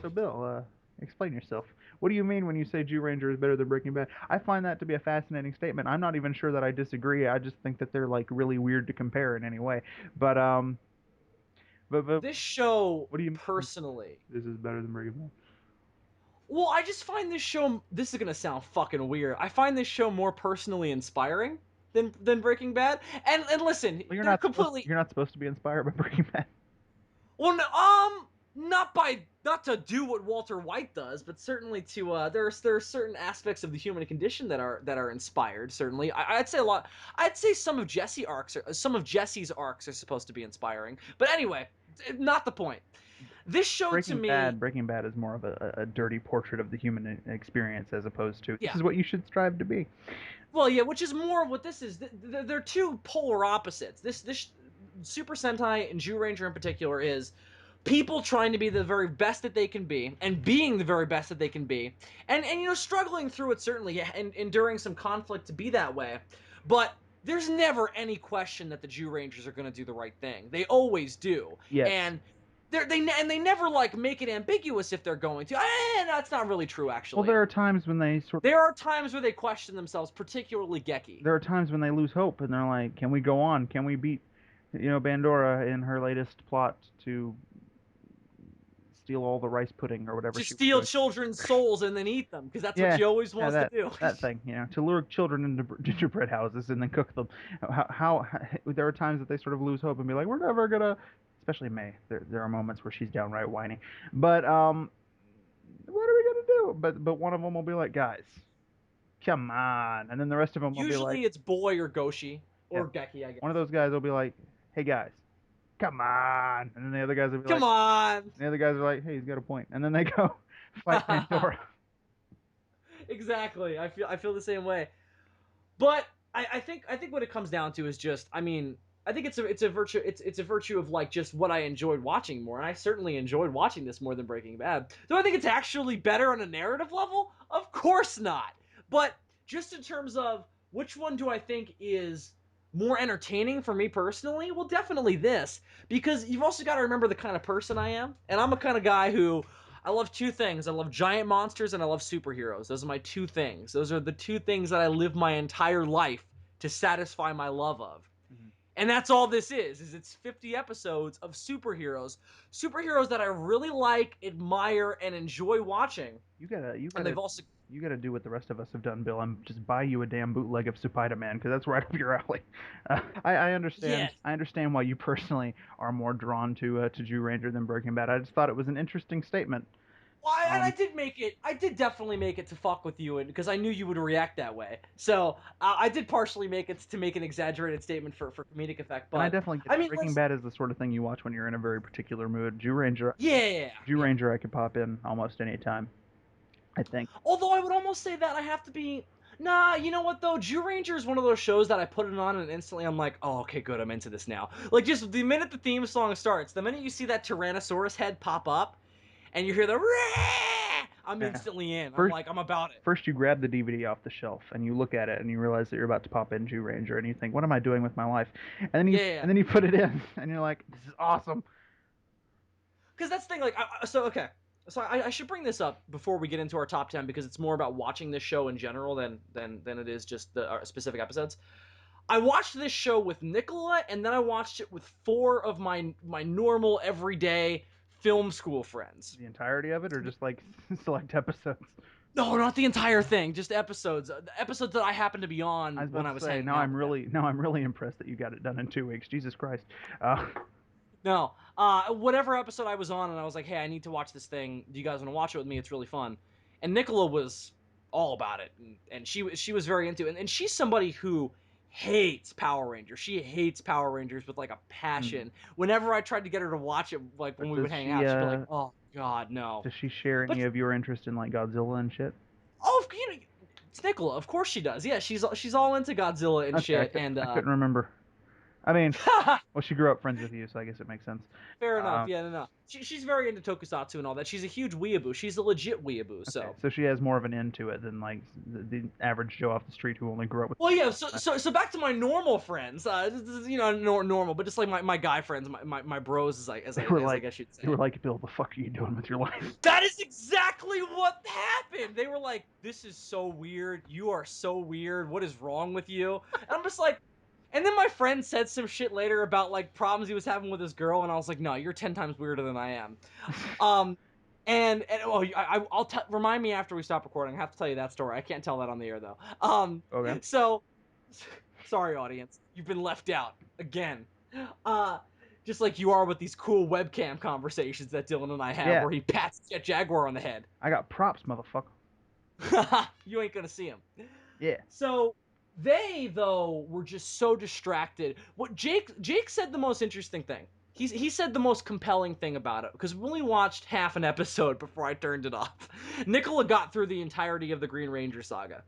So Bill, explain yourself. What do you mean when you say Zyuranger is better than Breaking Bad? I find that to be a fascinating statement. I'm not even sure that I disagree. I just think that they're like really weird to compare in any way. But but This show, what do you mean personally, this is better than Breaking Bad? well, I just find this show. This is gonna sound fucking weird. I find this show more personally inspiring than Breaking Bad. And listen, Well, they're completely you're not supposed to be inspired by Breaking Bad. well, no, not to do what Walter White does, but certainly to there are certain aspects of the human condition that are inspired. Certainly, I'd say a lot. I'd say some of Jesse's arcs are supposed to be inspiring. But anyway, not the point. This show to me, Breaking Bad is more of a dirty portrait of the human experience as opposed to this yeah. is what you should strive to be. Well, yeah, which is more of what this is. They're two polar opposites. This Super Sentai and Zyuranger in particular is people trying to be the very best that they can be and being the very best that they can be, and struggling through it, certainly, and enduring some conflict to be that way. But there's never any question that the Jew Rangers are going to do the right thing. They always do, Yes. and they never like make it ambiguous if they're going to. That's not really true, Well, actually. There are times where they question themselves, particularly Geki. there are times when they lose hope and they're like, "Can we go on? Can we beat, Bandora in her latest plot to steal all the rice pudding or whatever To she was steal doing?" children's souls and then eat them, because that's what Yeah, she always yeah, wants to do. that thing, to lure children into gingerbread houses and then cook them. There are times that they sort of lose hope and be like, "We're never gonna," especially May. There are moments where she's downright whiny, but what are we gonna do? But one of them will be like, "Guys, come on," and then the rest of them will be like, Usually it's Boy or Goshi "Yeah." or Geki, I One of guess. those guys will be like, "Hey guys, come on," and then the other guys will be Come like, on. the other guys are like, "Hey, he's got a point," and then they go fight Pandora. Exactly. I feel the same way. But I think what it comes down to is just, I mean, I think it's a virtue of like just what I enjoyed watching more, and I certainly enjoyed watching this more than Breaking Bad. Do I think it's actually better on a narrative level? Of course not. But just in terms of which one do I think is more entertaining for me personally? Well, definitely this, because you've also got to remember the kind of person I am, and I'm a kind of guy who I love two things. I love giant monsters and I love superheroes. Those are my two things. Those are the two things that I live my entire life to satisfy my love of. Mhm. And that's all this is it's 50 episodes of superheroes that I really like, admire, and enjoy watching. You And gotta they've also, you gotta do what the rest of us have done, Bill, and just buy you a damn bootleg of Supaida Man because that's right up your alley. yeah. I understand why you personally are more drawn to Jew Ranger than Breaking Bad. I just thought it was an interesting statement. Well, I Um, did make it. I did definitely make it to fuck with you, and because I knew you would react that way. So I did partially make it to make an exaggerated statement for comedic effect. and I But definitely get I it. mean, Breaking let's Bad is the sort of thing you watch when you're in a very particular mood. yeah, Jew yeah. Ranger, I could pop in almost any time. I think. Although I would almost say that I have to be. Nah, you know what though? Zyuranger is one of those shows that I put it on and instantly I'm like, oh, okay, good, I'm into this now. Like just the minute the theme song starts, the minute you see that Tyrannosaurus head pop up, and you hear the Rah! I'm Yeah. instantly in. I'm First, like, I'm about it. First you grab the DVD off the shelf and you look at it and you realize that you're about to pop in Jew Ranger and you think, what am I doing with my life? Yeah, And then you put it in and you're like, this is awesome. because that's the thing. Like, so okay, so I should bring this up before we get into our top 10 because it's more about watching this show in general than it is just the specific episodes. I watched this show with Nicola, and then I watched it with four of my normal everyday film school friends. The entirety of it or just like select episodes? No, not the entire thing, just episodes. The episodes that I happened to be I was on when about I to was say, hanging out with them. now I'm really impressed that you got it done in 2 weeks. Jesus Christ. Uh, No, whatever episode I was on, and I was like, "Hey, I need to watch this thing. Do you guys want to watch it with me? It's really fun." And Nicola was all about it, and she was very into it. And she's somebody who hates Power Rangers. She hates Power Rangers with like a hmm. passion. Whenever I tried to get her to watch it, like when But we would hang out, she'd be like, "Oh God, no." does she share any But of your interest in like Godzilla and shit? oh, it's Nicola. Of course she does. Yeah, she's all into Godzilla and Okay, shit. And I couldn't remember. I mean, well, she grew up friends with you, so I guess it makes sense. Fair enough. Um, Yeah, no. She's very into tokusatsu and all that. She's a huge weeaboo. She's a legit weeaboo. okay, So. so she has more of an end to it than like the average Joe off the street who only grew up with. Well, yeah. So back to my normal friends. This is, normal, but just like my guy friends, my bros, They were as I like, guess you'd they were say. like, Bill, the fuck are you doing with your life? That is exactly what happened. They were like, "This is so weird. You are so weird. What is wrong with you?" And I'm just like, and then my friend said some shit later about like problems he was having with his girl, and I was like, "No, you're 10 times weirder than I am." Um, and oh, I'll remind me after we stop recording. I have to tell you that story. I can't tell that on the air though. Okay. So sorry, audience, you've been left out again. Uh, just like you are with these cool webcam conversations that Dylan and I have, Yeah, where he pats Jet Jaguar on the head. I got props, motherfucker. You ain't gonna see him. Yeah. So they though were just so distracted. What Jake said the most interesting thing. He said the most compelling thing about it because we only watched half an episode before I turned it off. Nicola got through the entirety of the Green Ranger saga.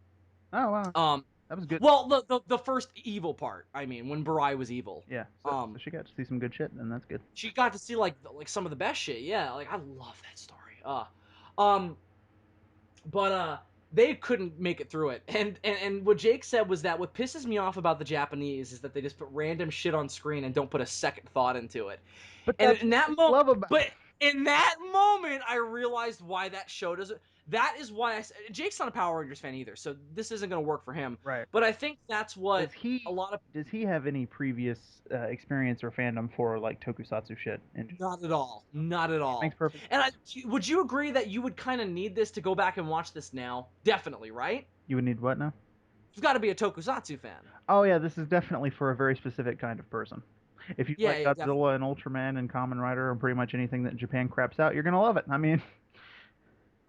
Oh wow, Um, that was good. well, the first evil part. I mean, when Barai was evil. Yeah. So she got to see some good shit, and that's good. She got to see like some of the best shit. Yeah, like I love that story. Um, but they couldn't make it through it. And what Jake said was that what pisses me off about the Japanese is that they just put random shit on screen and don't put a second thought into it. But And that's in that what I moment, love about but it. in that moment, I realized why that show doesn't. That is why Jake's not a Power Rangers fan either, so this isn't going to work for him. Right. But I think that's what Does a he lot of does he have any previous experience or fandom for like tokusatsu shit? And just, not at all, not at it makes all. perfect And sense. would you agree that you would kind of need this to go back and watch this now? Definitely, right? You would need what now? You've got to be a Tokusatsu fan. Oh yeah, this is definitely for a very specific kind of person. If you Yeah, like yeah, definitely. Godzilla and Ultraman and Kamen Rider and pretty much anything that Japan craps out, you're gonna love it. I mean,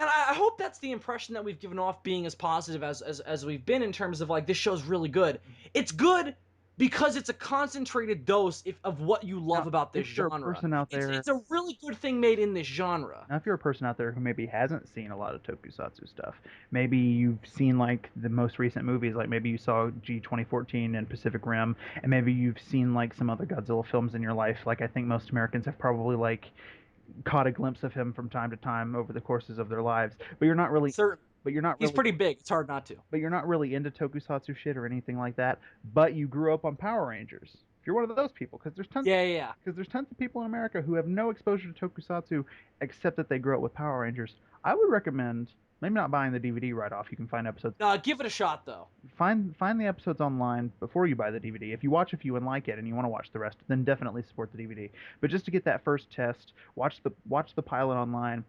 And I hope that's the impression that we've given off being as positive as we've been in terms of like this show's really good. It's good because it's a concentrated dose of what you love now about this if you're a genre. person out It's there, it's a really good thing made in this genre. now if you're a person out there who maybe hasn't seen a lot of tokusatsu stuff, maybe you've seen like the most recent movies, like maybe you saw G 2014 and Pacific Rim, and maybe you've seen like some other Godzilla films in your life. Like I think most Americans have probably like caught a glimpse of him from time to time over the courses of their lives. But you're not really, Certainly, but you're not he's really, pretty big. It's hard not to. but you're not really into tokusatsu shit or anything like that. But you grew up on Power Rangers. If you're one of those people, Yeah, yeah, yeah. because there's tons of people in America who have no exposure to tokusatsu except that they grew up with Power Rangers. I would recommend maybe not buying the DVD right off. You can find episodes. Give it a shot though. Find the episodes online before you buy the DVD. If you watch a few and like it and you want to watch the rest, then definitely support the DVD. But just to get that first test, watch the pilot online,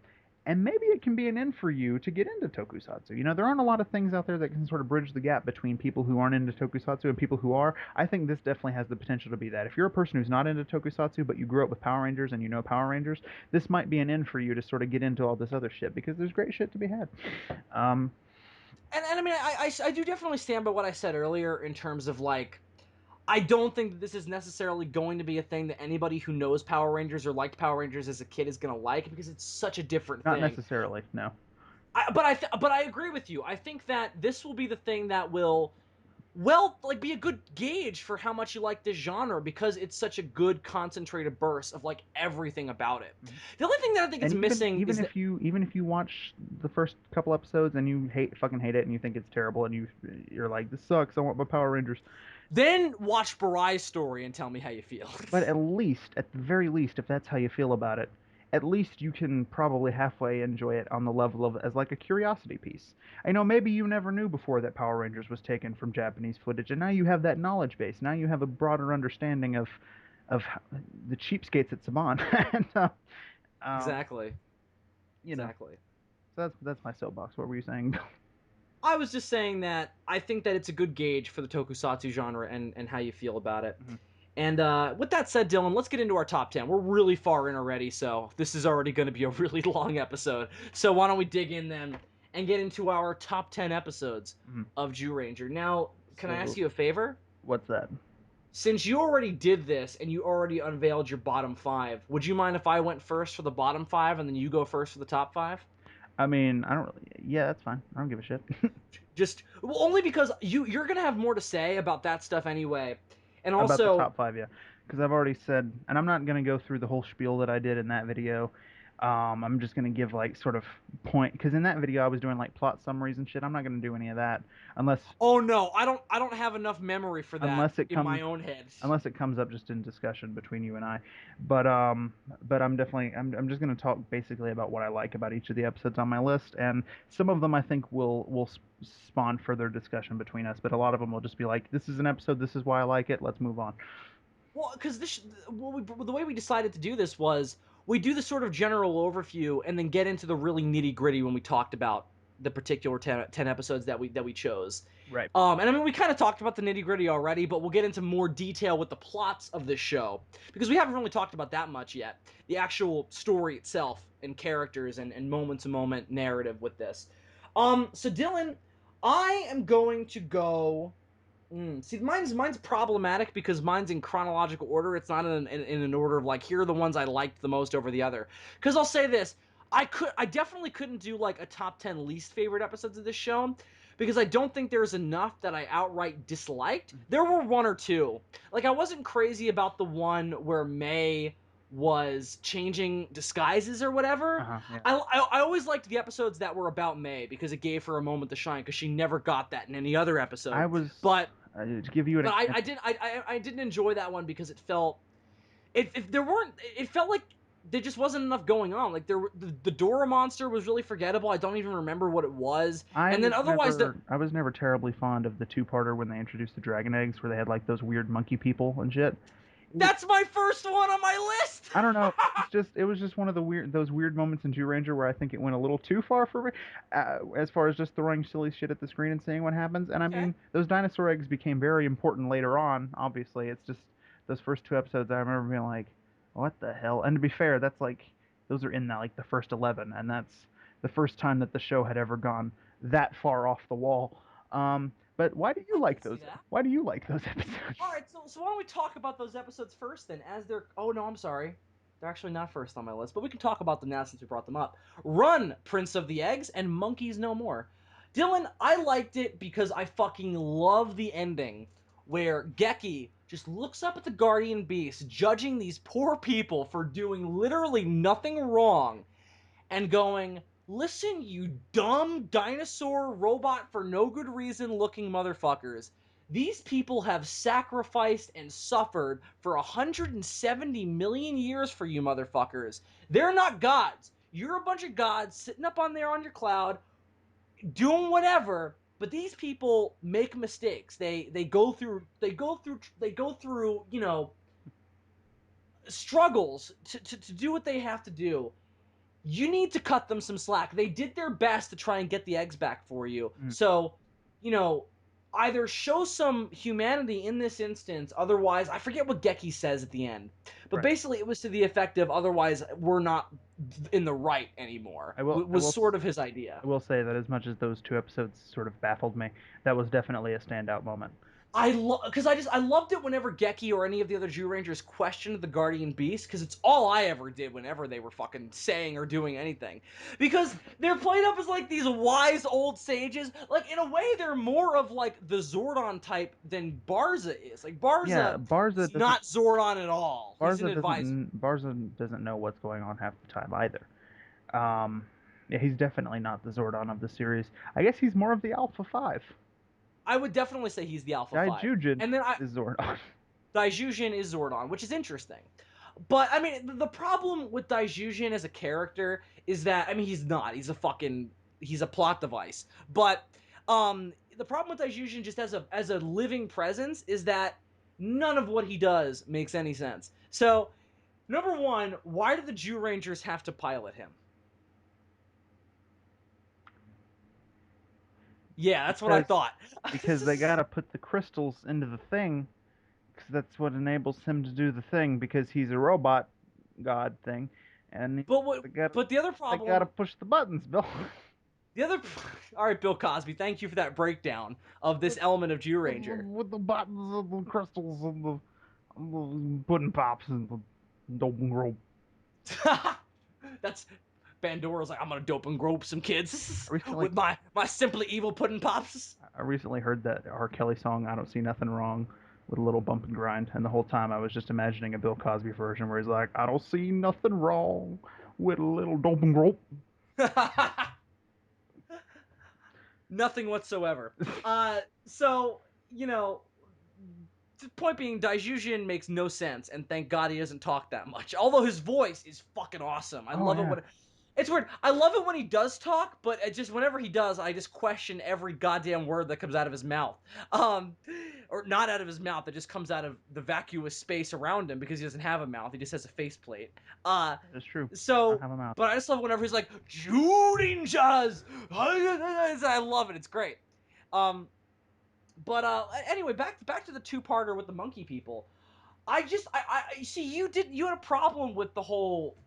and maybe it can be an in for you to get into tokusatsu. You know, there aren't a lot of things out there that can sort of bridge the gap between people who aren't into tokusatsu and people who are. I think this definitely has the potential to be that. If you're a person who's not into tokusatsu but you grew up with Power Rangers and you know Power Rangers, this might be an in for you to sort of get into all this other shit because there's great shit to be had. Um, And I mean, I do definitely stand by what I said earlier in terms of like I don't think that this is necessarily going to be a thing that anybody who knows Power Rangers or liked Power Rangers as a kid is going to like because it's such a different Not thing. necessarily, no. But I agree with you. I think that this will be the thing that will like be a good gauge for how much you like this genre because it's such a good concentrated burst of like everything about it. Mhm. The only thing that I think is And missing is that even if you watch the first couple episodes and you fucking hate it and you think it's terrible and you're like this sucks, I want my Power Rangers. then watch Barai's story and tell me how you feel. But at least, at the very least, if that's how you feel about it, at least you can probably halfway enjoy it on the level of as like a curiosity piece. I know maybe you never knew before that Power Rangers was taken from Japanese footage, and now you have that knowledge base. Now you have a broader understanding of the cheapskates at Saban. and um, Exactly. you know, Exactly. so that's my soapbox. What were you saying? I was just saying that I think that it's a good gauge for the tokusatsu genre and how you feel about it. Mhm. And with that said, Dylan, let's get into our top 10. We're really far in already, so this is already going to be a really long episode. So why don't we dig in then and get into our top 10 episodes Mhm. of Zyuranger. Now, can I ask So you a favor? what's that? Since you already did this and you already unveiled your bottom five, would you mind if I went first for the bottom five and then you go first for the top five? I mean, I don't really. Yeah, that's fine. I don't give a shit. Just well, only because you're gonna have more to say about that stuff anyway. And About the also, top five, yeah. Because I've already said, and I'm not going to go through the whole spiel that I did in that video. I'm just going to give like sort of point, because in that video I was doing like plot summaries and shit. I'm not going to do any of that unless oh no, I don't have enough memory for that unless it in comes my own head. unless it comes up just in discussion between you and I. But I'm definitely I'm just going to talk basically about what I like about each of the episodes on my list, and some of them I think will spawn further discussion between us. But a lot of them will just be like, this is an episode, this is why I like it. Let's move on. Well, because the way we decided to do this was we do the sort of general overview and then get into the really nitty gritty when we talked about the particular 10 episodes that we chose. Right. And I mean, we kind of talked about the nitty gritty already, but we'll get into more detail with the plots of this show because we haven't really talked about that much yet. The actual story itself and characters and moment to moment narrative with this. So Dylan, I am going to go. See, mine's problematic because mine's in chronological order. It's not in an order of like here are the ones I liked the most over the other. Because I'll say this, I definitely couldn't do like a top 10 least favorite episodes of this show because I don't think there's enough that I outright disliked. There were one or two. Like I wasn't crazy about the one where May was changing disguises or whatever. Yeah. I always liked the episodes that were about May because it gave her a moment to shine because she never got that in any other I episode. was But to give you an but I example. did I didn't enjoy that one because it felt if there weren't it felt like there just wasn't enough going on. Like the Dora monster was really forgettable. I don't even remember what it was. And then otherwise I was never terribly fond of the two-parter when they introduced the dragon eggs, where they had like those weird monkey people and shit. that's my first one on my list. I don't know. It was just one of the those weird moments in Zyuranger where I think it went a little too far for me, as far as just throwing silly shit at the screen and seeing what happens. And I Okay. mean, those dinosaur eggs became very important later on. Obviously, it's just those first two episodes. I remember being like, "What the hell?" And to be fair, that's like those are in that like the first 11, and that's the first time that the show had ever gone that far off the wall. But why do you I like can see those? that. Why do you like those episodes? All right, so why don't we talk about those episodes first then? As they're oh no, I'm sorry, they're actually not first on my list, but we can talk about them now since we brought them up. Run, Prince of the Eggs, and Monkeys No More. Dylan, I liked it because I fucking love the ending where Geki just looks up at the Guardian Beast, judging these poor people for doing literally nothing wrong, and going, listen, you dumb dinosaur robot for no good reason looking motherfuckers. These people have sacrificed and suffered for 170 million years for you motherfuckers. They're not gods. You're a bunch of gods sitting up on there on your cloud doing whatever, but these people make mistakes. They go through struggles to do what they have to do. You need to cut them some slack. They did their best to try and get the eggs back for you. Mm, So, you know, either show some humanity in this instance, otherwise, I forget what Geki says at the end. But right. basically, it was to the effect of, otherwise, we're not in the right anymore, I will. I was will. sort of his idea. I will say that as much as those two episodes sort of baffled me, that was definitely a standout moment. Because I loved it whenever Geki or any of the other Jew Rangers questioned the Guardian Beast, because it's all I ever did whenever they were fucking saying or doing anything. Because they're played up as like these wise old sages. Like in a way, they're more of like the Zordon type than Barza is. Like Yeah, Barza is not Zordon at all. He's an advisor. Barza doesn't know what's going on half the time either. Um, yeah, he's definitely not the Zordon of the series. I guess he's more of the Alpha Five. I would definitely say he's the Alpha 5. Daijujin And then is Zordon. Daijujin is Zordon, which is interesting. But I mean, the problem with Daijujin as a character is that I mean he's not. He's a plot device. But the problem with Daijujin just as a living presence is that none of what he does makes any sense. So number one, why do the Jew Rangers have to pilot him? Yeah, that's what I because thought. they gotta put the crystals into the thing, because that's what enables him to do the thing. Because he's a robot god thing, and but what? they gotta But the other they gotta problem push the buttons, Bill. The other, all right, Bill Cosby, thank you for that breakdown of this element of Jew Ranger. With the buttons and the crystals and the pudding pops and the doping rope. That's Bandora's like, I'm gonna dope and grope some kids I recently with my simply evil pudding pops. I recently heard that R. Kelly song "I Don't See Nothing Wrong" with a little bump and grind. And the whole time I was just imagining a Bill Cosby version where he's like, I don't see nothing wrong with a little dope and grope. Nothing whatsoever. So, you know, the point being, Daijujin makes no sense, and thank God he doesn't talk that much. Although his voice is fucking awesome. I Oh love it yeah. when it's weird. I love it when he does talk, but it just whenever he does, I just question every goddamn word that comes out of his mouth. Um, or not out of his mouth. It just comes out of the vacuous space around him because he doesn't have a mouth. He just has a faceplate. That's true. I So, have him out. but I just love whenever he's like Zyuranger. I love it. It's great. Um, but anyway, back to the two-parter with the monkey people. I see you had a problem with the whole,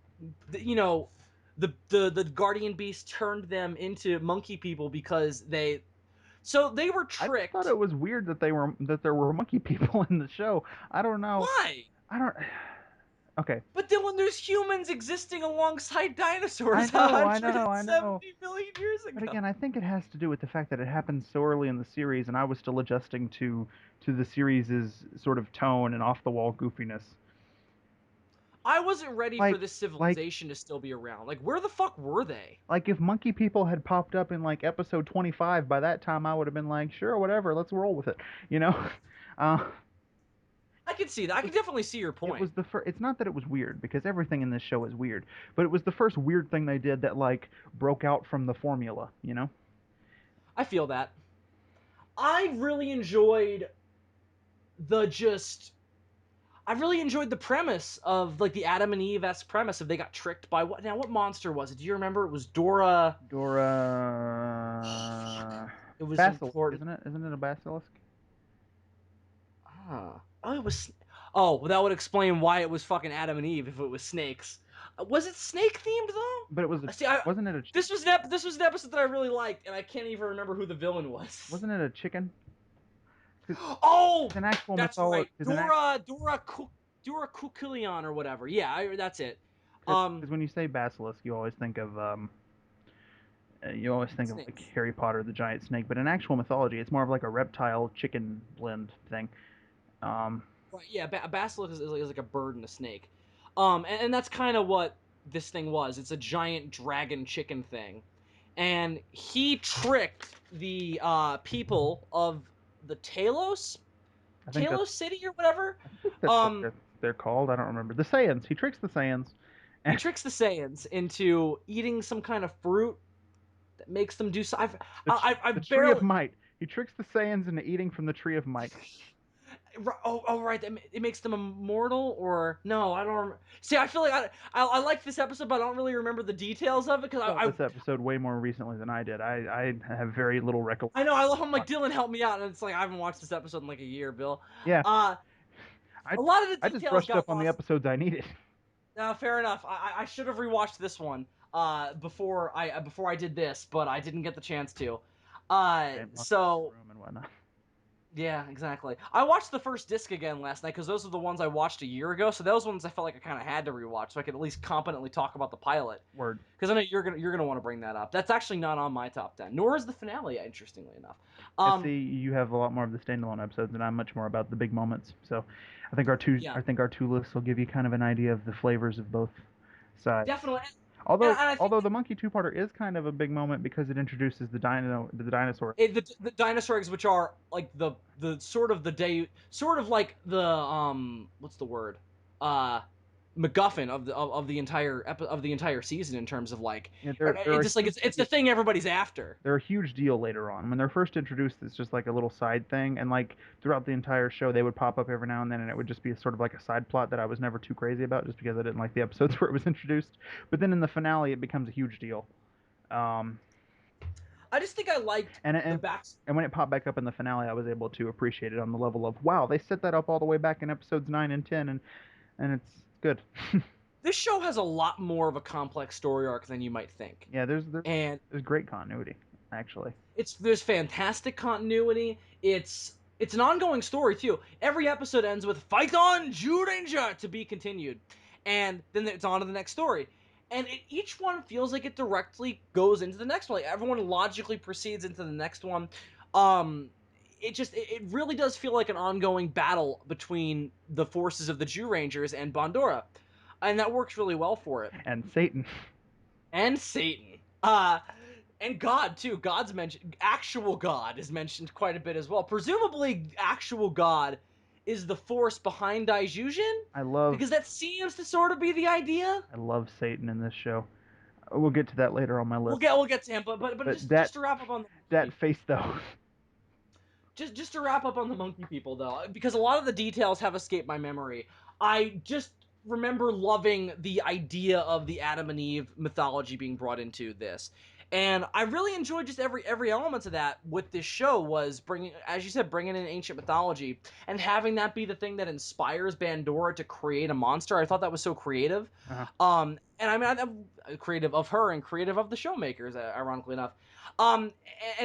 you know, the guardian beast turned them into monkey people because they were I just thought tricked. it was weird that there were monkey people in the show. I don't know. Why? I don't. Okay. But then when there's humans existing alongside I dinosaurs know. I know. I know. 170 million years But ago. again, I think it has to do with the fact that it happened so early in the series, and I was still adjusting to the series's sort of tone and off the wall goofiness. I wasn't ready for Like, this like, civilization to still be around. Like, where the fuck were they? like if monkey people had popped up in like episode 25, by that time I would have been like, sure, whatever, let's roll with it, you know. Uh, I can see that. it I was can definitely see your it point. was the first. It's not that it was weird because everything in this show is weird, but it was the first weird thing they did that like broke out from the formula, you know. I feel that. I really enjoyed the just I really enjoyed the premise of like the Adam and Eve esque premise of they got tricked by what monster was it? Do you remember? It was Dora. Dora, It was basilisk, important. isn't it? Isn't it a basilisk? Oh, it was. Oh, well, that would explain why it was fucking Adam and Eve if it was snakes. Was it snake themed though? But it was a. See, I Wasn't it a? this was an episode that I really liked, and I can't even remember who the villain was. Wasn't it a chicken? Because Oh, an actual that's mythology. right, Dora Kukulion or whatever. Yeah, that's it. Because when you say basilisk, you always think of like Snakes. Harry Potter, the giant snake. But in actual mythology, it's more of like a reptile chicken blend thing. Um, Right, yeah, a basilisk is like a bird and a snake. And that's kind of what this thing was. It's a giant dragon chicken thing. And he tricked the people of the I think that's Talos City or whatever. I think that's what Um, they're called. I don't remember. The Saiyans. He tricks the Saiyans. he tricks the Saiyans into eating some kind of fruit that makes them do so. The I've Tree of barely. Might. He tricks the Saiyans into eating from the Tree of Might. Oh, right. It makes them immortal, or no? I don't remember. See, I feel like I like this episode, but I don't really remember the details of it because Saw this episode way more recently than I did. I have very little I recollection. know I love. I'm like Dylan, help me out, and it's like I haven't watched this episode in like a year, Bill. Yeah, Uh, I a lot of the I just details brushed got up on the lost. episodes I needed. Fair enough. I should have rewatched this one before I did this, but I didn't get the chance to. Right, walking around the So room and whatnot. yeah, exactly. I watched the first disc again last night because those are the ones I watched a year ago. So those ones I felt like I kind of had to rewatch so I could at least competently talk about the pilot. Word. Because I know you're gonna want to bring that up. That's actually not on my top 10, nor is the finale. Interestingly enough. Yeah, Um, see, you have a lot more of the standalone episodes, and I'm much more about the big moments. So, yeah, I think our two lists will give you kind of an idea of the flavors of both sides. definitely. And Although, I think although the monkey two-parter is kind of a big moment because it introduces the dinosaur. the dinosaur eggs, which are like the sort of the day, sort of like the what's the word, uh, MacGuffin of the of the entire season in terms of like Yeah, they're it's a just like huge it's the thing everybody's after. they're a huge deal later on. When they're first introduced, it's just like a little side thing, and like throughout the entire show, they would pop up every now and then, and it would just be sort of like a side plot that I was never too crazy about, just because I didn't like the episodes where it was introduced. But then in the finale, it becomes a huge deal. Um, I just think I liked and the and back. and when it popped back up in the finale, I was able to appreciate it on the level of wow, they set that up all the way back in episodes 9 and 10, and it's good. This show has a lot more of a complex story arc than you might think, Yeah, and there's great continuity actually. there's fantastic continuity. It's an ongoing story too. Every episode ends with "Fight on, Zyuranger" to be continued, and then it's on to the next story. And each one feels like it directly goes into the next one. Like everyone logically proceeds into the next one. Um, it really does feel like an ongoing battle between the forces of the Zyurangers and Bandora, and that works really well for it. And Satan. And Satan. And God too. God's mentioned. Actual God is mentioned quite a bit as well. Presumably, actual God is the force behind Daijujin, I love because that seems to sort of be the idea. Satan in this show. We'll get to that later on my list. We'll get to him, but But just to wrap up on the that monkey, face though. just to wrap up on the monkey people though, because a lot of the details have escaped my memory. I just remember loving the idea of the Adam and Eve mythology being brought into this. And I really enjoyed just every element of that with this show, was bringing, as you said, bringing in ancient mythology and having that be the thing that inspires Bandora to create a monster. I thought that was so creative. And I mean, I'm creative of her and creative of the showmakers, ironically enough. And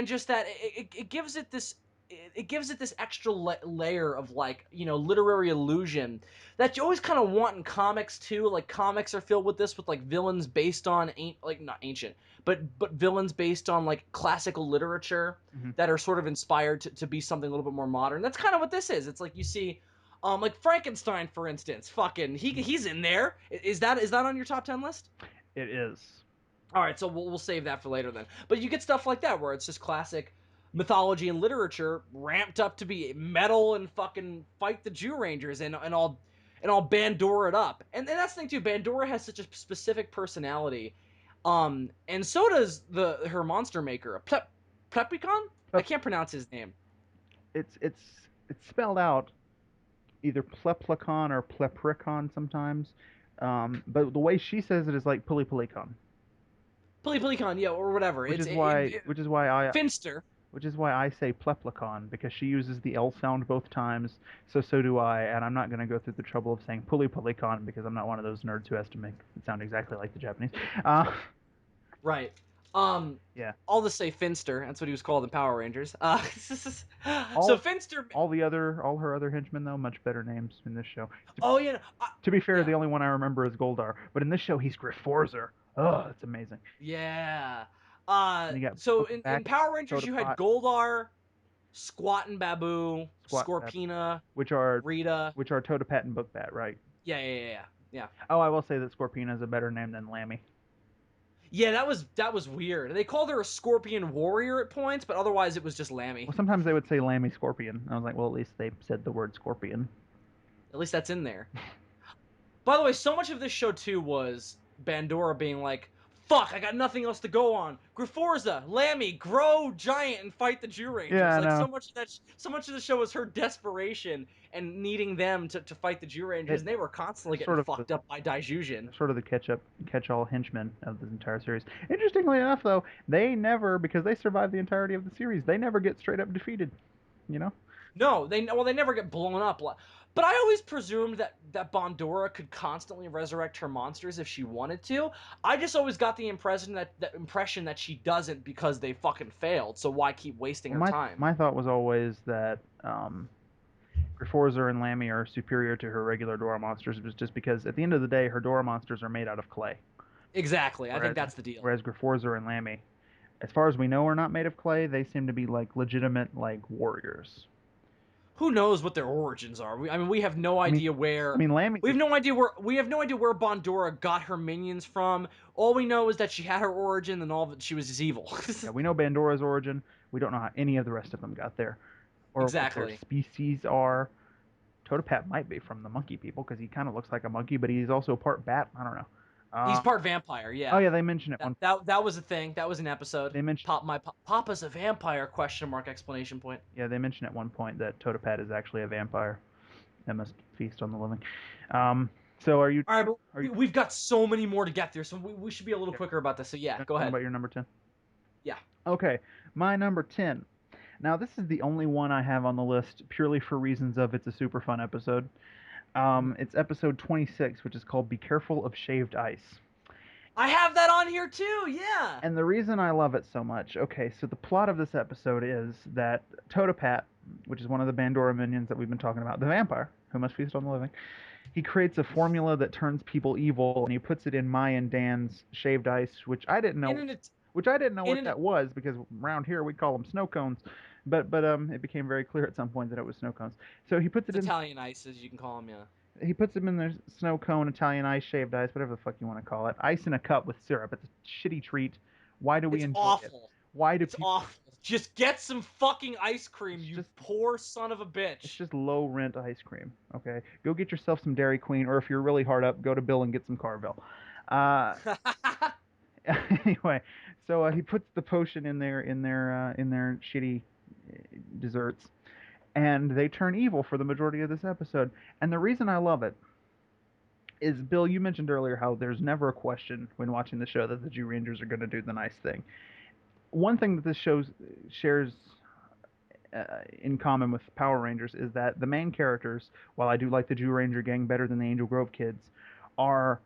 just that it gives it this, it gives it this extra layer of, like, you know, literary illusion that you always kind of want in comics too. Like, comics are filled with this, with like villains based on like not ancient, but villains based on like classical literature that are sort of inspired to be something a little bit more modern. That's kind of what this is. It's like you see, like Frankenstein, for instance. Fucking he's in there. Is that on your top 10 list? It is. All right, so we'll save that for later then. But you get stuff like that where it's just classic mythology and literature ramped up to be metal and fucking fight the Zyurangers and all Bandora it up. And that's the thing too. Bandora has such a specific personality, and so does her monster maker, Plepicon. I can't pronounce his name. It's spelled out either Pleplicon or Plepricon sometimes. But the way she says it is like Pulipulicon. Pulipulicon, yeah, or whatever. Which is why Finster. Which is why I say Pleplicon, because she uses the L sound both times, so do I, and I'm not going to go through the trouble of saying Pulipulicon because I'm not one of those nerds who has to make it sound exactly like the Japanese. Right. Yeah. I'll just say Finster. That's what he was called in Power Rangers. So Finster. All her other henchmen though, much better names in this show. Oh yeah. To be fair, the only one I remember is Goldar, but in this show he's Grifforzer. Oh, that's amazing. Yeah. So in Power Rangers you had Goldar, Squat and Babu, Scorpina, which are Rita, which are Totopat and Bookbat, right? Yeah. Oh, I will say that Scorpina is a better name than Lammy. Yeah, that was weird. They called her a Scorpion Warrior at points, but otherwise it was just Lammy. Well, sometimes they would say Lammy Scorpion. I was like, well, at least they said the word Scorpion. At least that's in there. By the way, so much of this show too was Bandora being like, fuck, I got nothing else to go on. Grifforza, Lammy, grow giant and fight the Zyurangers. Yeah, like, so much of the show was her desperation and needing them to fight the Zyurangers, and they were constantly getting fucked up by Daijujin. Sort of the catch-all henchmen of the entire series. Interestingly enough, though, they never, because they survived the entirety of the series, they never get straight up defeated. You know? No, they never get blown up. But I always presumed that Bandora could constantly resurrect her monsters if she wanted to. I just always got the impression that she doesn't, because they fucking failed. So why keep wasting her time? My thought was always that Grifforza and Lammy are superior to her regular Dora monsters, just because at the end of the day, her Dora monsters are made out of clay. Exactly. I think that's the deal. Whereas Grifforza and Lammy, as far as we know, are not made of clay. They seem to be like legitimate warriors. Who knows what their origins are? We have no idea where. Lammy. We have no idea where Bandora got her minions from. All we know is that she had her origin, and all that she was just evil. Yeah, we know Bandora's origin. We don't know how any of the rest of them got there, or what their species are. Totopat might be from the monkey people because he kind of looks like a monkey, but he's also part bat. I don't know. He's part vampire, yeah. Oh yeah, they mentioned it. That was a thing. That was an episode. They mentioned Papa's a vampire ? Exclamation point. Yeah, they mentioned at one point that Totopat is actually a vampire that must feast on the living. So are you? All right, but we've got so many more to get through, so we should be a little quicker about this. So yeah, go ahead. About your number 10. Yeah. Okay, my number 10. Now this is the only one I have on the list purely for reasons of it's a super fun episode. It's episode 26, which is called "Be Careful of Shaved Ice." I have that on here too, yeah. And the reason I love it so much, okay, so the plot of this episode is that Totopat, which is one of the Bandora minions that we've been talking about, the vampire who must feast on the living, he creates a formula that turns people evil, and he puts it in Mai and Dan's shaved ice, which I didn't know. What that was, because around here we call them snow cones. but it became very clear at some point that it was snow cones. So It's Italian ice, as you can call them, yeah. he puts them in their snow cone, Italian ice, shaved ice, whatever the fuck you want to call it. Ice in a cup with syrup. It's a shitty treat. Why do we It's enjoy it? awful. Why do It's people? awful. Just get some fucking ice cream, It's you just poor son of a it's bitch. just low rent ice cream. Okay, go get yourself some Dairy Queen, or if you're really hard up, go to Bill and get some Carvel. Uh, anyway, so he puts the potion in their shitty desserts, and they turn evil for the majority of this episode. And the reason I love it is, Bill, you mentioned earlier how there's never a question when watching the show that the Zyurangers are going to do the nice thing. One thing that this show shares in common with Power Rangers is that the main characters, while I do like the Zyuranger gang better than the Angel Grove kids, are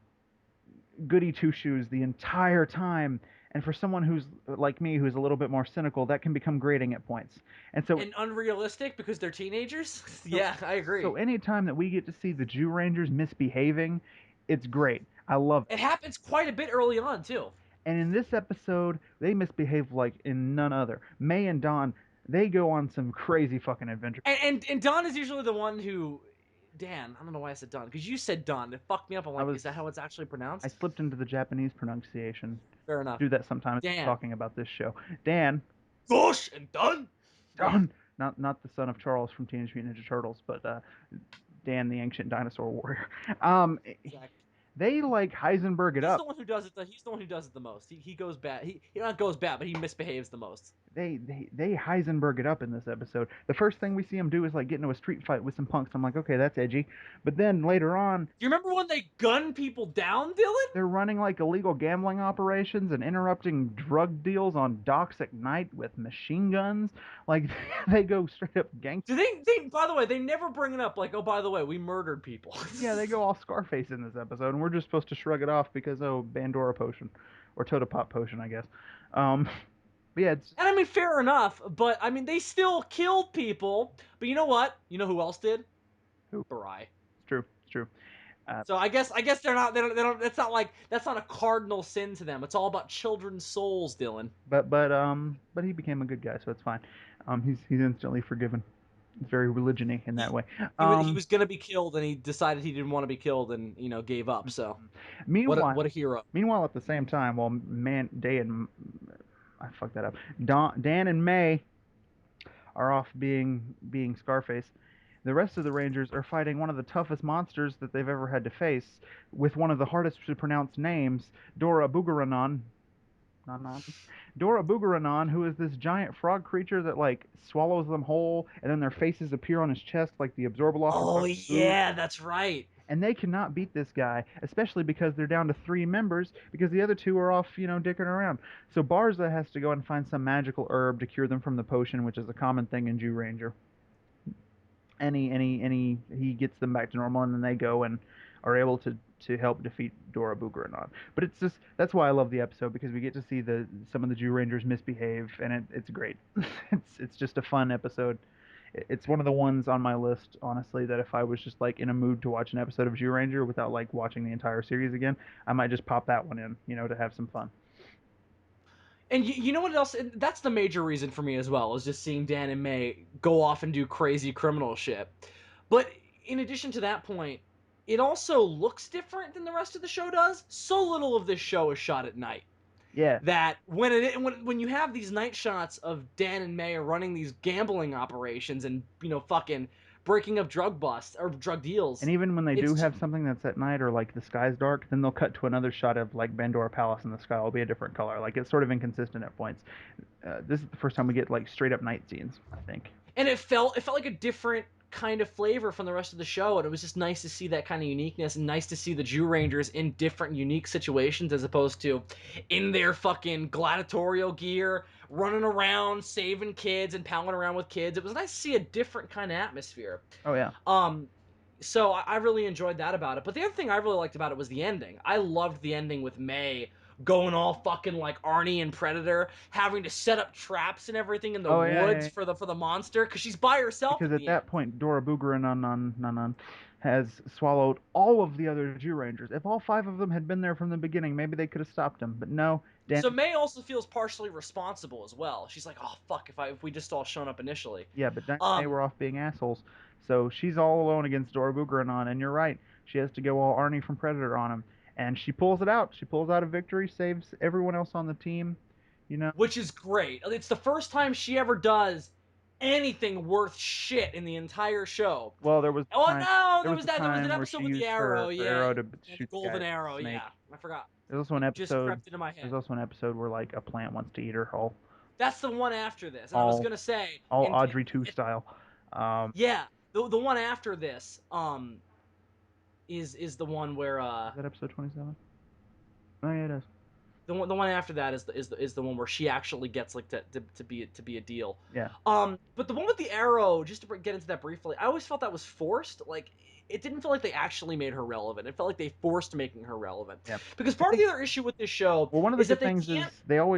goody two shoes the entire time. And for someone who's like me, who's a little bit more cynical, that can become grating at points. And so, And unrealistic because they're teenagers? so, Yeah, I so agree. anytime that we get to see the Zyurangers misbehaving, it's great. I love It it. happens quite a bit early on, too. And in this episode, they misbehave like in none other. May and Dawn, they go on some crazy fucking adventures. And Don is usually the one who. Dan, I don't know why I said Don, because you said Don. It fucked me up. I'm I like, was is that how it's actually I pronounced? slipped into the Japanese pronunciation. Fair enough. Do that sometimes Dan. talking about this show. Dan, Gosh and Don? Don, not the son of Charles from Teenage Mutant Ninja Turtles, but Dan, the ancient dinosaur warrior. Um, Exactly. they like Heisenberg it He's up. the one who does it. He's the one who does it the most. He goes bad. He not goes bad, but he misbehaves the most. They Heisenberg it up in this episode. The first thing we see him do is like get into a street fight with some punks. I'm like, okay, that's edgy. But then later on, Do you remember when they gun people down, Dylan? they're running like illegal gambling operations and interrupting drug deals on docks at night with machine guns. Like they go straight up gangster. Do they? By the way, they never bring it up. Like, oh, by the way, we murdered people. Yeah, they go all Scarface in this episode, and we're just supposed to shrug it off because Bandora potion or Totopop potion, I guess. Um, but yeah, it's And I mean, fair enough. But I mean, they still killed people. But you know what? You know who else did? who? Barai. It's true. It's true. So I guess they're not. They don't. That's not like that's not a cardinal sin to them. It's all about children's souls, Dylan. But he became a good guy, so it's fine. He's instantly forgiven. It's very religiony in that He way. he Um, was gonna be killed, and he decided he didn't want to be killed, and gave up. So what a meanwhile, hero. meanwhile, at the same time, while I fucked that up. Dan and May are off being Scarface. The rest of the Rangers are fighting one of the toughest monsters that they've ever had to face, with one of the hardest to pronounce names, Dora Bugaranon. Nanan. Dora Bugaranon, who is this giant frog creature that like swallows them whole, and then their faces appear on his chest like the Absorbaloff from Oh Dr. Seuss. yeah, that's right. And they cannot beat this guy, especially because they're down to 3 members, because the other 2 are off, dicking around. So Barza has to go and find some magical herb to cure them from the potion, which is a common thing in Zyuranger. He gets them back to normal, and then they go and are able to help defeat Dora Bugaranon. But it's just that's why I love the episode, because we get to see some of the Zyurangers misbehave, and it's great. It's just a fun episode. It's one of the ones on my list, honestly, that if I was just like in a mood to watch an episode of Zyuranger without like watching the entire series again, I might just pop that one in, to have some fun. And you know what else? That's the major reason for me as well, is just seeing Dan and May go off and do crazy criminal shit. But in addition to that point, it also looks different than the rest of the show does. So little of this show is shot at night Yeah, that when you have these night shots of Dan and May are running these gambling operations and fucking breaking up drug busts or drug and deals, even when they do it's have something that's at night or like the sky's dark, then they'll cut to another shot of like Bandora Palace, and the sky will be a different color. Like it's sort of inconsistent at points. This is the first time we get like straight up night scenes, I think. and it felt like a different kind of flavor from the rest of the show, and it was just nice to see that kind of uniqueness, and nice to see the Zyurangers in different unique situations as opposed to in their fucking gladiatorial gear running around saving kids and palling around with kids. It was nice to see a different kind of atmosphere. Oh yeah. Um so I really enjoyed that about it. But the other thing I really liked about it was the ending. I loved the ending with May going all fucking like Arnie and Predator, having to set up traps and everything in the Oh yeah, woods yeah. for the monster because she's by herself Because at at the end. that point, Dora Booger and Nun, has swallowed all of the other Zyurangers. If all 5 of them had been there from the beginning, maybe they could have stopped him. But no, So Danny. May also feels partially responsible as well. She's like, oh fuck, if we just all shown up initially. Yeah, but Danny and May Um, were off being assholes. So she's all alone against Dora Bugranon, and you're right. She has to go all Arnie from Predator on him. And she pulls it out. She pulls out a victory, saves everyone else on the team. You know, which is great. It's the first time she ever does anything worth shit in the entire show. well, Oh no, there was a there was an time where episode she with the used arrow, her yeah, arrow to and the shoot the guy golden with arrow, the yeah. snake. I forgot. There's also an It just episode. crept into my head. There's also an episode where like a plant wants to eat her, That's the one after this, and I was all gonna say, all and Audrey 2 style. yeah, the one after this, is the one where Is that episode 27? Oh yeah, it is. the one after that is the one where she actually gets like to be a deal. Yeah. But the one with the arrow, just to get into that briefly, I always felt that was forced. Like it didn't feel like they actually made her relevant. It felt like they forced making her relevant. Yeah. Because I part of think the other issue with this show well, one of the is that good they things can't.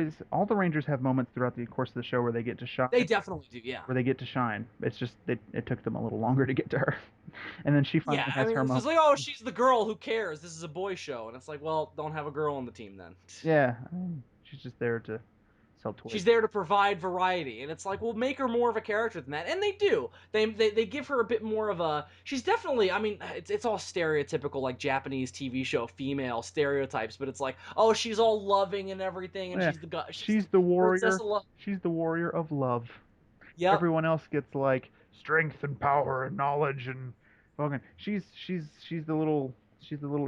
is all the Rangers have moments throughout the course of the show where they get to shine. They definitely do, yeah. Where they get to shine. It's just it took them a little longer to get to her, and then she Yeah, finally I has mean, her it's just moment. like, oh, she's the girl. Who cares? This is a boy show, and it's like, well, don't have a girl on the team then. Yeah, I mean, she's just there to sell toys. She's there to provide variety, and it's like, well, make her more of a character than that, and they do. They give her a bit more of a. She's definitely. I mean, it's all stereotypical like Japanese TV show female stereotypes, but it's like, oh, she's all loving and everything, and Yeah, she's she's the the princess warrior. of love. She's the warrior of love. Yep. Everyone else gets like strength and power and knowledge and fucking. She's the little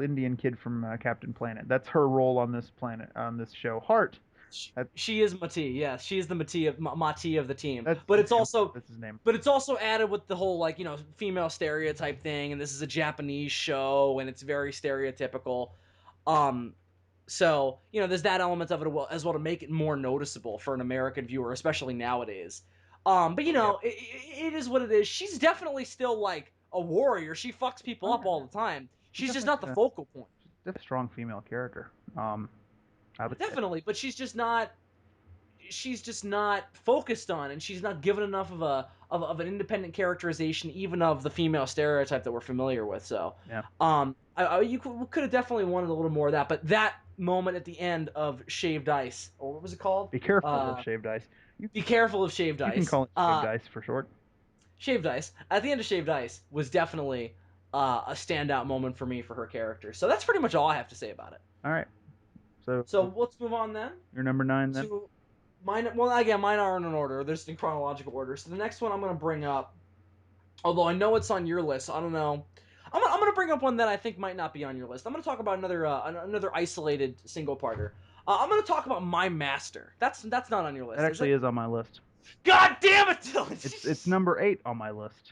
Indian kid from Captain Planet. That's her role on this planet on this show. Heart. That, She is Mati. Yeah, she is the Mati of the team. that's But his it's name. also That's his name. but it's also added with the whole like female stereotype thing, and this is a Japanese show, and it's very stereotypical. Um, so there's that element of it as well to make it more noticeable for an American viewer, especially nowadays. But Yeah. it is what it is. She's definitely still like a warrior. She fucks people Oh up yeah. all the time. She's She's just not the definitely focal point. she's definitely a strong female character. I would say. Definitely, but she's just not focused on, and she's not given enough of an independent characterization, even of the female stereotype that we're familiar with. So, Yeah. you could have definitely wanted a little more of that, but that moment at the end of Shaved Ice, or what was it called? Be careful of shaved ice. Be careful of Shaved You can Ice. call it shaved ice for short. Shaved Ice. At the end of Shaved Ice was definitely a standout moment for me for her character. So that's pretty much all I have to say about it. All right. So let's move on then. You're number 9 then. To mine. Well, again, mine are in an order. They're just in chronological order. So the next one I'm going to bring up, although I know it's on your list, I don't know. I'm going to bring up one that I think might not be on your list. I'm going to talk about another isolated single parter. I'm going to talk about My Master. That's not on your list. That actually is on my list. God damn it, Dylan! It's number 8 on my list.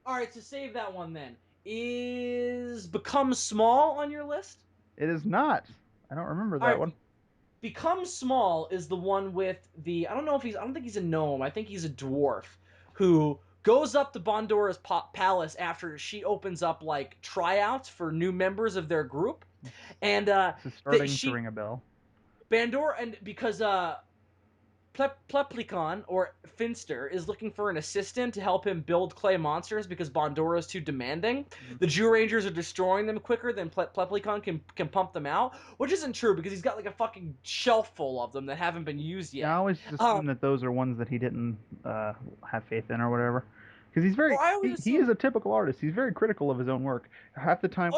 All right, so save that one then. Is Become Small on your list? It is not. I don't remember that one. Become Small is the one with the I don't think he's a gnome. I think he's a dwarf who goes up to Bondora's palace after she opens up like tryouts for new members of their group, and This is starting to ring a bell. Bandora, and because Pleplicon, or Finster, is looking for an assistant to help him build clay monsters because Bondora is too demanding. Mm-hmm. The Zyurangers are destroying them quicker than Pleplicon can pump them out, which isn't true because he's got like a fucking shelf full of them that haven't been used yet. Yeah, I always assume that those are ones that he didn't have faith in or whatever. Because he's very he is a typical artist. He's very critical of his own work. Half the time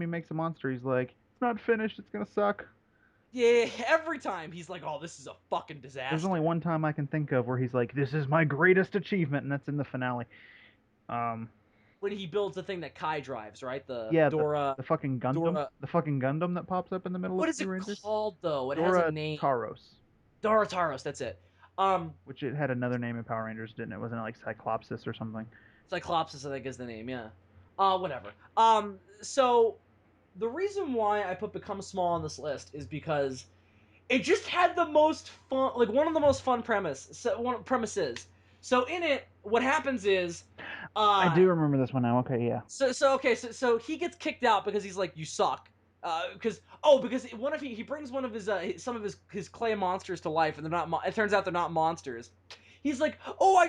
he makes a monster, he's like, it's not finished, it's gonna suck. Yeah, every time he's like, oh, this is a fucking disaster. There's only one time I can think of where he's like, this is my greatest achievement, and that's in the finale. When he builds the thing that Kai drives, right? The fucking Gundam, the fucking Gundam that pops up in the middle what of is it Rangers? called though? It Dora has a name. Taros. Dora Taros, that's it. Which it had another name in Power Rangers, didn't it? Wasn't it like Cyclopsis or something? Cyclopsis, I think, is the name. Yeah. Whatever. So the reason why I put Become Small on this list is because it just had the most fun, like one of the most fun premises. So in it, what happens is, I do remember this one now. Okay, yeah. So he gets kicked out because he's like, you suck. Because he brings one of his some of his clay monsters to life, and they're not. It turns out they're not monsters. He's like, "Oh, I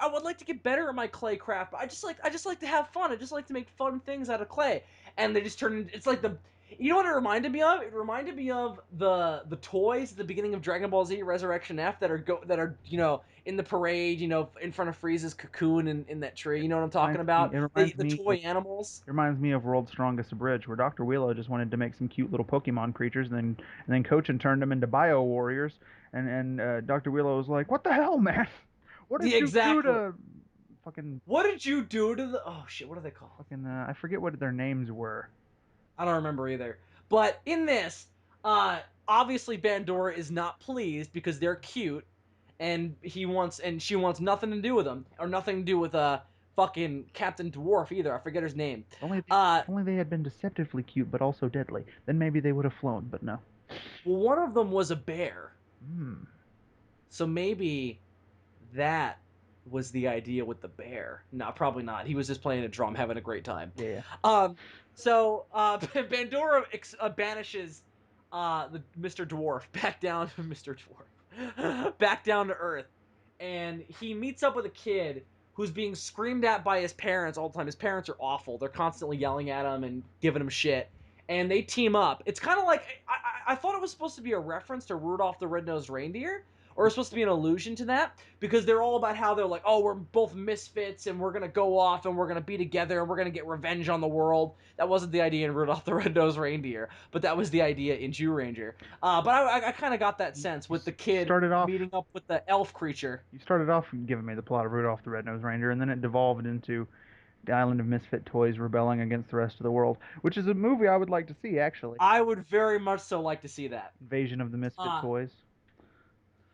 would like to get better at my clay craft. But I just like to have fun. I just like to make fun things out of clay." And they just turn into, it's like you know what it reminded me of? It reminded me of the toys at the beginning of Dragon Ball Z Resurrection F that are in the parade, in front of Frieza's cocoon in that tree. You know what I'm talking about? It reminds The me toy animals. It reminds me of World's Strongest Bridge, where Dr. Wheelo just wanted to make some cute little Pokemon creatures, and then Cochin turned them into Bio Warriors, and Dr. Wheelo was like, "What the hell, man? What did The you do exactly. to fucking What did you do to the? Oh shit! What are they called? fucking I forget what their names were." I don't remember either. But in this, obviously Bandora is not pleased because they're cute, and she wants nothing to do with them, or nothing to do with fucking Captain Dwarf either. I forget his name. If only they had been deceptively cute, but also deadly. Then maybe they would have flown. But no. Well, one of them was a bear, Hmm. so maybe that was the idea with the bear. No, probably not. He was just playing a drum, having a great time. Yeah. Um, Bandora banishes the Mr. Dwarf back down to Mr. Dwarf, back down to Earth, and he meets up with a kid who's being screamed at by his parents all the time. His parents are awful. They're constantly yelling at him and giving him shit. And they team up. It's kind of like I thought it was supposed to be a reference to Rudolph the Red-Nosed Reindeer, or it's supposed to be an allusion to that, because they're all about how they're like, oh, we're both misfits and we're gonna go off and we're gonna be together and we're gonna get revenge on the world. That wasn't the idea in Rudolph the Red-Nosed Reindeer, but that was the idea in Zyuranger. But I kind of got that sense You with the kid started off. meeting up with the elf creature. You started off giving me the plot of Rudolph the Red-Nosed Reindeer, and then it devolved into the Island of Misfit Toys rebelling against the rest of the world, which is a movie I would like to see, actually. I would very much so like to see that. Invasion of the Misfit Uh, Toys.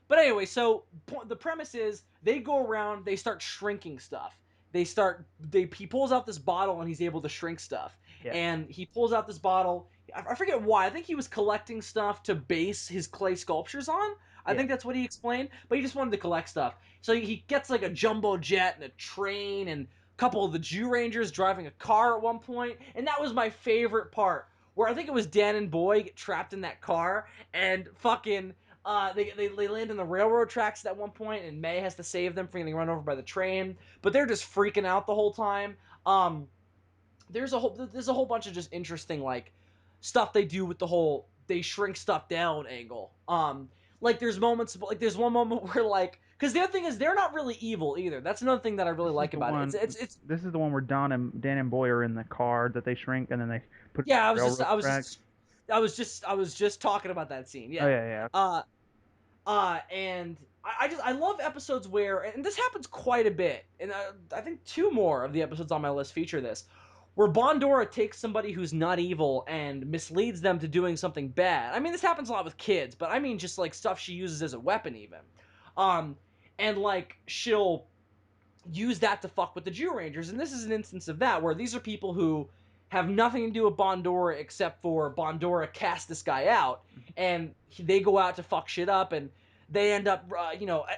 But anyway, so the premise is they go around, they start shrinking stuff. He pulls out this bottle and he's able to shrink stuff. Yeah. And he pulls out this bottle. I forget why. I think he was collecting stuff to base his clay sculptures on. I Yeah. think that's what he explained. But he just wanted to collect stuff. So he gets like a jumbo jet and a train and a couple of the Zyurangers driving a car at one point. And that was my favorite part, where I think it was Dan and Boy get trapped in that car and fucking they land in the railroad tracks at one point, and May has to save them from getting run over by the train. But they're just freaking out the whole time. There's a whole bunch of just interesting like stuff they do with the whole they shrink stuff down angle. Like there's one moment where like, because the other thing is they're not really evil either. That's another thing that I really This is like the about it. one. It's This is the one where Dan and Boy are in the car that they shrink and then they put it yeah. on the railroad tracks. I was just talking about that scene. Oh Yeah. yeah, yeah. And I love episodes where, and this happens quite a bit, and I think two more of the episodes on my list feature this, where Bondora takes somebody who's not evil and misleads them to doing something bad. I mean, this happens a lot with kids, but I mean just like stuff she uses as a weapon even. Um, and like she'll use that to fuck with the Zyurangers, and this is an instance of that, where these are people who have nothing to do with Bondora except for Bondora cast this guy out, and they go out to fuck shit up, and they end up,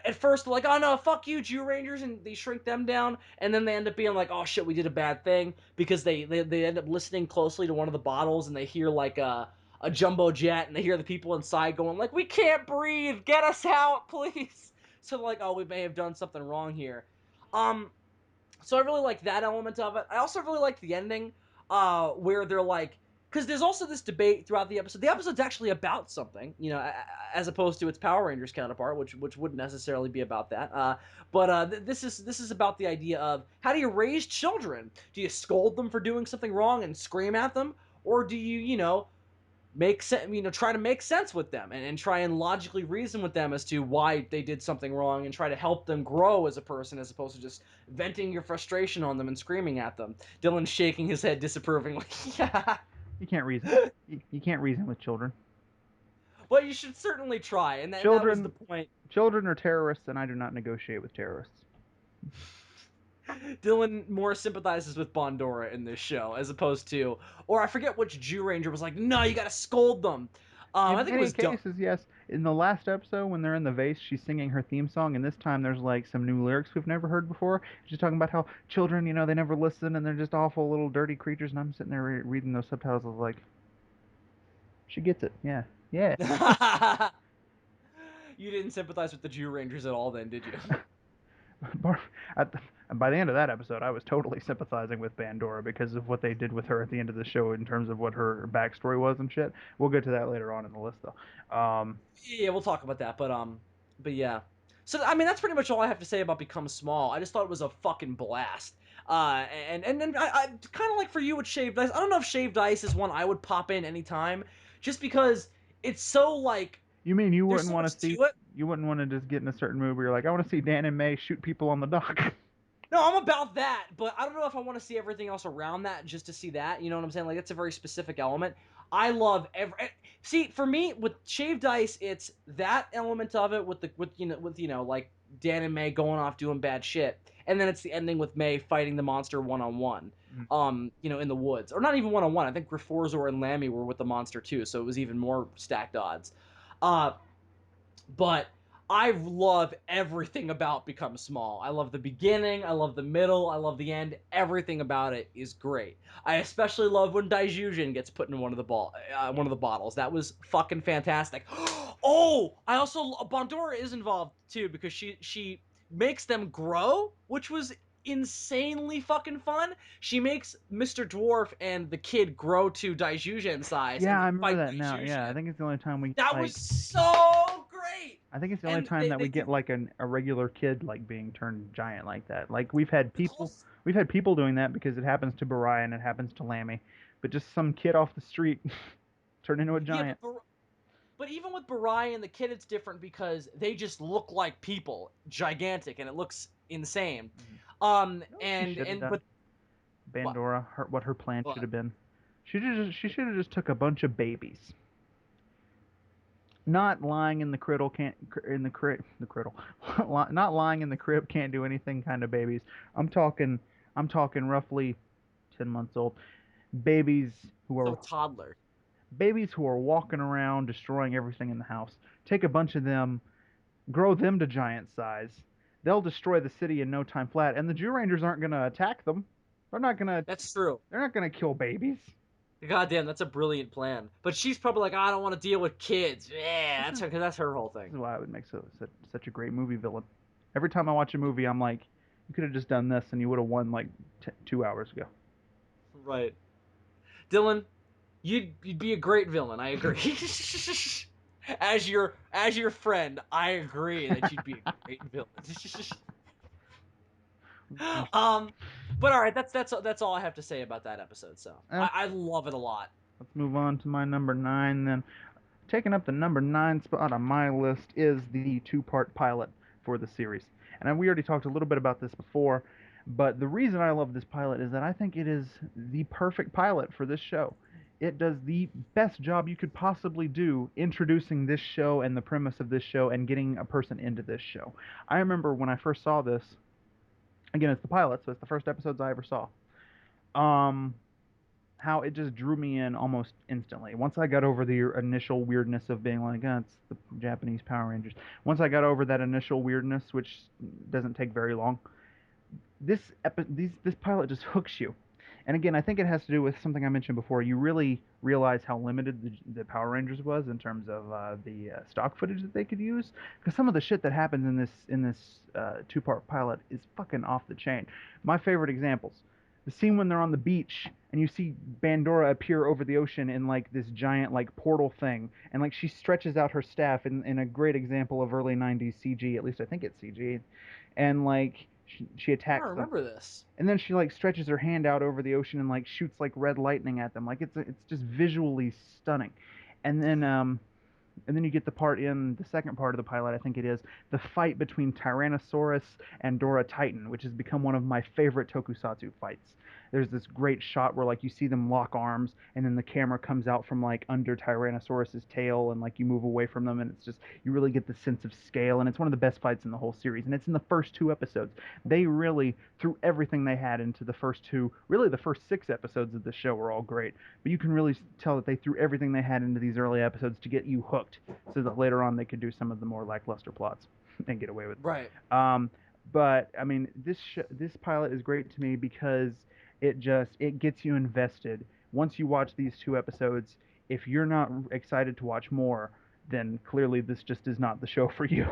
at first they're like, oh no, fuck you, Zyurangers, and they shrink them down, and then they end up being like, oh shit, we did a bad thing, because they end up listening closely to one of the bottles, and they hear like a jumbo jet, and they hear the people inside going like, we can't breathe, get us out, please. So they're like, oh, we may have done something wrong here. Um, so I really like that element of it. I also really like the ending, where they're like, because there's also this debate throughout the episode. The episode's actually about something, as opposed to its Power Rangers counterpart, which wouldn't necessarily be about that. This is about the idea of how do you raise children? Do you scold them for doing something wrong and scream at them, or do you, make sense, try to make sense with them and try and logically reason with them as to why they did something wrong and try to help them grow as a person, as opposed to just venting your frustration on them and screaming at them. Dylan's shaking his head disapprovingly. Yeah. You can't reason. You can't reason with children. Well, you should certainly try, and that was the Children, point. children are terrorists, and I do not negotiate with terrorists. Dylan more sympathizes with Bondora in this show as opposed to, or I forget which Jew Ranger was like, no, you gotta scold them. I In think it many was Dylan. cases, yes. In the last episode, when they're in the vase, she's singing her theme song, and this time there's like some new lyrics we've never heard before. She's talking about how children, they never listen, and they're just awful little dirty creatures. And I'm sitting there reading those subtitles, I was like, she gets it. Yeah, yeah. You didn't sympathize with the Zyurangers at all, then, did you? Bar- at the, by the end of that episode, I was totally sympathizing with Bandora because of what they did with her at the end of the show in terms of what her backstory was and shit. We'll get to that later on in the list, though. Yeah, we'll talk about that, but yeah. So I mean, that's pretty much all I have to say about Become Small. I just thought it was a fucking blast. And I kind of like for you with Shaved Ice. I don't know if Shaved Ice is one I would pop in anytime, just because it's so like You mean you there's wouldn't so want much to see? to it. You wouldn't want to just get in a certain mood where you're like, I want to see Dan and May shoot people on the dock. No, I'm about that, but I don't know if I want to see everything else around that just to see that. You know what I'm saying? Like that's a very specific element. I love every. See, for me with Shaved Ice, it's that element of it with like Dan and May going off doing bad shit, and then it's the ending with May fighting the monster one on one. In the woods, or not even one on one. I think Griforzor and Lammy were with the monster too, so it was even more stacked odds. Uh, but I love everything about Become Small. I love the beginning, I love the middle, I love the end. Everything about it is great. I especially love when Daijujin gets put in one of the bottles. That was fucking fantastic. Oh, I also Bondora is involved too because she makes them grow, which was insanely fucking fun. She makes Mr. Dwarf and the kid grow to Daijujin size Yeah, and I they remember fight that now. Yeah, I Daijujin. think it's the only time we That was like. so great. I think it's the only And time that they we get do like a regular kid like being turned giant like that. Like the whole we've had people doing that because it happens to Barai and it happens to Lammy, but just some kid off the street turned into a yeah, giant. but even with Barai and the kid, it's different because they just look like people, gigantic, and it looks insane. Mhm. You know what she And should have and done? but what? Bandora, what her plan should What? have been. She should have just took a bunch of babies, not lying in the cradle can't in the cradle, not lying in the crib can't do anything kind of babies. I'm talking I'm talking roughly 10 months old babies who So are toddler. walking around destroying everything in the house. Take a bunch of them, grow them to giant size. They'll destroy the city in no time flat, and the Jew Rangers aren't gonna attack them. They're not gonna That's true. they're not gonna kill babies. Goddamn, that's a brilliant plan. But she's probably like, I don't want to deal with kids. Yeah, This is that's her whole this thing. is why I would make such a great movie villain. Every time I watch a movie, I'm like, you could have just done this, and you would have won like 2 hours ago. Right, Dylan, you'd be a great villain. I agree. As your friend, I agree that you'd be a great villain. um, but all right, that's all I have to say about that episode. So I Okay, love it a lot. let's move on to my number nine then. Taking up the number nine spot on my list is the two-part pilot for the series. And we already talked a little bit about this before, but the reason I love this pilot is that I think it is the perfect pilot for this show. It does the best job you could possibly do introducing this show and the premise of this show and getting a person into this show. I remember when I first saw this, again, it's the pilot, so it's the first episodes I ever saw. Um, how it just drew me in almost instantly. Once I got over the initial weirdness of being like, it's the Japanese Power Rangers. Once I got over that initial weirdness, which doesn't take very long, this pilot just hooks you. And again, I think it has to do with something I mentioned before. You really realize how limited the Power Rangers was in terms of the stock footage that they could use. Because some of the shit that happens in this two-part pilot is fucking off the chain. My favorite examples: the scene when they're on the beach and you see Bandora appear over the ocean in like this giant like portal thing, and like she stretches out her staff in a great example of early '90s CG. At least I think it's CG, and like she I don't attacks them, remember this. and then she like stretches her hand out over the ocean and like shoots like red lightning at them. Like it's just visually stunning. And then you get the part in the second part of the pilot, I think it is, the fight between Tyrannosaurus and Dora Titan, which has become one of my favorite tokusatsu fights. There's this great shot where like you see them lock arms and then the camera comes out from like under Tyrannosaurus's tail and like you move away from them and it's just you really get the sense of scale and it's one of the best fights in the whole series and it's in the first two episodes. They really threw everything they had into the first two, really the first 6 episodes of the show were all great, but you can really tell that they threw everything they had into these early episodes to get you hooked so that later on they could do some of the more lackluster plots and get away with Right. it. But I mean, this pilot is great to me because it gets you invested. Once you watch these 2 episodes, if you're not excited to watch more, then clearly this just is not the show for you.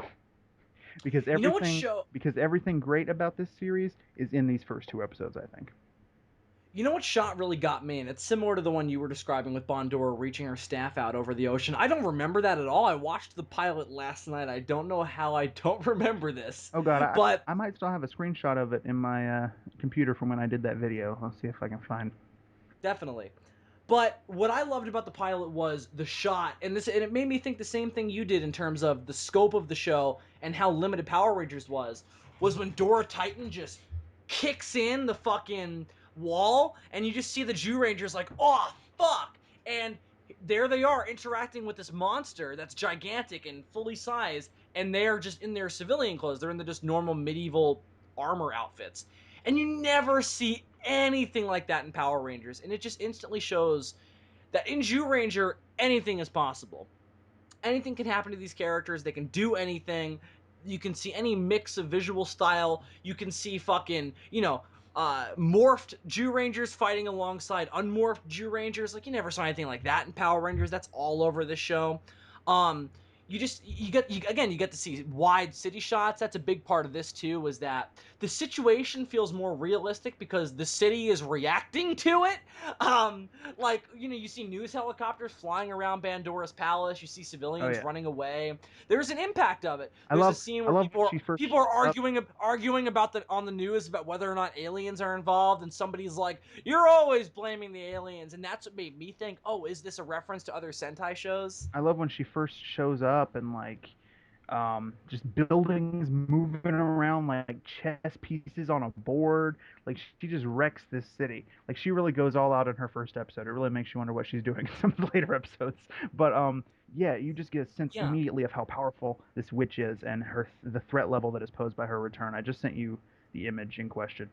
because You know what everything show? because everything great about this series is in these first two episodes, I think. You know what shot really got me, and it's similar to the one you were describing with Bondora reaching her staff out over the ocean. I don't remember that at all. I watched the pilot last night. I don't know how I don't remember this, Oh god, but I might still have a screenshot of it in my computer from when I did that video. I'll see if I can find. definitely. But what I loved about the pilot was the shot, and it made me think the same thing you did in terms of the scope of the show and how limited Power Rangers was when Dora Titan just kicks in the fucking wall, and you just see the Zyurangers like, oh fuck, and there they are interacting with this monster that's gigantic and fully sized, and they are just in their civilian clothes. They're in the just normal medieval armor outfits, and you never see anything like that in Power Rangers, and it just instantly shows that in Zyuranger anything is possible. Anything can happen to these characters. They can do anything. You can see any mix of visual style. You can see fucking, morphed Zyurangers fighting alongside unmorphed Zyurangers. Like, you never saw anything like that in Power Rangers. That's all over this show. Um, you get to see wide city shots. That's a big part of this too. Was that the situation feels more realistic because the city is reacting to it. Like, you see news helicopters flying around Bandora's palace. You see Oh civilians yeah, running away. There's an impact of it. I There's a love scene I where love when she first people are shows up. arguing about the on the news about whether or not aliens are involved, and somebody's like, "You're always blaming the aliens," and that's what made me think, "Oh, is this a reference to other Sentai shows?" I love when she first shows up and like just buildings moving around like chess pieces on a board. Like she just wrecks this city. Like she really goes all out in her first episode. It really makes you wonder what she's doing in some of the later episodes. But yeah, you just get a sense Yeah. immediately of how powerful this witch is and the threat level that is posed by her return. I just sent you the image in question.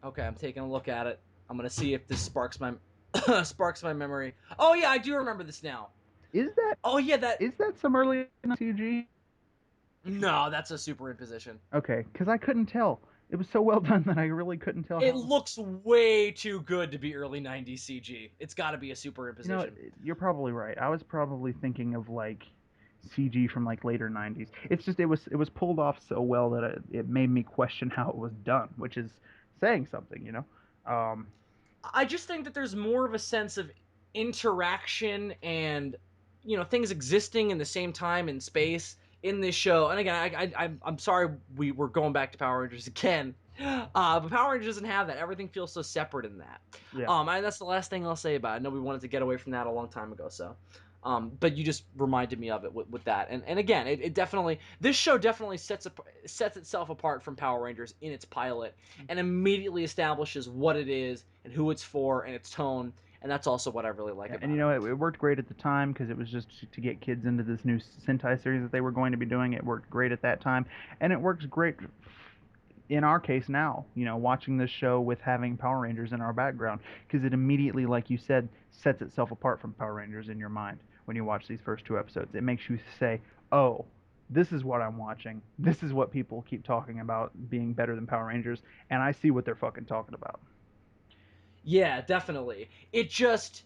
Okay, I'm taking a look at it. I'm gonna see if this sparks my sparks my memory. Oh yeah, I do remember this now. Is that Oh yeah, that is that some early CG? no, that's a superimposition. Okay, because I couldn't tell. It was so well done that I really couldn't tell It how. looks way too good to be early '90s CG. It's got to be a You know, superimposition. you're probably right. I was probably thinking of like CG from like later '90s. It's just it was pulled off so well that it made me question how it was done, which is saying something, you know. Um, I just think that there's more of a sense of interaction and things existing in the same time and space in this show. And again, I'm sorry we're going back to Power Rangers again, but Power Rangers doesn't have that. Everything feels so separate in that. yeah, And that's the last thing I'll say about it. I know we wanted to get away from that a long time ago, so. But you just reminded me of it with that, and again, it definitely this show definitely sets itself apart from Power Rangers in its pilot, and immediately establishes what it is and who it's for and its tone, and that's also what I really like yeah. And about it. it worked great at the time because it was just to get kids into this new Sentai series that they were going to be doing. It worked great at that time, and it works great in our case now, watching this show with having Power Rangers in our background, because it immediately, like you said, sets itself apart from Power Rangers in your mind when you watch these first two episodes. It makes you say, oh, this is what I'm watching. This is what people keep talking about being better than Power Rangers, and I see what they're fucking talking about. Yeah, definitely. It just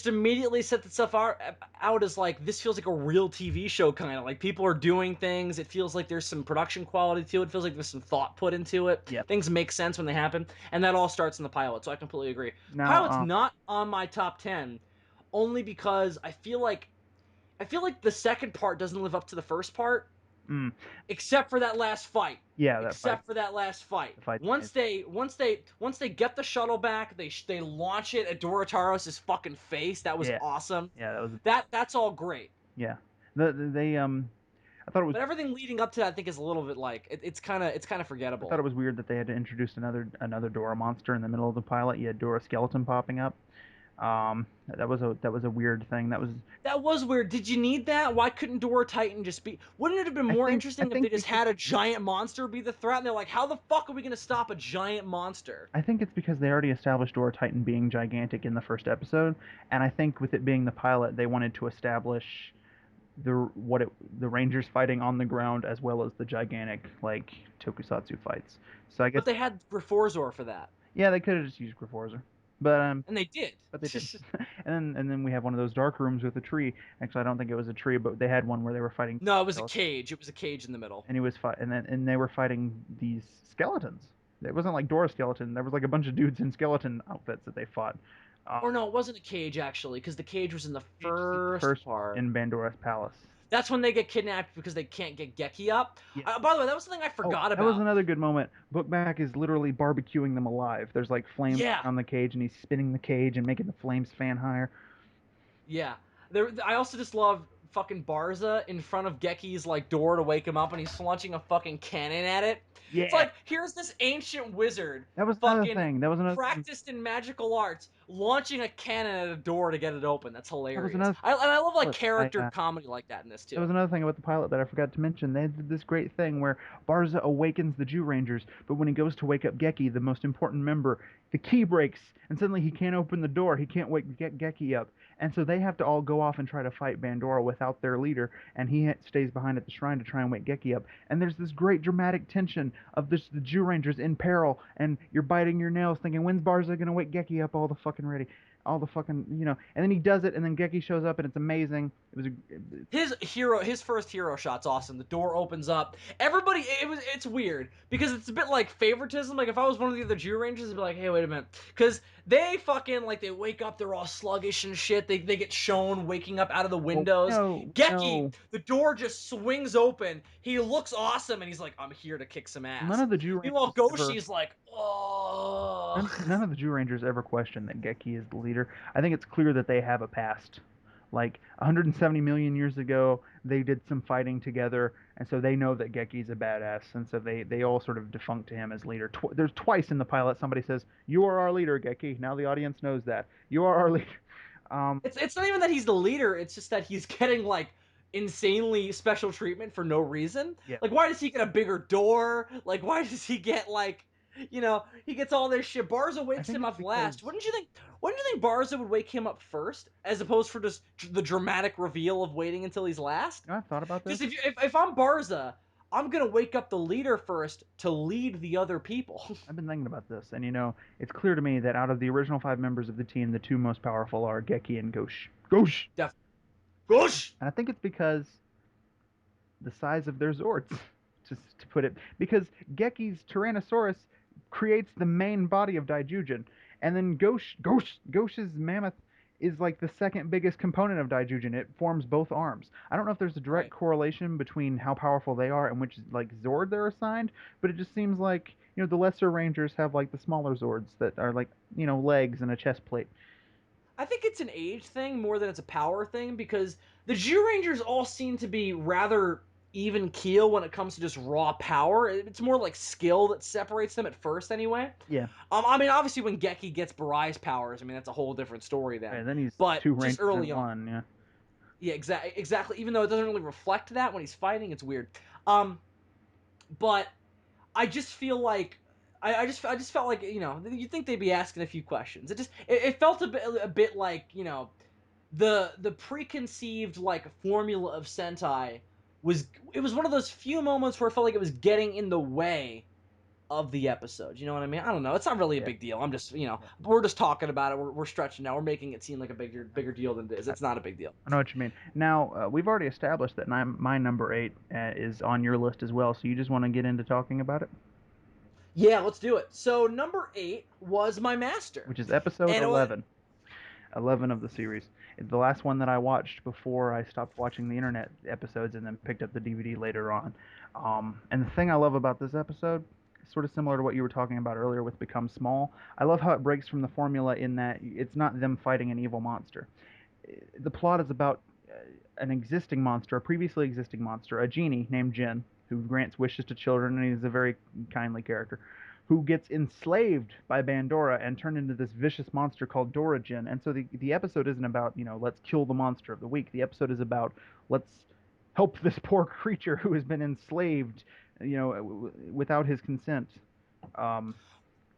immediately sets itself out as like this feels like a real TV show, kind of like people are doing things. It feels like there's some production quality to it. It feels like there's some thought put into it. Yep. Things make sense when they happen, and that all starts in the pilot. So I completely agree. Now, Pilot's not on my top 10 only because I feel like the second part doesn't live up to the first part, mm, except for that last fight. yeah, that fight, Except for that last fight. the fight's Once amazing. they get the shuttle back, they launch it at Dorotaros' fucking face. That was Yeah, awesome. yeah, that was, That's all great. yeah. They I thought it was But everything leading up to that, I think, is a little bit like it's kind of I thought forgettable. it was weird that they had to introduce another Dora monster in the middle of the pilot. You had Dora skeleton popping up. That was a weird thing. That was That was weird. Did you need that? Why couldn't Dora Titan just be? Wouldn't it have been I more think I interesting if they think just because had a giant monster be the threat? And they're like, how the fuck are we gonna stop a giant monster? I think it's because they already established Dora Titan being gigantic in the first episode, and I think with it being the pilot, they wanted to establish the Rangers fighting on the ground as well as the gigantic like tokusatsu fights. So I guess But they had Reforzor for that, yeah, they could have just used Griforza, but and they did. but they didn't. And then we have one of those dark rooms with a tree. Actually, I don't think it was a tree, but they had one where they were fighting No, it was a skeletons, cage. It was a cage in the middle. and he was fight, and they were fighting these skeletons. It wasn't like Dora skeleton. There was like a bunch of dudes in skeleton outfits that they fought. Or no, it wasn't a cage actually, because the cage was in the Cage is in the first first part. in Bandora's palace. That's when they get kidnapped because they can't get Geki up. Yeah. By the way, that was something I Oh, forgot that was about. another good moment. Bookback is literally barbecuing them alive. There's like flames Yeah, on the cage, and he's spinning the cage and making the flames fan higher. yeah. I also just love fucking Barza in front of Geki's like door to wake him up, and he's launching a fucking cannon at it. It's Yeah, like here's this ancient wizard, that was another fucking thing. That was another thing. practiced in magical arts, launching a cannon at a door to get it open. That's That was hilarious. another And I love like pilot that character comedy like that in this that too. was another thing about the pilot that I forgot to mention. They did this great thing where Barza awakens the Zyurangers, but when he goes to wake up Geki, the most important member, the key breaks, and suddenly he can't open the door. He can't get Geki up, and so they have to all go off and try to fight Bandora without their leader, and he stays behind at the shrine to try and wake Geki up. And there's this great dramatic tension of the Zyurangers in peril, and you're biting your nails thinking, when's Barza gonna wake Geki up? All the fucking, and then he does it, and then Geki shows up, and it's amazing. It was His first hero shot's awesome. The door opens up. Everybody, it's weird because it's a bit like favoritism. Like if I was one of the other Zyurangers, I'd be like, hey, wait a minute, because they fucking like they wake up, they're all sluggish and shit. They get shown waking up out of the well, windows. no, Geki, no. the door just swings open. He looks awesome, and he's like, I'm here to kick some None ass. of the Jew Meanwhile, Rangers ever, Goshi's like, oh. none of the Jew Rangers ever question that Geki is the leader. I think it's clear that they have a past. Like 170 million years ago, they did some fighting together, and so they know that Geki's a badass, and so they all sort of defunct to him as leader. There's twice in the pilot somebody says, "You are our leader, Geki." Now the audience knows that you are our leader. It's not even that he's the leader. It's just that he's getting like insanely special treatment for no reason. Yeah, Like, why does he get a bigger door? Like, why does he get like, he gets all this shit. Barza I wakes think him it's up last. because Wouldn't you think Barza would wake him up first, as opposed for just the dramatic reveal of waiting until he's last? I've thought about this. Just if I'm Barza, I'm gonna wake up the leader first to lead the other people. I've been thinking about this, and it's clear to me that out of the original five members of the team, the two most powerful are Geki and Gosh. Gosh! Definitely. Gosh. And I think it's because the size of their Zords, just to put it. Because Geki's Tyrannosaurus creates the main body of Daijujin, and then Gosh's mammoth is like the second biggest component of Daijujin. It forms both arms. I don't know if there's a direct Right. correlation between how powerful they are and which like Zord they're assigned, but it just seems like the lesser Rangers have like the smaller Zords that are like legs and a chest plate. I think it's an age thing more than it's a power thing because the Zyurangers all seem to be rather even keel when it comes to just raw power. It's more like skill that separates them at first, anyway. Yeah, I mean, obviously when Geki gets Barai's powers, I mean that's a whole different story then. and then he's But two just Rangers in early on, one. Yeah. yeah, exactly. Even though it doesn't really reflect that when he's fighting, it's weird. Um, but I just feel like I just felt like you'd think they'd be asking a few questions. It felt a bit like the preconceived like formula of Sentai was one of those few moments where I felt like it was getting in the way of the episode. You know what I mean? I don't know. It's not really a Yeah. big deal. I'm just we're just talking about it. We're stretching now. We're making it seem like a bigger deal than it is. It's not a big deal. I know what you mean. Now, we've already established that my number eight is on your list as well. So you just want to get into talking about it, Yeah, let's do it. So number 8 was my master, which is episode and it was 11. 11 of the series. It's the last one that I watched before I stopped watching the internet episodes and then picked up the DVD later on. And the thing I love about this episode is sort of similar to what you were talking about earlier with Become Small. I love how it breaks from the formula in that it's not them fighting an evil monster. The plot is about an existing monster, a previously existing monster, a genie named Jin, who grants wishes to children, and he's a very kindly character, who gets enslaved by Bandora and turned into this vicious monster called Dorajin. And so the episode isn't about, let's kill the monster of the week. The episode is about, let's help this poor creature who has been enslaved, without his consent. Um,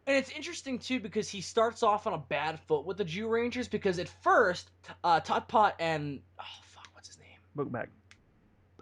And it's interesting too because he starts off on a bad foot with the Zyurangers because at first, Tutpot and oh fuck, what's his name? Book back.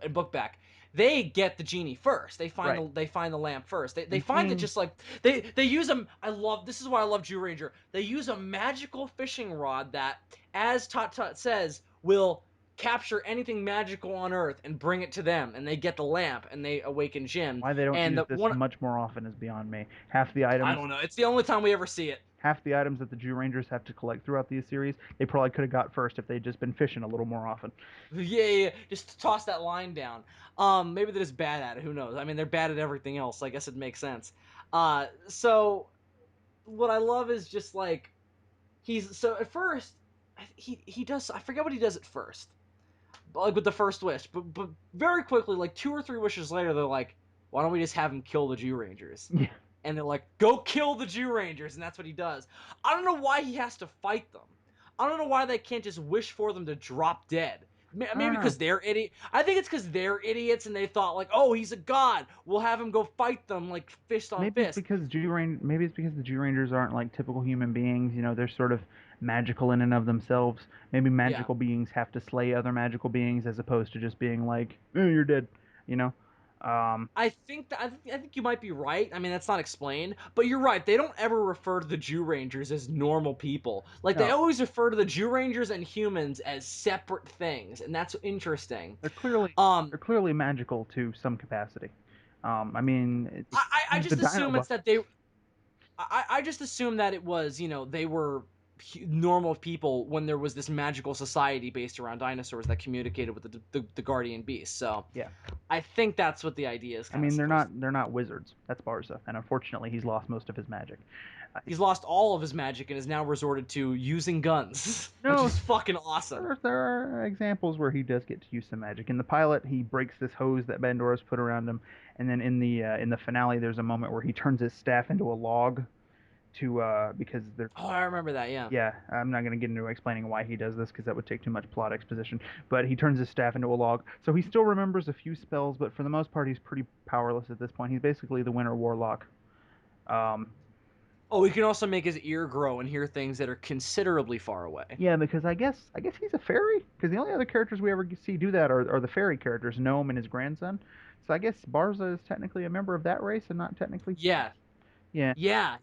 And Bookback, they get the genie first. They find Right. the lamp first. They And find it seeing just like they use them. I love this is why I love Zyuranger. They use a magical fishing rod that, as Tot Tot says, will capture anything magical on Earth and bring it to them, and they get the lamp and they awaken Jin. why they don't And use the this one much more often is beyond me. Half the I items don't know. It's the only time we ever see it. half the items that the Zyurangers have to collect throughout the series, they probably could have got first if they'd just been fishing a little more often. Yeah. Just toss that line down. Maybe they're just bad at it. Who knows? I mean, they're bad at everything else. I guess it makes sense. So what I love is just like he's so at first he does I forget what he does at first, like with the first wish, but very quickly, like 2 or 3 wishes later, they're like, why don't we just have him kill the Jew Rangers? Yeah. And they're like, go kill the Jew Rangers, and that's what he does. I don't know why he has to fight them. I don't know why they can't just wish for them to drop dead. I don't Maybe know. because they're idiot. I think it's because they're idiots, and they thought like, oh, he's a god. We'll have him go fight them like fist on fist. Maybe it's because the Zyurangers aren't like typical human beings. You know, they're sort of magical in and of themselves. Maybe Yeah. magical beings have to slay other magical beings as opposed to just being like, oh, you're dead. You know. Um, I think you might be right. I mean, that's not explained, but you're right. They don't ever refer to the Jew Rangers as normal people. Like they no, always refer to the Jew Rangers and humans as separate things, and that's interesting. they're clearly Um, they're clearly magical to some capacity. I mean, I the just assume Dinobot. it's that they I just assumed that it was, they were normal people when there was this magical society based around dinosaurs that communicated with the guardian beast. So Yeah. I think that's what the idea is I kind of mean, supposed to be. they're not wizards. That's Barza, and unfortunately, he's lost most of his magic. He's lost all of his magic and is now resorted to using guns, which No, is fucking awesome. there are examples where he does get to use some magic. In the pilot, he breaks this hose that Bandora's put around him, and then in the finale, there's a moment where he turns his staff into a log to because they're Oh, I remember that. Yeah. yeah. I'm not gonna get into explaining why he does this because that would take too much plot exposition. But he turns his staff into a log, so he still remembers a few spells, but for the most part, he's pretty powerless at this point. He's basically the Winter Warlock. Um, Oh, he can also make his ear grow and hear things that are considerably far away. Yeah, because I guess he's a fairy. Because the only other characters we ever see do that are the fairy characters, Gnome and his grandson. So I guess Barza is technically a member of that race and not technically. Yeah. Yeah,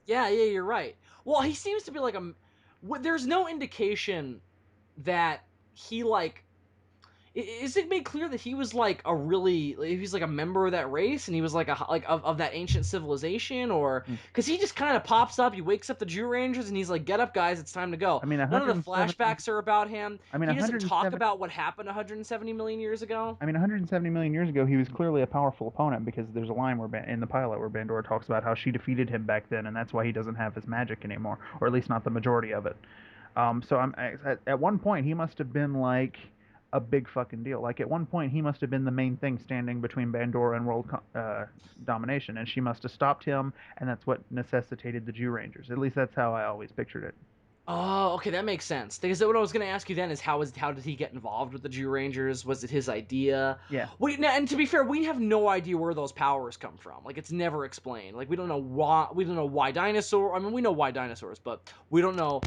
Yeah. You're right. Well, he seems to be like a. There's no indication that he like is it made clear that he was like a really he's like a member of that race and he was like a like of that ancient civilization, or mm. because he just kind of pops up, he wakes up the Jew Rangers and he's like, get up guys, it's time to go. I mean None of the 170. flashbacks are about him. I mean He doesn't talk 170. about what happened 170 million years ago. I mean 170 million years ago, he was clearly a powerful opponent because there's a line where in the pilot where Bandora talks about how she defeated him back then, and that's why he doesn't have his magic anymore, or at least not the majority of it. So at one point he must have been like a big fucking deal. Like at one point he must have been the main thing standing between Bandora and world domination, and she must have stopped him, and that's what necessitated the Jew Rangers. At least that's how I always pictured it. Oh, okay, that makes sense. Because what I was going to ask you then is how did he get involved with the Jew Rangers? Was it his idea? Yeah. And to be fair, we have no idea where those powers come from. Like it's never explained. Like we don't know why dinosaur. I mean, we know why dinosaurs, but we don't know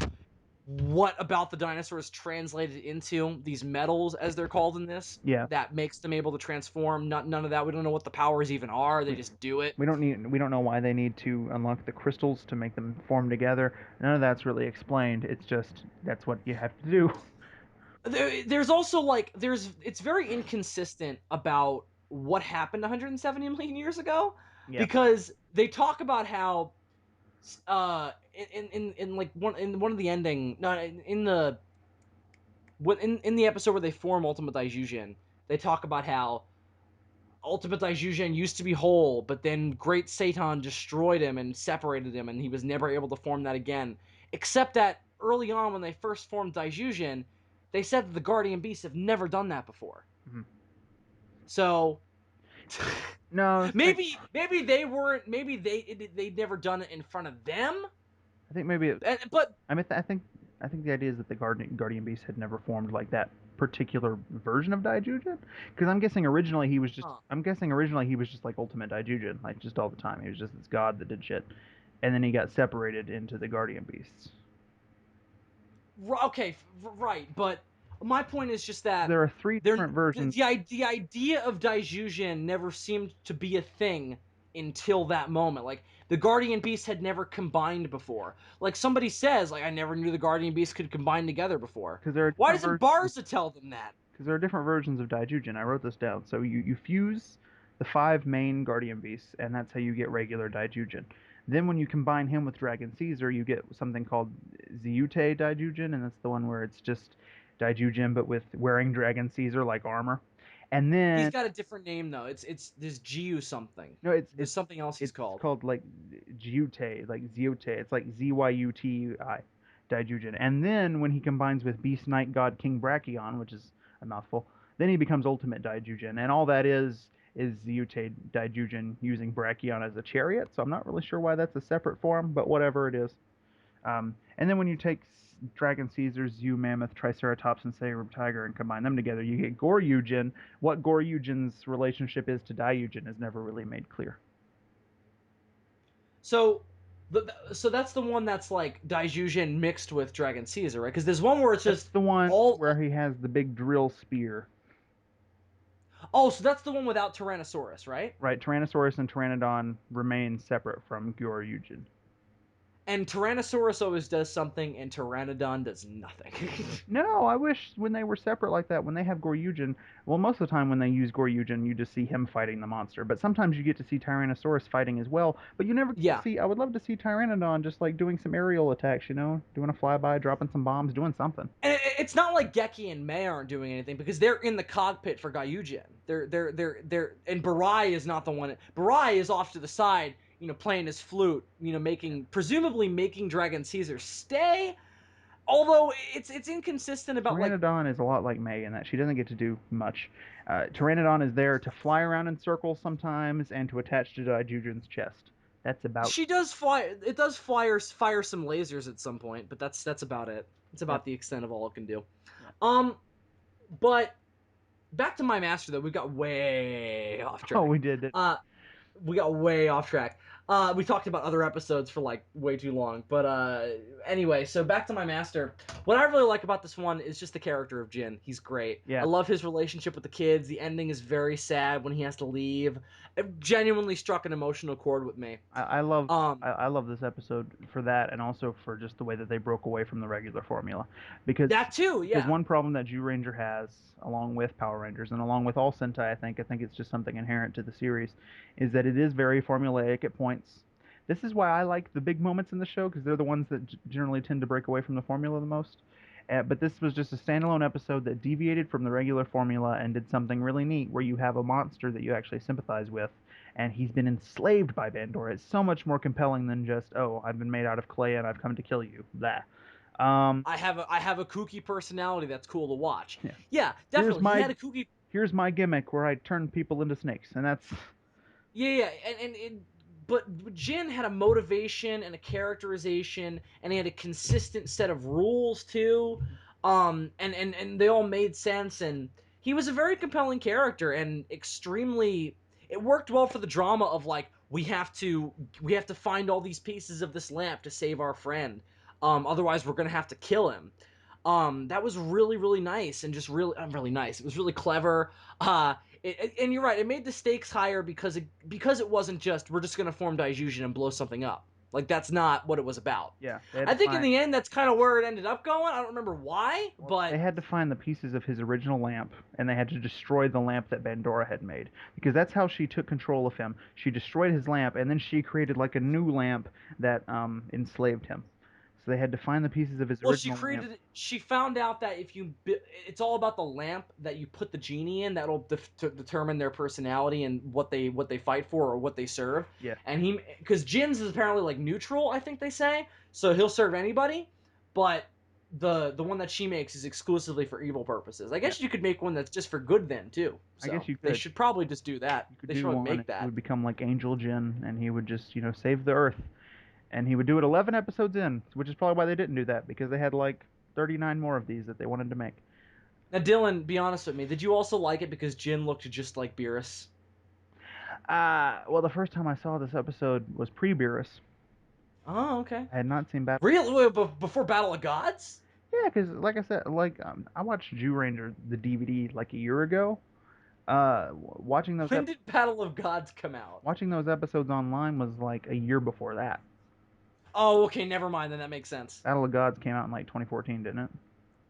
what about the dinosaurs translated into these metals, as they're called in this, Yeah. that makes them able to transform. None of that. We don't know what the powers even are. They We, just do it. we don't know why they need to unlock the crystals to make them form together. None of that's really explained. It's just that's what you have to do. There's also like it's very inconsistent about what happened 170 million years ago, Yeah. because they talk about how in like one of the ending, no, in the in the episode where they form Ultimate Daijujin, they talk about how Ultimate Daijujin used to be whole, but then Great Satan destroyed him and separated him, and he was never able to form that again. Except that early on, when they first formed Daijujin, they said that the Guardian Beasts have never done that before. Mhm. So No, maybe they weren't. Maybe they'd never done it in front of them. I think maybe But I mean, I think the idea is that the Guardian Beast had never formed like that particular version of Daijujin. Because I'm guessing originally he was just like Ultimate Daijujin, like just all the time. He was just this god that did shit, and then he got separated into the Guardian Beasts. okay, right. But My point is just that There are three there different versions. the idea of Daijujin never seemed to be a thing until that moment. Like the Guardian Beasts had never combined before. Like somebody says, like I never knew the Guardian Beasts could combine together before. Because there are Why different doesn't versions. Barza tell them that? Because there are different versions of Daijujin. I wrote this down. So you fuse the five main Guardian Beasts, and that's how you get regular Daijujin. Then when you combine him with Dragon Caesar, you get something called Zyute Daijujin, and that's the one where it's just Daijujin but with wearing Dragon Caesar like armor. And He's then got a different name though. It's this Jiu something. no, it's There's it's something else he's it's called. called like Gyute, like Zyute. It's like Zyutei Daijujin. And then when he combines with Beast Knight God King Brachion, which is a mouthful, then he becomes Ultimate Daijujin. And all that is Zyute Daijujin using Brachion as a chariot. So I'm not really sure why that's a separate form, but whatever it is. And then when you take Dragon Caesar, Zoo Mammoth, Triceratops, and Saber Tiger and combine them together, you get Goryujin. What Goryujin's relationship is to Daijujin is never really made clear. So so that's the one that's like Daijujin mixed with Dragon Caesar, right? Because there's one where it's That's just the one all. where he has the big drill spear. Oh, so that's the one without Tyrannosaurus, right? Right, Tyrannosaurus and Pteranodon remain separate from Goryujin. And Tyrannosaurus always does something, and Pteranodon does nothing. No, I wish when they were separate like that, when they have Goryujin, well, most of the time when they use Goryujin, you just see him fighting the monster. But sometimes you get to see Tyrannosaurus fighting as well. But you never get to Yeah, see. I would love to see Pteranodon just like doing some aerial attacks, doing a flyby, dropping some bombs, doing something. and it's not like Geki and Mei aren't doing anything because they're in the cockpit for Gyujin. And Barai is not the one. Barai is off to the side, playing his flute, presumably making Dragon Caesar stay. Although it's inconsistent about like. Pteranodon is a lot like May in that she doesn't get to do much. Pteranodon is there to fly around in circles sometimes and to attach to Daijujin's chest. That's about. She does fly. It does fire some lasers at some point, but that's about it. It's Yep. about the extent of all it can do. Yeah. Um, but back to my master though, we got way off Oh, track. we did it. We got way off track. We talked about other episodes for like way too long. But anyway, so back to my master. What I really like about this one is just the character of Jin. He's great. I Yeah. love his relationship with the kids. The ending is very sad when he has to leave. It genuinely struck an emotional chord with me. I love Um, I love this episode for that and also for just the way that they broke away from the regular formula because that too, because yeah. one problem that Zyuranger has along with Power Rangers and along with all Sentai I think it's just something inherent to the series is that it is very formulaic at points. This is why I like the big moments in the show because they're the ones that generally tend to break away from the formula the most. But this was just a standalone episode that deviated from the regular formula and did something really neat where you have a monster that you actually sympathize with and he's been enslaved by Bandora. It's so much more compelling than just, oh, I've been made out of clay and I've come to kill you. Blah. Um, I have a kooky personality that's cool to watch. yeah. Yeah, Here's definitely. He my had a kooky. here's my gimmick where I turn people into snakes, and that's Yeah, yeah, but Jin had a motivation and a characterization, and he had a consistent set of rules too. And they all made sense, and he was a very compelling character and extremely. It worked well for the drama of like we have to find all these pieces of this lamp to save our friend. Otherwise we're gonna have to kill him. That was really nice and just really nice. It was really clever. And you're right. It made the stakes higher because it wasn't just we're just gonna form Daijujin and blow something up. Like that's not what it was about. yeah. They had I to think in find the end that's kind of where it ended up going. I don't remember why, well, they but had to find the pieces of his original lamp, and they had to destroy the lamp that Bandora had made because that's how she took control of him. She destroyed his lamp, and then she created like a new lamp that enslaved him. So they had to find the pieces of his well, she original lamp. created. She found out that it's all about the lamp that you put the genie in that'll determine their personality and what they fight for or what they serve. Yeah, And because Jin's is apparently like neutral, I think they say, so he'll serve anybody. But the one that she makes is exclusively for evil purposes. I yeah. guess you could make one that's just for good then too. I guess So you they could. should probably just do that. You could They should do probably one, and make he that. would become like Angel Jin, and he would just save the Earth. And he would do it 11 episodes in, which is probably why they didn't do that because they had like 39 more of these that they wanted to make. Now, Dylan, be honest with me. Did you also like it because Jin looked just like Beerus? Well, the first time I saw this episode was pre-Beerus. Oh, okay. I had not seen Battle. Really? Wait, before Battle of Gods? Yeah, because like I said, I watched Zyuranger the DVD like a year ago. Watching those When did Battle of Gods come out? watching those episodes online was like a year before that. Oh, okay, never mind. Then that makes sense. Battle of Gods came out in like 2014, didn't it?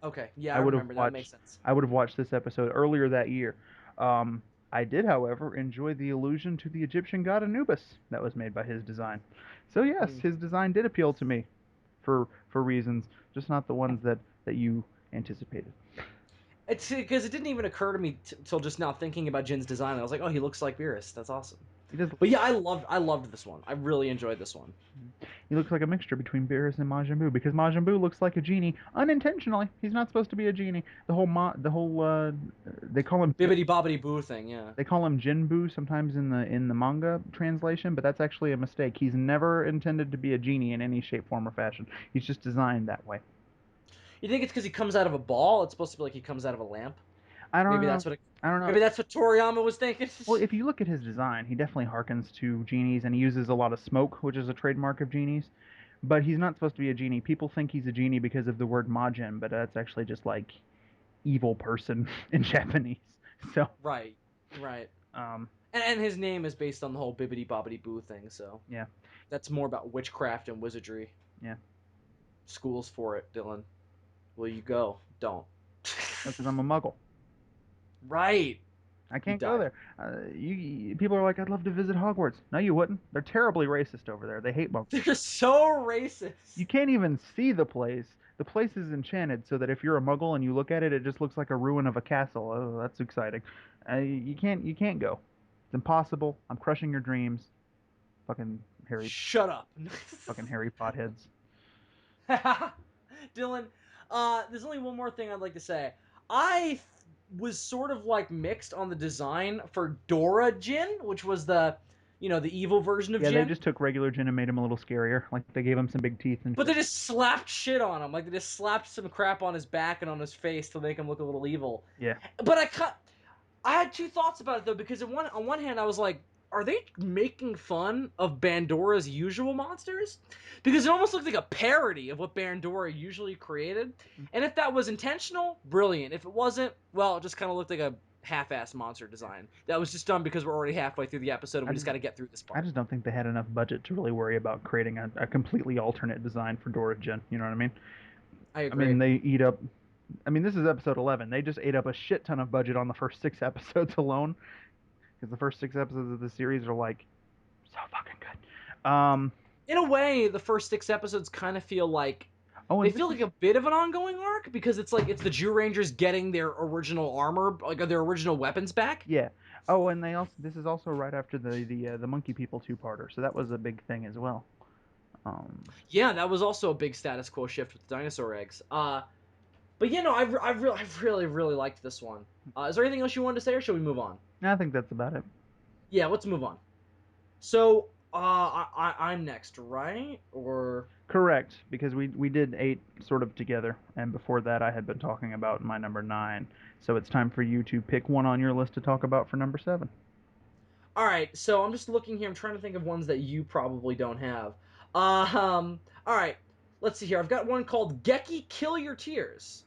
Okay, yeah, I I would have remember that. Makes watched sense. I would have watched this episode earlier that year. Um, I did, however, enjoy the allusion to the Egyptian god Anubis that was made by his design. So yes, Hmm. his design did appeal to me for reasons, just not the ones that you anticipated. It's because it didn't even occur to me till just now thinking about Jin's design. I was like, oh, he looks like Beerus. That's awesome. He does. But yeah, I loved this one. I really enjoyed this one. He looks like a mixture between Beerus and Majin Buu because Majin Buu looks like a genie unintentionally. He's not supposed to be a genie. They call him Bibbity bobbity boo thing, yeah. Jinbu sometimes in the manga translation, but that's actually a mistake. He's never intended to be a genie in any shape, form, or fashion. He's just designed that way. You think it's because he comes out of a ball? It's supposed to be like he comes out of a lamp. I don't Maybe know. that's what. I don't know. Maybe that's what Toriyama was thinking. Well, if you look at his design, he definitely harkens to genies, and he uses a lot of smoke, which is a trademark of genies. But he's not supposed to be a genie. People think he's a genie because of the word Majin, but that's actually just like evil person in Japanese. So, Right, right. um, And his name is based on the whole bibbity bobbity boo thing. So yeah, that's more about witchcraft and wizardry. yeah. Schools for it, Dylan. Will you go? Don't. Because I'm a Muggle. Right. I You can't go die. there. People are like, I'd love to visit Hogwarts. No, you wouldn't. They're terribly racist over there. They hate Muggles. They're so racist. You can't even see the place. The place is enchanted, so that if you're a Muggle and you look at it, it just looks like a ruin of a castle. Oh, that's exciting. You can't go. It's impossible. I'm crushing your dreams. Fucking Harry, Shut up. fucking Harry Potheads. Dylan, there's only one more thing I'd like to say. I was sort of like mixed on the design for Dora Jin, which was the evil version of Yeah, they Jin. just took regular Jin and made him a little scarier. Like they gave him some big teeth and But they shit. just slapped shit on him. Like they just slapped some crap on his back and on his face to make him look a little evil. Yeah. But I had two thoughts about it though, because on one hand I was like, are they making fun of Bandora's usual monsters? Because it almost looked like a parody of what Bandora usually created. And if that was intentional, brilliant. If it wasn't, well, it just kind of looked like a half-assed monster design. That was just done because we're already halfway through the episode and I we just just got to get through this I part. just don't think they had enough budget to really worry about creating a completely alternate design for Dora Jin. You know what I mean? I I mean, agree. they eat up. I mean, this is episode 11. They just ate up a shit ton of budget on the first six episodes alone, because the first six episodes of the series are like so fucking good. In a way, the first 6 episodes kind of feel like Oh, they and this feel like is a bit of an ongoing arc because it's like it's the Zyurangers getting their original armor, like their original weapons back. yeah. Oh, and this is also right after the Monkey People two-parter, so that was a big thing as well. Um, Yeah, that was also a big status quo shift with the dinosaur eggs. But you know, I really liked this one. Is there anything else you wanted to say, or should we move on? I think that's about it. Yeah, let's move on. So, I'm next, right? Or Correct, because we did eight sort of together, and before that I had been talking about my number nine. So it's time for you to pick one on your list to talk about for number seven. all right. So I'm just looking here. I'm trying to think of ones that you probably don't have. All right. Let's see here. I've got one called Geki Kill Your Tears.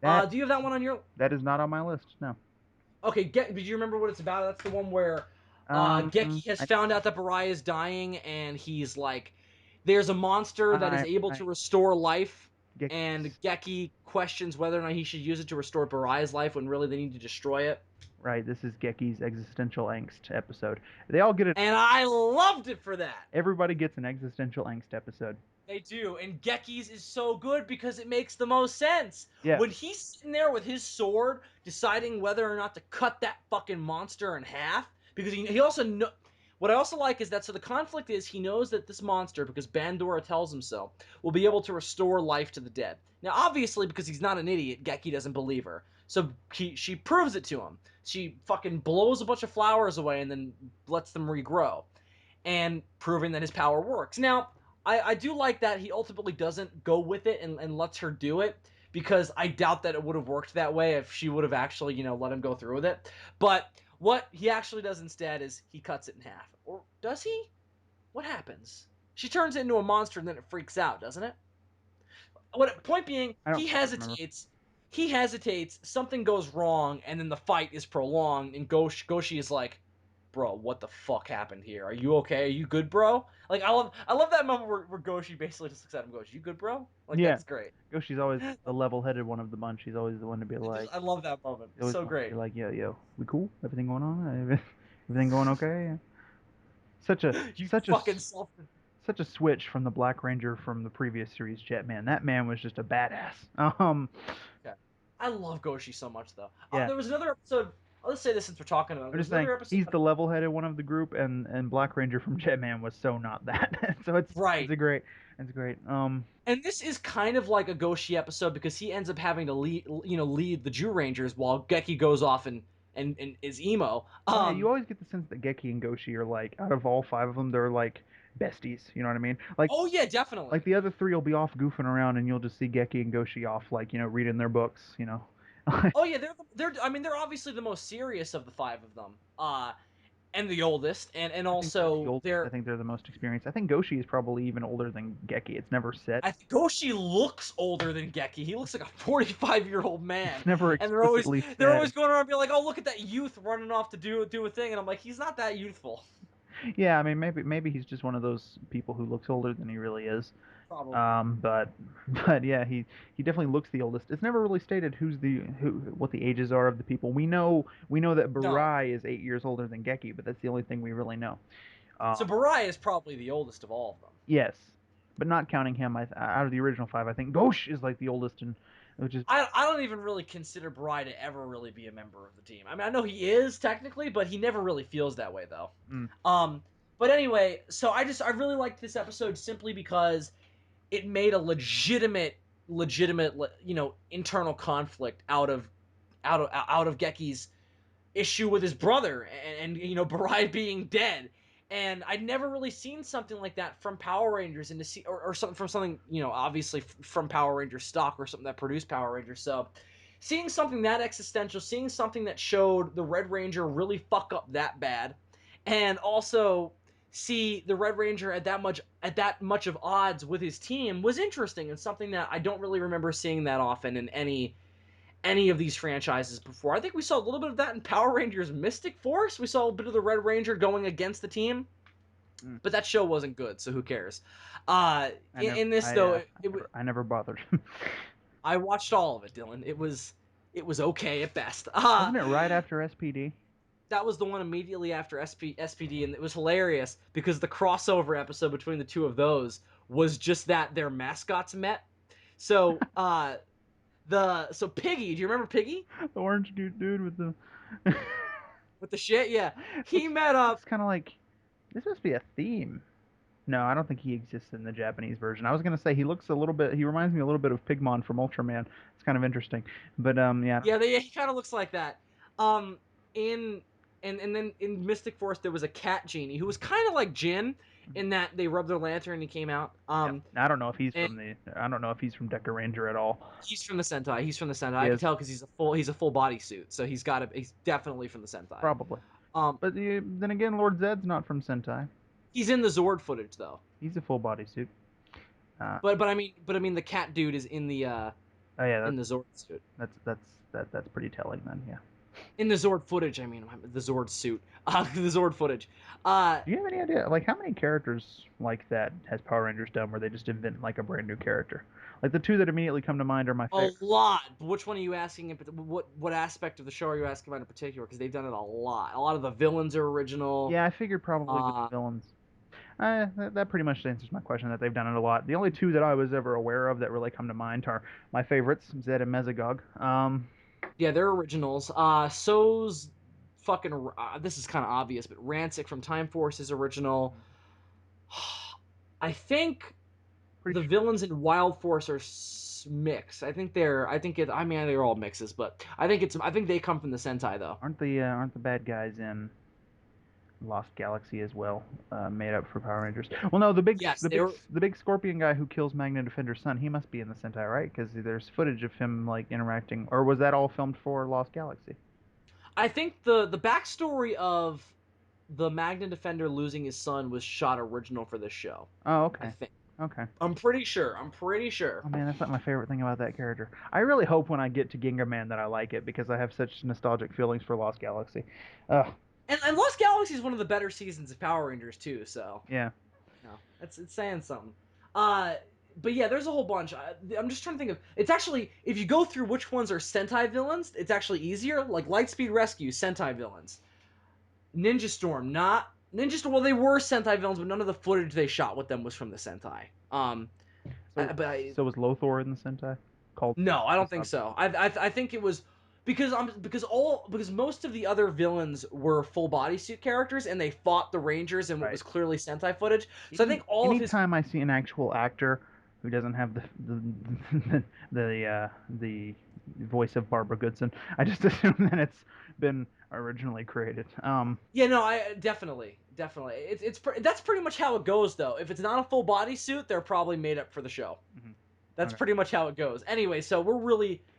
That Do you have that one on your? that is not on my list. No. Okay, did you remember what it's about? That's the one where Geki has I found out that Barai is dying, and he's like, there's a monster that is I able to I restore life, and Geki's Geki questions whether or not he should use it to restore Barai's life when really they need to destroy it. right. This is Geki's existential angst episode. They all get it. And I loved it for that. Everybody gets an existential angst episode. They do, and Geki's is so good because it makes the most sense. Yeah. When he's sitting there with his sword, deciding whether or not to cut that fucking monster in half, because he also know. What I also like is that so the conflict is he knows that this monster, because Bandora tells him so, will be able to restore life to the dead. Now, obviously, because he's not an idiot, Geki doesn't believe her. So she proves it to him. She fucking blows a bunch of flowers away and then lets them regrow, and proving that his power works. Now, I do like that he ultimately doesn't go with it and lets her do it, because I doubt that it would have worked that way if she would have actually, let him go through with it. But what he actually does instead is he cuts it in half. Or does he? What happens? She turns it into a monster and then it freaks out, doesn't it? what point being, I don't quite remember. he hesitates, something goes wrong, and then the fight is prolonged, and Goshi is like, bro, what the fuck happened here? Are you okay? Are you good, bro? Like, I love that moment where Goshi basically just looks at him and goes, you good, bro? Like, Yeah, that's great. Goshi's always the level-headed one of the bunch. He's always the one to be like, I love that moment. he's always So the one to be great. like, yo, we cool? Everything going on? Everything going okay? Such a You such a fucking s- self. such a switch from the Black Ranger from the previous series, Jetman. That man was just a badass. Okay. I love Goshi so much, though. Yeah, There was another episode. I'll just say this since we're talking about it. I'm There was just saying another episode. he's the level-headed one of the group, and Black Ranger from Jetman was so not that. So it's Right. a great, it's great. And this is kind of like a Goshi episode because he ends up having to lead the Zyurangers while Geki goes off and is emo. Oh yeah, you always get the sense that Geki and Goshi are like, out of all five of them, they're like besties. You know what I mean? Oh yeah, Like definitely. the other three will be off goofing around, and you'll just see Geki and Goshi off, like, reading their books. Oh yeah, I mean they're obviously the most serious of the five of them. And the oldest, and I think they're the also oldest. I they're think they're the most experienced. I think Goshi is probably even older than Geki. It's never said. Goshi looks older than Geki. He looks like a 45-year-old man, It's never and explicitly they're said. always going around being like, "Oh, look at that youth running off to do a thing," and I'm like, he's not that youthful. Yeah, I mean, maybe he's just one of those people who looks older than he really is. Probably. But but yeah, he definitely looks the oldest. It's never really stated who what the ages are of the people. We know that No. Barai is 8 years older than Geki, but that's the only thing we really know. So Um, Barai is probably the oldest of all of them. yes, but not counting him, out of the original five, I think Ghosh is like the oldest, and which is I don't even really consider Barai to ever really be a member of the team. I mean, I know he is technically, but he never really feels that way though. mm, Um, but anyway, so I really liked this episode simply because it made a legitimate internal conflict out of Geki's issue with his brother and Barai being dead. And I'd never really seen something like that from Power Rangers, and to see or something from something obviously from Power Rangers stock or something that produced Power Rangers. So seeing something that existential, seeing something that showed the Red Ranger really fuck up that bad, and also see the Red Ranger at that much of odds with his team was interesting, and something that I don't really remember seeing that often in any of these franchises before. I think we saw a little bit of that in Power Rangers Mystic Force. We saw a bit of the Red Ranger going against the team, mm. but that show wasn't good, so who cares? I never In this though, I never bothered. I watched all of it, Dylan. It was okay at best. Wasn't it right after SPD? That was the one immediately after SPD, and it was hilarious because the crossover episode between the two of those was just that their mascots met. So Piggy, do you remember Piggy The orange dude with the with the shit? Yeah, he looks met up. looks kind of like this must be a theme. No, I don't think he exists in the Japanese version. I was gonna say he looks a little bit. He reminds me a little bit of Pigmon from Ultraman. It's kind of interesting, but yeah. Yeah, he kind of looks like that. Um, in and then in Mystic Force there was a cat genie who was kind of like Jin in that they rubbed their lantern and he came out. Yep. I don't know if he's And from the. I don't know if he's from Deca Ranger at all. he's from the Sentai. He's from the Sentai. He I could is tell because he's a full body suit, so he's definitely from the Sentai. probably, Um, but then again, Lord Zed's not from Sentai. he's in the Zord footage though. He's a full body suit. Uh, But I mean the cat dude is oh yeah, in the Zord suit. that's pretty telling then. Yeah. In the Zord footage, I mean the Zord suit. The Zord footage. Do you have any idea, like, how many characters like that has Power Rangers done where they just invent like a brand new character? Like the two that immediately come to mind are my A favorite. lot. But which one are you asking? What aspect of the show are you asking about in particular? Because they've done it a lot. A lot of the villains are original. Yeah, I figured probably with the Uh, villains. That pretty much answers my question that they've done it a lot. The only two that I was ever aware of that really come to mind are my favorites, Zed and Mesogog. yeah, they're originals. So's fucking. This is kind of obvious, but Rancic from Time Force is original. I think Pretty the sure. villains in Wild Force are mixed. I think they're. I think it. I mean, they're all mixes, but I think it's. I think they come from the Sentai though. Aren't the bad guys in Lost Galaxy as well made up for Power Rangers? Well, no, the big Yes, the big they're. the big scorpion guy who kills Magna Defender's son, he must be in the Sentai, right? Because there's footage of him like interacting, or was that all filmed for Lost Galaxy? I think the backstory of the Magna Defender losing his son was shot original for this show. Oh, I okay. think. Okay. I'm pretty sure. I'm pretty Oh sure. man, that's not my favorite thing about that character. I really hope when I get to Ginga Man that I like it because I have such nostalgic feelings for Lost Galaxy. Ugh. And Lost Galaxy is one of the better seasons of Power Rangers too. So Yeah. no, it's saying something. Uh, but yeah, there's a whole bunch. I'm just trying to think of. It's actually if you go through which ones are Sentai villains, it's actually easier. Like Lightspeed Rescue, Sentai villains. Ninja Storm, not Ninja Storm. Well, they were Sentai villains, but none of the footage they shot with them was from the Sentai. So But I, so was Lothor in the Sentai called no, I don't think Kasab? so. I think it was because most of the other villains were full bodysuit characters and they fought the Rangers in what Right. was clearly Sentai footage. So I think all of his Anytime I see an actual actor who doesn't have the voice of Barbara Goodson, I just assume that it's been originally created. yeah, no, I definitely that's pretty much how it goes though. If it's not a full bodysuit, they're probably made up for the show. Mhm. That's Okay. pretty much how it goes. Anyway, so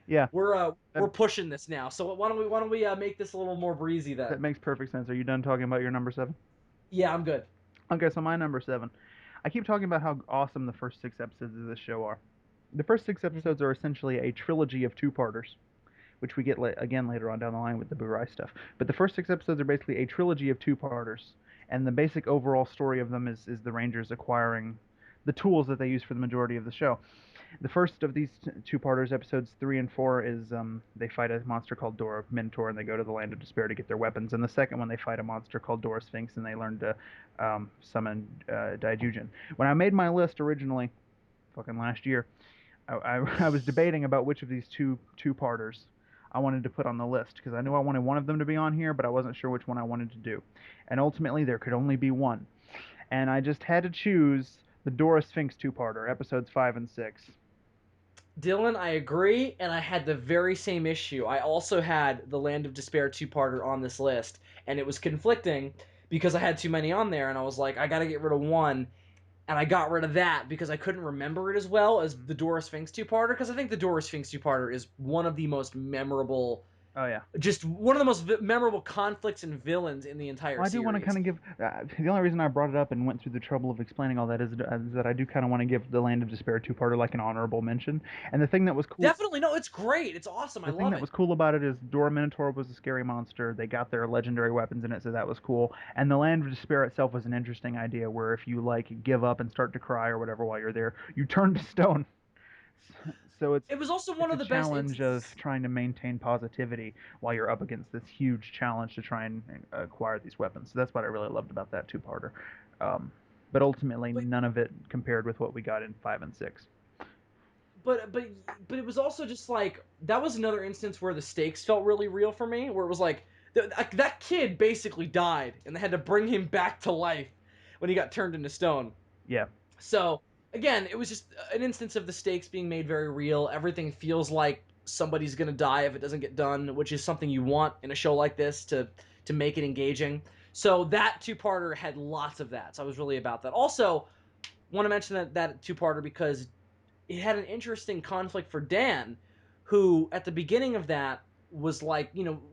Yeah, we're that pushing this now. So why don't we make this a little more breezy that then? makes perfect sense. Are you done talking about your number seven? Yeah, I'm good. Okay, so my number seven. I keep talking about how awesome the first six episodes of this show are. The first six Mhm. episodes are essentially a trilogy of two-parters, which we get again later on down the line with the Burai stuff. But the first six episodes are basically a trilogy of two-parters, and the basic overall story of them is the Rangers acquiring the tools that they use for the majority of the show. The first of these two-parters, episodes 3 and 4, is they fight a monster called Dora Minotaur, and they go to the Land of Despair to get their weapons. And the second one, they fight a monster called Dora Sphinx, and they learn to summon Daijujin. When I made my list originally, fucking last year, I was debating about which of these two-parters I wanted to put on the list because I knew I wanted one of them to be on here, but I wasn't sure which one I wanted to do. And ultimately, there could only be one, and I just had to choose the Dora Sphinx two-parter, episodes 5 and 6. Dylan, I agree, and I had the very same issue. I also had the Land of Despair two-parter on this list, and it was conflicting because I had too many on there, and I was like, I got to get rid of one, and I got rid of that because I couldn't remember it as well as the Dora Sphinx two-parter. Because I think the Dora Sphinx two-parter is one of the most memorable, Oh yeah. just one of the most memorable conflicts and villains in the entire Well, I do want to kind series. of give. The only reason I brought it up and went through the trouble of explaining all that is that I do kind of want to give the Land of Despair two-parter like an honorable mention. And the thing that was cool, Definitely, no, it's great. It's awesome. I the thing love that it. was cool about it is Dora Minotaur was a scary monster. They got their legendary weapons in it, so that was cool. And the Land of Despair itself was an interesting idea, where if you like give up and start to cry or whatever while you're there, you turn to stone. So It was also one it's of a the best challenge of instances. trying to maintain positivity while you're up against this huge challenge to try and acquire these weapons. So that's what I really loved about that two-parter. Um, but ultimately, But none of it compared with what we got in 5 and 6. but but but it was also just like that was another instance where the stakes felt really real for me, where it was like that kid basically died, and they had to bring him back to life when he got turned into stone. Yeah, So again, it was just an instance of the stakes being made very real. Everything feels like somebody's gonna die if it doesn't get done, which is something you want in a show like this to make it engaging. So that two-parter had lots of that. So I was really about that. Also, want to mention that two-parter because it had an interesting conflict for Dan, who at the beginning of that was like,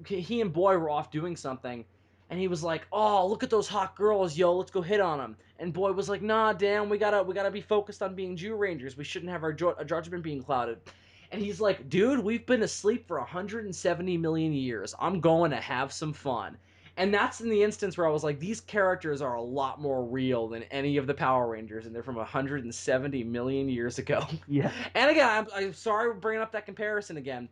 he and Boy were off doing something, and he was like, "Oh, look at those hot girls, yo, let's go hit on them." And Boy was like, "Nah, Dan, we gotta be focused on being Zyurangers. We shouldn't have our judgment being clouded." And he's like, "Dude, we've been asleep for 170 million years. I'm going to have some fun." And that's in the instance where I was like, these characters are a lot more real than any of the Power Rangers, and they're from 170 million years ago. yeah, And again, I'm sorry for bringing up that comparison again,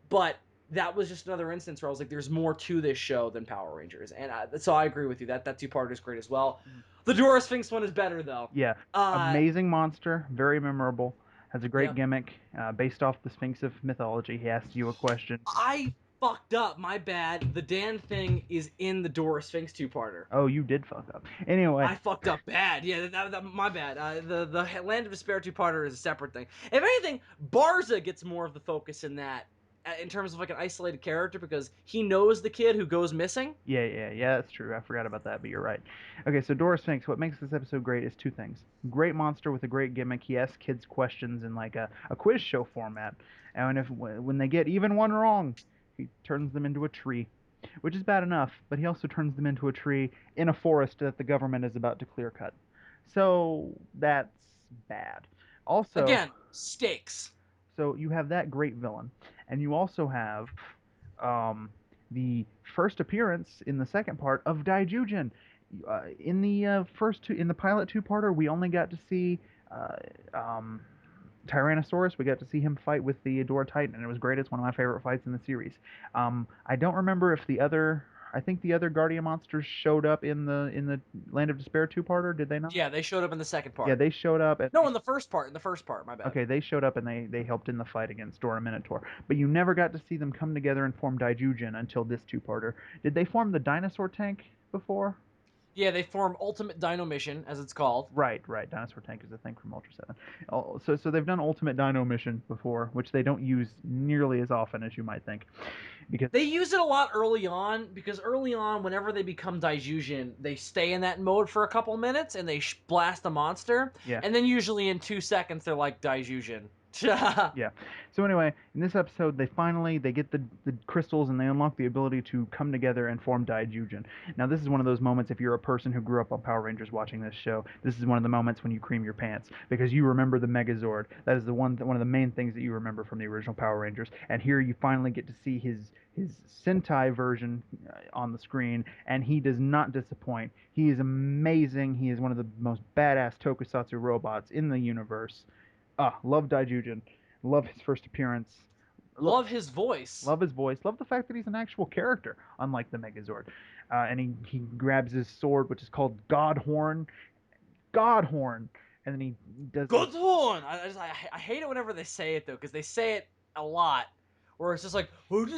but that was just another instance where I was like, there's more to this show than Power Rangers. And so I agree with you. That two-part is great as well. The Dora Sphinx one is better, though. yeah. Uh, Amazing monster, very memorable. Has a great yeah. gimmick based off the Sphinx of mythology. He asks you a question. I fucked up. My bad. The Dan thing is in the Dora Sphinx two-parter. Oh, you did fuck up. Anyway, I fucked up bad. Yeah, my bad. The Land of Despair two-parter is a separate thing. If anything, Barza gets more of the focus in that, in terms of like an isolated character because he knows the kid who goes missing. yeah, that's true. I forgot about that, but you're right. Okay, so Dora Sphinx, what makes this episode great is two things. Great monster with a great gimmick. He asks kids questions in like a quiz show format. And if when they get even one wrong, he turns them into a tree, which is bad enough, but he also turns them into a tree in a forest that the government is about to clear cut. So that's bad. Also, Again, stakes. so you have that great villain, and you also have um, the first appearance in the second part of Daijujin. In the first two, in the pilot two-parter, we only got to see uh, um, Tyrannosaurus. We got to see him fight with the Adora Titan, and it was great. It's one of my favorite fights in the series. I don't remember if the other. I think the other Guardian monsters showed up in the Land of Despair two-parter. Did they not? Yeah, they showed up in the second Yeah, part. they showed up, and No, in the first part. In the first part. My bad. okay, they showed up and they helped in the fight against Dora Minotaur. But you never got to see them come together and form Daijujin until this two-parter. Did they form the dinosaur tank before? Yeah, they form Ultimate Dino Mission, as it's called. Right, right. Dinosaur Tank is a thing from Ultra 7. Oh, so they've done Ultimate Dino Mission before, which they don't use nearly as often as you might think, because They use it a lot early on because early on, whenever they become Daijujin, they stay in that mode for a couple minutes and they blast a monster, yeah, and then usually in 2 seconds they're like Daijujin. Yeah, yeah. So anyway, in this episode, they get the crystals and they unlock the ability to come together and form Daijujin. Now, this is one of those moments. If you're a person who grew up on Power Rangers watching this show, this is one of the moments when you cream your pants because you remember the Megazord. That is the one of the main things that you remember from the original Power Rangers. And here you finally get to see his Sentai version on the screen, and he does not disappoint. He is amazing. He is one of the most badass tokusatsu robots in the universe. Love Daijujin. Love his first appearance. love his voice. Love his voice. Love the fact that he's an actual character, unlike the Megazord. And he grabs his sword, which is called Godhorn. Godhorn! And then he does this. Good one. I hate it whenever they say it though, because they say it a lot, where it's just like good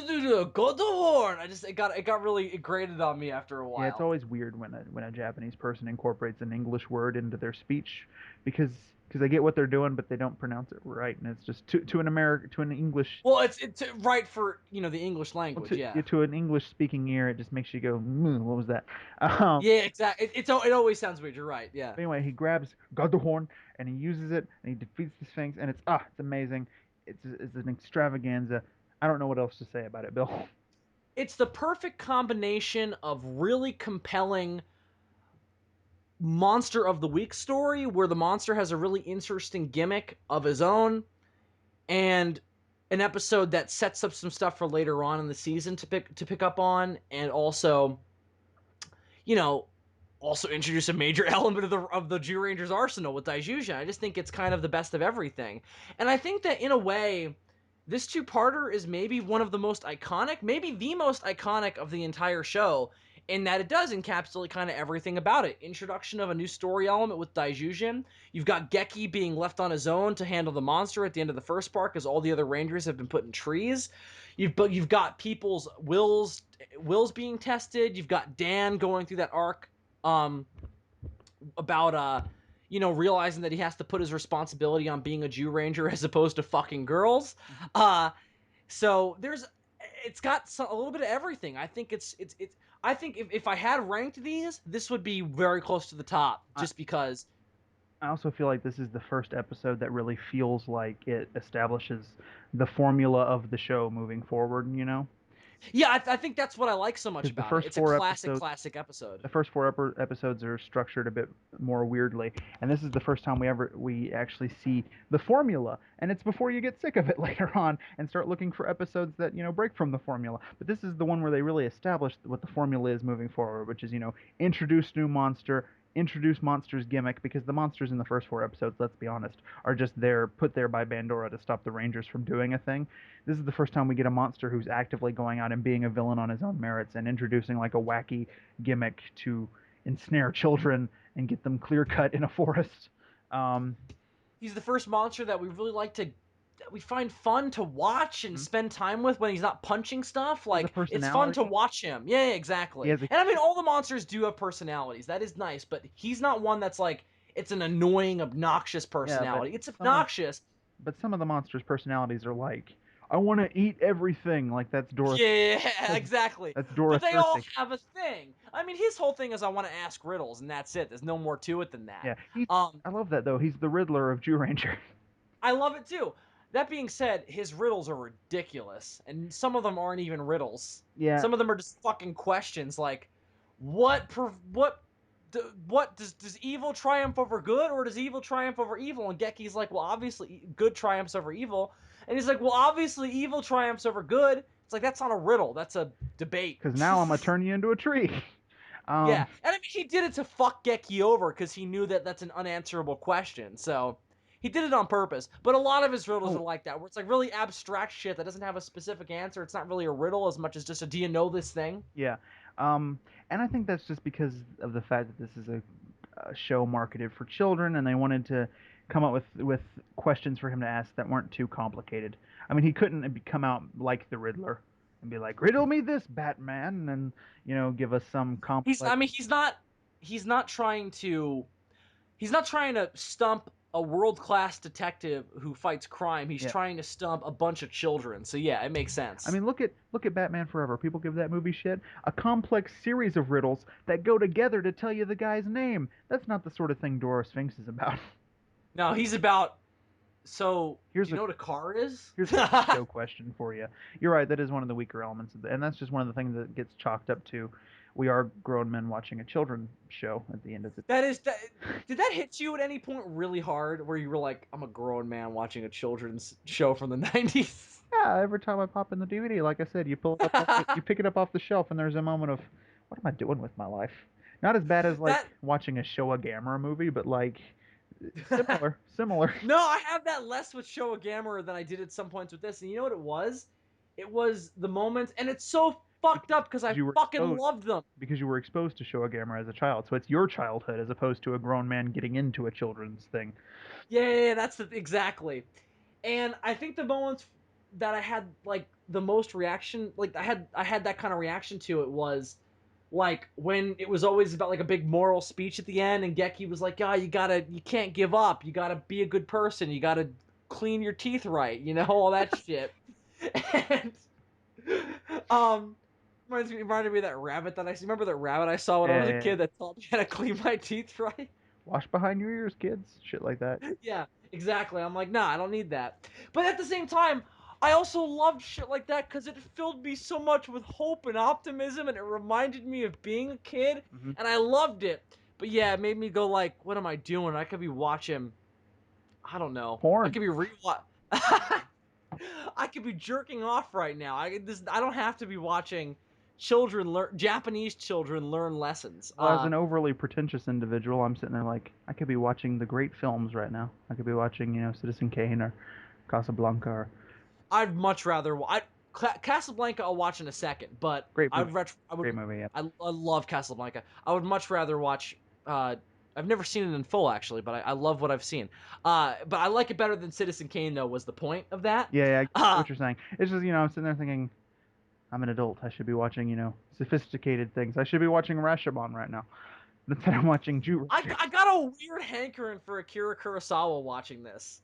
horn. It got really it grated on me after a Yeah, it's while. always weird when a Japanese person incorporates an English word into their speech because they get what they're doing, but they don't pronounce it right, and it's just to an English Well, it's right for the English well, language. Yeah. to an English speaking ear, it just makes you go, what was that? Um, Yeah, exactly. It always sounds weird. You're right. Yeah. but anyway, he grabs Godhorn and he uses it and he defeats the Sphinx, and it's amazing. It's an extravaganza. I don't know what else to say about it, Bill. It's the perfect combination of really compelling monster of the week story where the monster has a really interesting gimmick of his own and an episode that sets up some stuff for later on in the season to pick up on, and also you know also introduce a major element of the Zyuranger's arsenal with Daijujin. I just think it's kind of the best of everything, and I think that in a way, this two-parter is maybe one of the most iconic, maybe the most iconic of the entire show, in that it does encapsulate kind of everything about it. Introduction of a new story element with Daijujin. You've got Geki being left on his own to handle the monster at the end of the first part because all the other Rangers have been put in trees. You've got people's wills being tested. You've got Dan going through that arc about realizing that he has to put his responsibility on being a Zyuranger as opposed to fucking girls. So it's got a little bit of everything. I think it's I think if I had ranked these, this would be very close to the top, I, just because. I also feel like this is the first episode that really feels like it establishes the formula of the show moving forward. Yeah, I think that's what I like so much Because about it. It's a classic episode. the first four episodes are structured a bit more weirdly, and this is the first time we actually see the formula, and it's before you get sick of it later on and start looking for episodes that break from the formula. But this is the one where they really establish what the formula is moving forward, which is introduce new monster, introduce monster's gimmick, because the monsters in the first four episodes, let's be honest, are just put there by Bandora to stop the Rangers from doing a thing. This is the first time we get a monster who's actively going out and being a villain on his own merits and introducing like a wacky gimmick to ensnare children and get them clear cut in a forest. Um, He's the first monster that we really like to that we find fun to watch and spend time with when he's not punching stuff. he has a Like, it's fun to personality. watch him. Yeah, He exactly. has a And I mean, all the monsters do have personalities. That is nice, but he's not one that's like it's an annoying, obnoxious yeah, personality. It's some of obnoxious. some of the monsters' personalities are like, I want to eat everything. Like Yeah, that's, exactly. that's Dora But they all Thirsty. have a thing. I mean, his whole thing is I want to ask riddles, and that's it. There's no more to it than that. Yeah, Um, I love that though. He's the Riddler of Zyuranger. I love it too. That being said, his riddles are ridiculous, and some of them aren't even riddles. Yeah, Some of them are just fucking questions like, what what does evil triumph over good, or does evil triumph over evil? And Geki's like, well, obviously good triumphs over evil. And he's like, well, obviously evil triumphs over good. It's like, that's not a riddle. That's a debate. Because now I'm gonna turn you into a tree. Yeah, and I mean, he did it to fuck Geki over because he knew that that's an unanswerable question. So he did it on purpose. But a lot of his riddles Oh. are like that, where it's like really abstract shit that doesn't have a specific answer. It's not really a riddle as much as just a do you know this thing? Yeah. And I think that's just because of the fact that this is a show marketed for children, and they wanted to come up with questions for him to ask that weren't too complicated. I mean, he couldn't come out like the Riddler and be like, "Riddle me this, Batman," and give us some I complex. mean, he's not trying to he's not trying to stump a world class detective who fights crime. He's Yeah. trying to stump a bunch of children. So yeah, it makes I sense. mean, look at Batman Forever. People give that movie shit. A complex series of riddles that go together to tell you the guy's name. That's not the sort of thing Dora Sphinx is about. No, he's about. So do Here's you a know what a car is? Here's a show question for you. You're right. That is one of the weaker elements, and that's just one of the things that gets chalked up to. We are grown men watching a children's show at the end of it. That is that. Did that hit you at any point really hard, where you were like, "I'm a grown man watching a children's show from the '90s"? Yeah, every time I pop in the DVD, like I said, you pull it up, you pick it up off the shelf, and there's a moment of, what am I doing with my life? Not as bad as like That watching a Showa Gamera movie, but like similar, similar. no, I have that less with Showa Gamera than I did at some points with this. And you know what it was? It was the moment, and it's so fucked because up because I you were fucking exposed loved them. because you were exposed to Showa Gamera as a child, so it's your childhood as opposed to a grown man getting into a children's thing. Yeah, that's exactly. And I think the moments that I had like the most reaction, like I had that kind of reaction to it was like when it was always about like a big moral speech at the end, and Geki was like, "Ah, you can't give up. You gotta be a good person. You gotta clean your teeth right. You know all that shit." And um, reminded me of that rabbit that I see. Remember that rabbit I saw when I was a Yeah, kid that taught me how to clean my teeth right? wash behind your ears, kids. Shit like that. Yeah, exactly. I'm like, nah, I don't need that. But at the same time, I also loved shit like that because it filled me so much with hope and optimism, and it reminded me of being a kid, Hmm. and I loved it. But yeah, it made me go like, what am I doing? I could be watching. I don't know. I Porn. could be I could be jerking off right now. I don't have to be watching Japanese children learn lessons. Well, as an overly pretentious individual, I'm sitting there like, I could be watching the great films right now. I could be watching, Citizen Kane or Casablanca or I'd much rather. Casablanca, I'll watch in a second, but great movie. I would. Great movie, yeah. I love Casablanca. I would much rather watch. I've never seen it in full actually, but I love what I've seen. But I like it better than Citizen Kane though. Was the point of that? Yeah, yeah, I get Uh, what you're saying. It's just, I'm sitting there thinking, I'm an adult. I should be watching, sophisticated things. I should be watching Rashomon right now. Instead, I'm watching Zyuranger. I got a weird hankering for Akira Kurosawa watching this.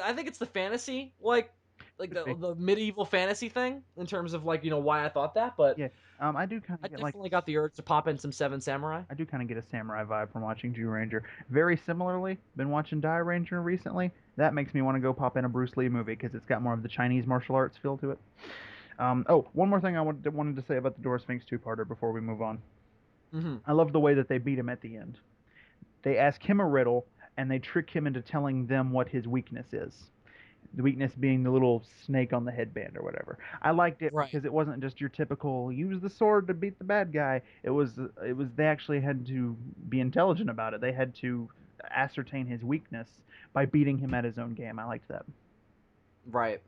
I think it's the fantasy, like Could be. the medieval fantasy thing in terms of like why I thought that, but Yeah. I do kind I of get like definitely got the urge to pop in some Seven Samurai. I do kind of get a samurai vibe from watching Zyuranger. Very similarly, been watching Die Ranger recently. That makes me want to go pop in a Bruce Lee movie because it's got more of the Chinese martial arts feel to it. Oh, one more thing I wanted to say about the Dora Sphinx two-parter before we move on. Mm-hmm. I love the way that they beat him at the end. They ask him a riddle and they trick him into telling them what his weakness is. The weakness being the little snake on the headband or whatever. I liked it Right. because it wasn't just your typical use the sword to beat the bad guy. It was they actually had to be intelligent about it. They had to ascertain his weakness by beating him at his own game. I liked that. Right.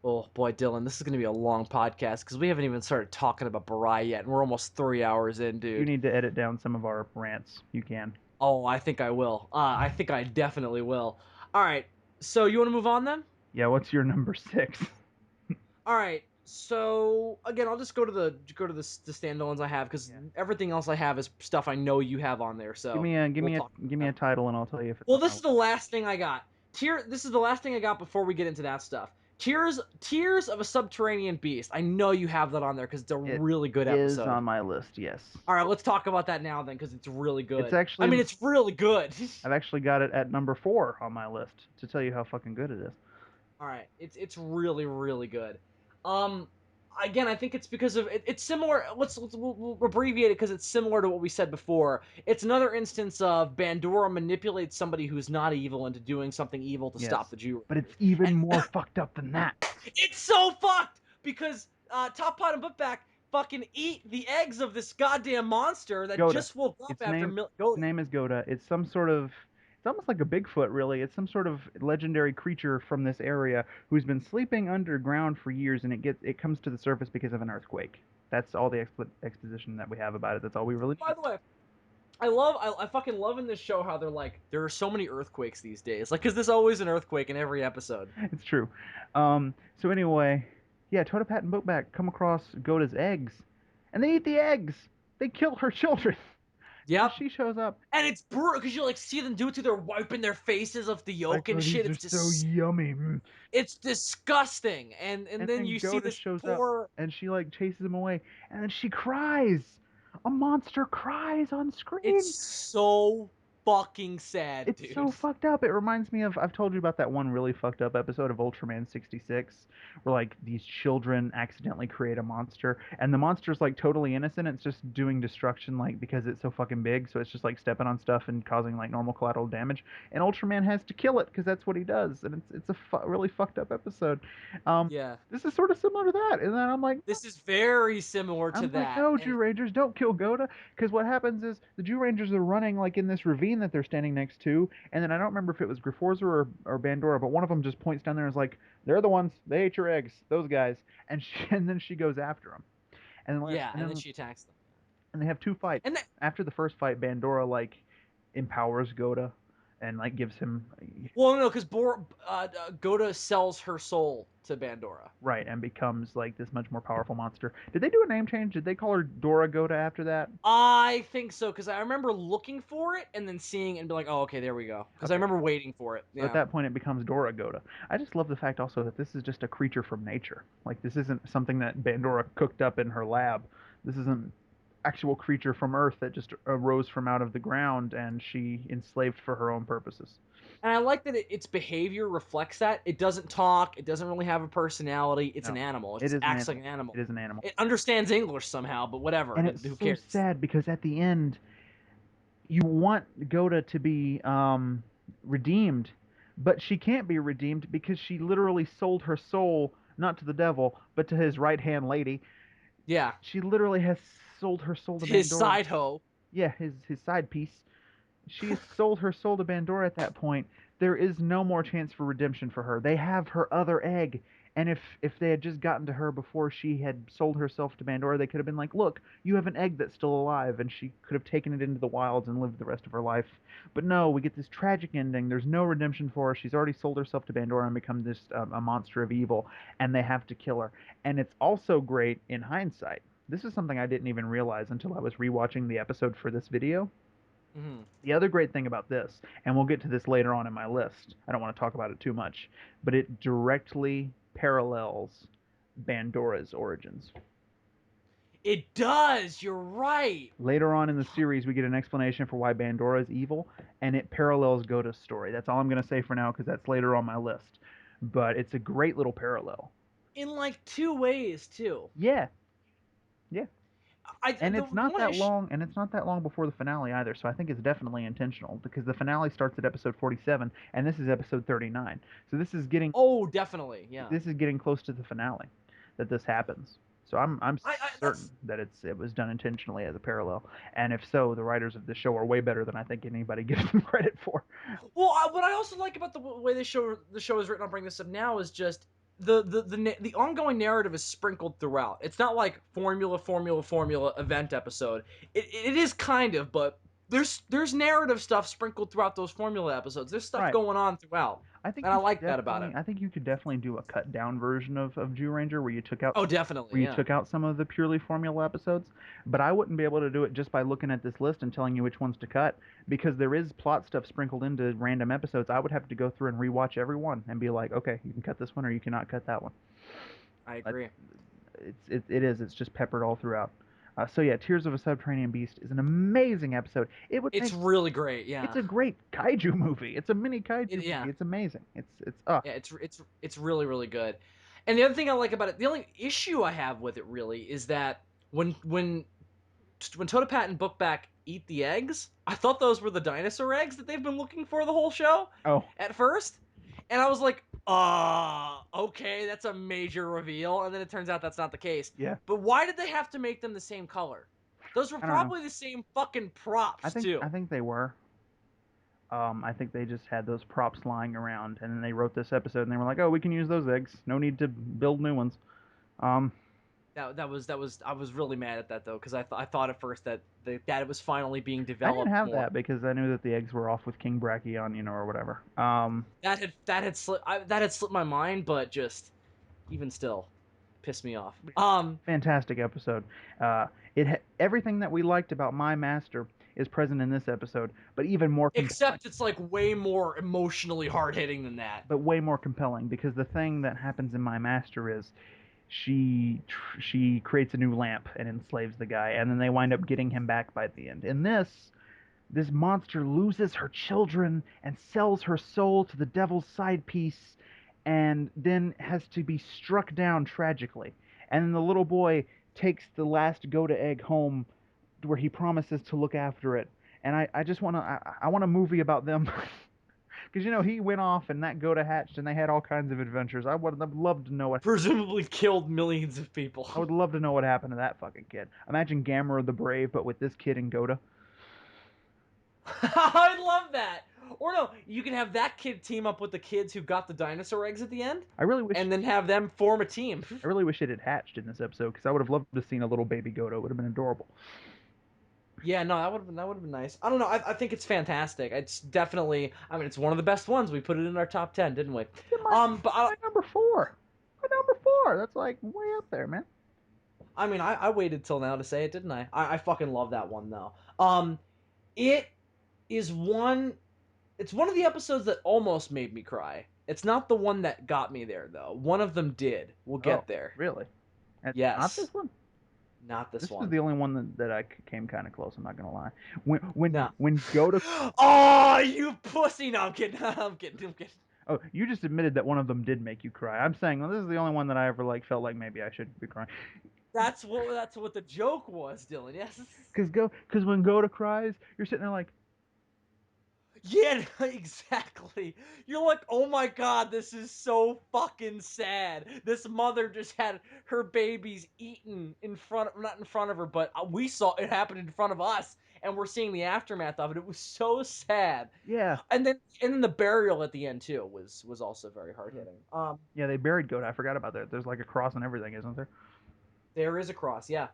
Oh boy, Dylan, this is gonna be a long podcast because we haven't even started talking about Barai yet, and we're almost 3 hours in, If you dude. need to edit down some of our rants, you can. Oh, I think I will. I think I definitely will. All right. So you want to move on then? Yeah, what's your number 6? All right. So again, I'll just go to the standalones I have because Yeah. everything else I have is stuff I know you have on there. Give So me a give we'll me a talk give about me a them. title and I'll tell you if it's Well, on my this is list. the last thing I got. This is the last thing I got before we get into that stuff. Tears of a Subterranean Beast. I know you have that on there because it's a It really good is episode. on my list, yes. All right, let's talk about that now then because it's really It's good. I actually mean, it's really good. I've actually got it at number 4 on my list to tell you how fucking good it is. All right, it's really really good. Um, again, I think it's because of it's similar. We'll abbreviate it because it's similar to what we said before. It's another instance of Bandora manipulates somebody who's not evil into doing something evil to stop Yes, the Jew but it's Rangers, even and more fucked up than that. it's so fucked because Top Pot and Bookback fucking eat the eggs of this goddamn monster that Goda. just woke up Its after name its Goda. name is Goda. It's some sort of it's almost like a Bigfoot, really. It's some sort of legendary creature from this area who's been sleeping underground for years, and it comes to the surface because of an earthquake. That's all the exposition that we have about it. That's all we really By need. the way, I fucking love in this show how they're like, there are so many earthquakes these days. Like, cause there's always an earthquake in every episode. It's true. So anyway, yeah, Totopat and Bookback come across Goda's eggs, and they eat the eggs. They kill her children. And Yep. she shows up. And it's brutal because you like see them do it to their wiping their faces of the Like, yolk oh, and shit. these are so yummy. Mm. It's disgusting. And And then then you see Goda this shows up, poor. and she like chases him away, and then she cries. A monster cries on It's screen. so fucking sad, It's so dude. fucked up. It reminds me of I've told you about that one really fucked up episode of Ultraman 66 where like these children accidentally create a monster and the monster's like totally innocent. It's just doing destruction like because it's so fucking big, so it's just like stepping on stuff and causing like normal collateral damage. And Ultraman has to kill it because that's what he does. And it's a really fucked up episode. Um Yeah. this is sort of similar to that. And then I'm like, This is very similar to I'm like, that. no, And Jew Rangers, don't kill Goda. Because what happens is the Jew Rangers are running like in this ravine that they're standing next to, and then I don't remember if it was Griforza or Bandora, but one of them just points down there and is like, "They're the ones. They ate your eggs. Those guys." And and then she goes after them, and then yeah, and then she attacks them. they have two fights. And that, After the first fight, Bandora like empowers Goda, and like gives him well, no, because Goda sells her soul to Bandora. right and becomes like this much more powerful monster. Did they do a name change? Did they call her Dora Goda after that? I think so because I remember looking for it and then seeing it and be like, oh, okay, there we go. Because I Okay. remember waiting for it. So at Yeah. that point, it becomes Dora Goda. I just love the fact also that this is just a creature from nature. Like this isn't something that Bandora cooked up in her lab. This is an actual creature from Earth that just arose from out of the ground and she enslaved for her own purposes. And I like that its behavior reflects that. It doesn't talk. It doesn't really have a personality. It's an No, animal. It it just is an acts like animal. an animal. It is an animal. It understands English somehow, but whatever. And it's Who so cares? sad because at the end, you want Goda to be redeemed, but she can't be redeemed because she literally sold her soul not to the devil, but to his right hand lady. Yeah. She literally has sold her soul to His Bandora. side hoe. Yeah, his side piece. She has sold her soul to Bandora at that point. There is no more chance for redemption for her. They have her other egg, and if they had just gotten to her before she had sold herself to Bandora, they could have been like, "Look, you have an egg that's still alive," and she could have taken it into the wilds and lived the rest of her life. But no, we get this tragic ending. There's no redemption for her. She's already sold herself to Bandora and become this a monster of evil, and they have to kill her. And it's also great in hindsight. This is something I didn't even realize until I was rewatching the episode for this video. Hmm. The other great thing about this, and we'll get to this later on in my list, I don't want to talk about it too much, but it directly parallels Bandora's origins. It does. You're right. Later on in the series, we get an explanation for why Bandora is evil, and it parallels Goda's story. That's all I'm going to say for now because that's later on my list. But it's a great little parallel. In like two ways too. Yeah, yeah. I And the it's not one that issue. long, and it's not that long before the finale either. So I think it's definitely intentional because the finale starts at episode 47, and this is episode 39. So Oh, definitely. Yeah. this is getting close to the finale that this happens. So I'm I certain that's that it was done intentionally as a parallel. And if so, the writers of the show are way better than I think anybody gives them credit for. well. What I also like about the way the show is written. I'll bring this up now is just the ongoing narrative is sprinkled throughout. It's not like formula event episode. It is kind of, but there's narrative stuff sprinkled throughout those formula episodes. There's stuff Right. going on throughout, I think and I you could like that about definitely it. I think you could definitely do a cut down version of Zyuranger Oh, definitely. where you Yeah. took out some of the purely formula episodes, but I wouldn't be able to do it just by looking at this list and telling you which ones to cut because there is plot stuff sprinkled into random episodes. I would have to go through and rewatch every one and be like, okay, you can cut this one or you cannot cut that one. I Uh, agree. it's just peppered all throughout. So yeah, Tears of a Subterranean Beast is an amazing episode. It would It's make really great. It's Yeah. a great kaiju movie. It's a mini kaiju Yeah. movie. It's amazing. It's Yeah. It's really really good. And the other thing I like about it, the only issue I have with it really is that when Toadpat and Bookback eat the eggs, I thought those were the dinosaur eggs that they've been looking for the whole show Oh, at first. And I was like, okay, that's a major reveal. And then it turns out that's not the case. yeah. But why did they have to make them the same color? Those were I don't know. probably the same fucking props, I too. think they were. I think they just had those props lying around, and then they wrote this episode, and they were like, "Oh, we can use those eggs. No need to build new ones." Um, That was I was really mad at that though because I thought at first that that it was finally being I didn't developed have more. that because I knew that the eggs were off with King Brachion, or whatever. That had slipped my mind, but just even still, pissed me off. Fantastic episode. Everything that we liked about My Master is present in this episode, but even more compelling. Except it's like way more emotionally hard hitting than that. But way more compelling because the thing that happens in My Master is she creates a new lamp and enslaves the guy, and then they wind up getting him back by the end. In this monster loses her children and sells her soul to the devil's side piece, and then has to be struck down tragically. And then the little boy takes the last Goda egg home, where he promises to look after it. And I just want to I want a movie about them. Because he went off and that Goda hatched and they had all kinds of adventures. I'd love to know what Presumably killed millions of people. I would love to know what happened to that fucking kid. Imagine Gamera the Brave, but with this kid and Goda. I'd love that. Or no, you can have that kid team up with the kids who got the dinosaur eggs at the end, I really wish and then have them form a team. I really wish it had hatched in this episode because I would have loved to have seen a little baby Goda. It would have been adorable. Yeah, no, that would have been nice. I don't know. I think it's fantastic. It's definitely. I mean, it's one of the best ones. We put it in our top 10, didn't we? It's in But my number four. My number four. That's like way up there, man. I mean, I waited till now to say it, didn't I? I fucking love that one though. It is one. It's one of the episodes that almost made me cry. It's not the one that got me there though. One of them did. We'll Oh, get there. really? Not Yes, this one. not this This was one. the only one that I came kind of close. I'm not gonna lie. When No. Goda. Oh, you pussy! No, I'm kidding. I'm kidding. I'm kidding. Oh, you just admitted that one of them did make you cry. I'm saying, well, this is the only one that I ever felt like maybe I should be crying. That's what the joke was, Dylan. Yes. Because when Goda cries, you're sitting there like, Yeah, exactly. You're like, oh my god, this is so fucking sad. This mother just had her babies eaten not in front of her, but we saw it happen in front of us, and we're seeing the aftermath of it. It was so sad. yeah, And then the burial at the end too was also very hard hitting. yeah, they buried Goda. I forgot about that. There's like a cross and everything, isn't there? There is a cross, yeah.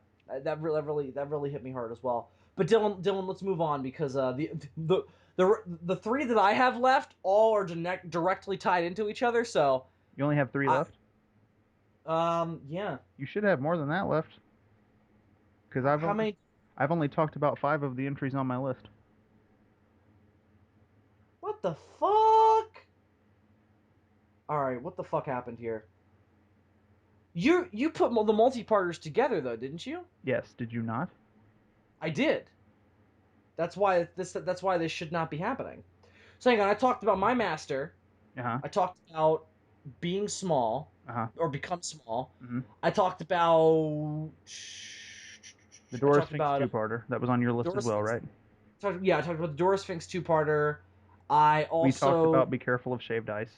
That really hit me hard as well. But Dylan, let's move on because the three that I have left all are directly tied into each other. So, You only have three left. yeah. You should have more than that left. Because How many? I've only talked about 5 of the entries on my list. What the fuck? All right, what the fuck happened here? You put the multi-parters together though, didn't you? Yes, did you not? I did. That's why this should not be happening. So hang on, I talked about my master. Uh huh. I talked about being small Uh huh. or become small. Hmm. I talked about. The I Dora talked Sphinx about two-parter. That was on your list Dora as well, Sphinx. right? I talked about the Dora Sphinx two-parter. I We talked also about Be Careful of Shaved Ice.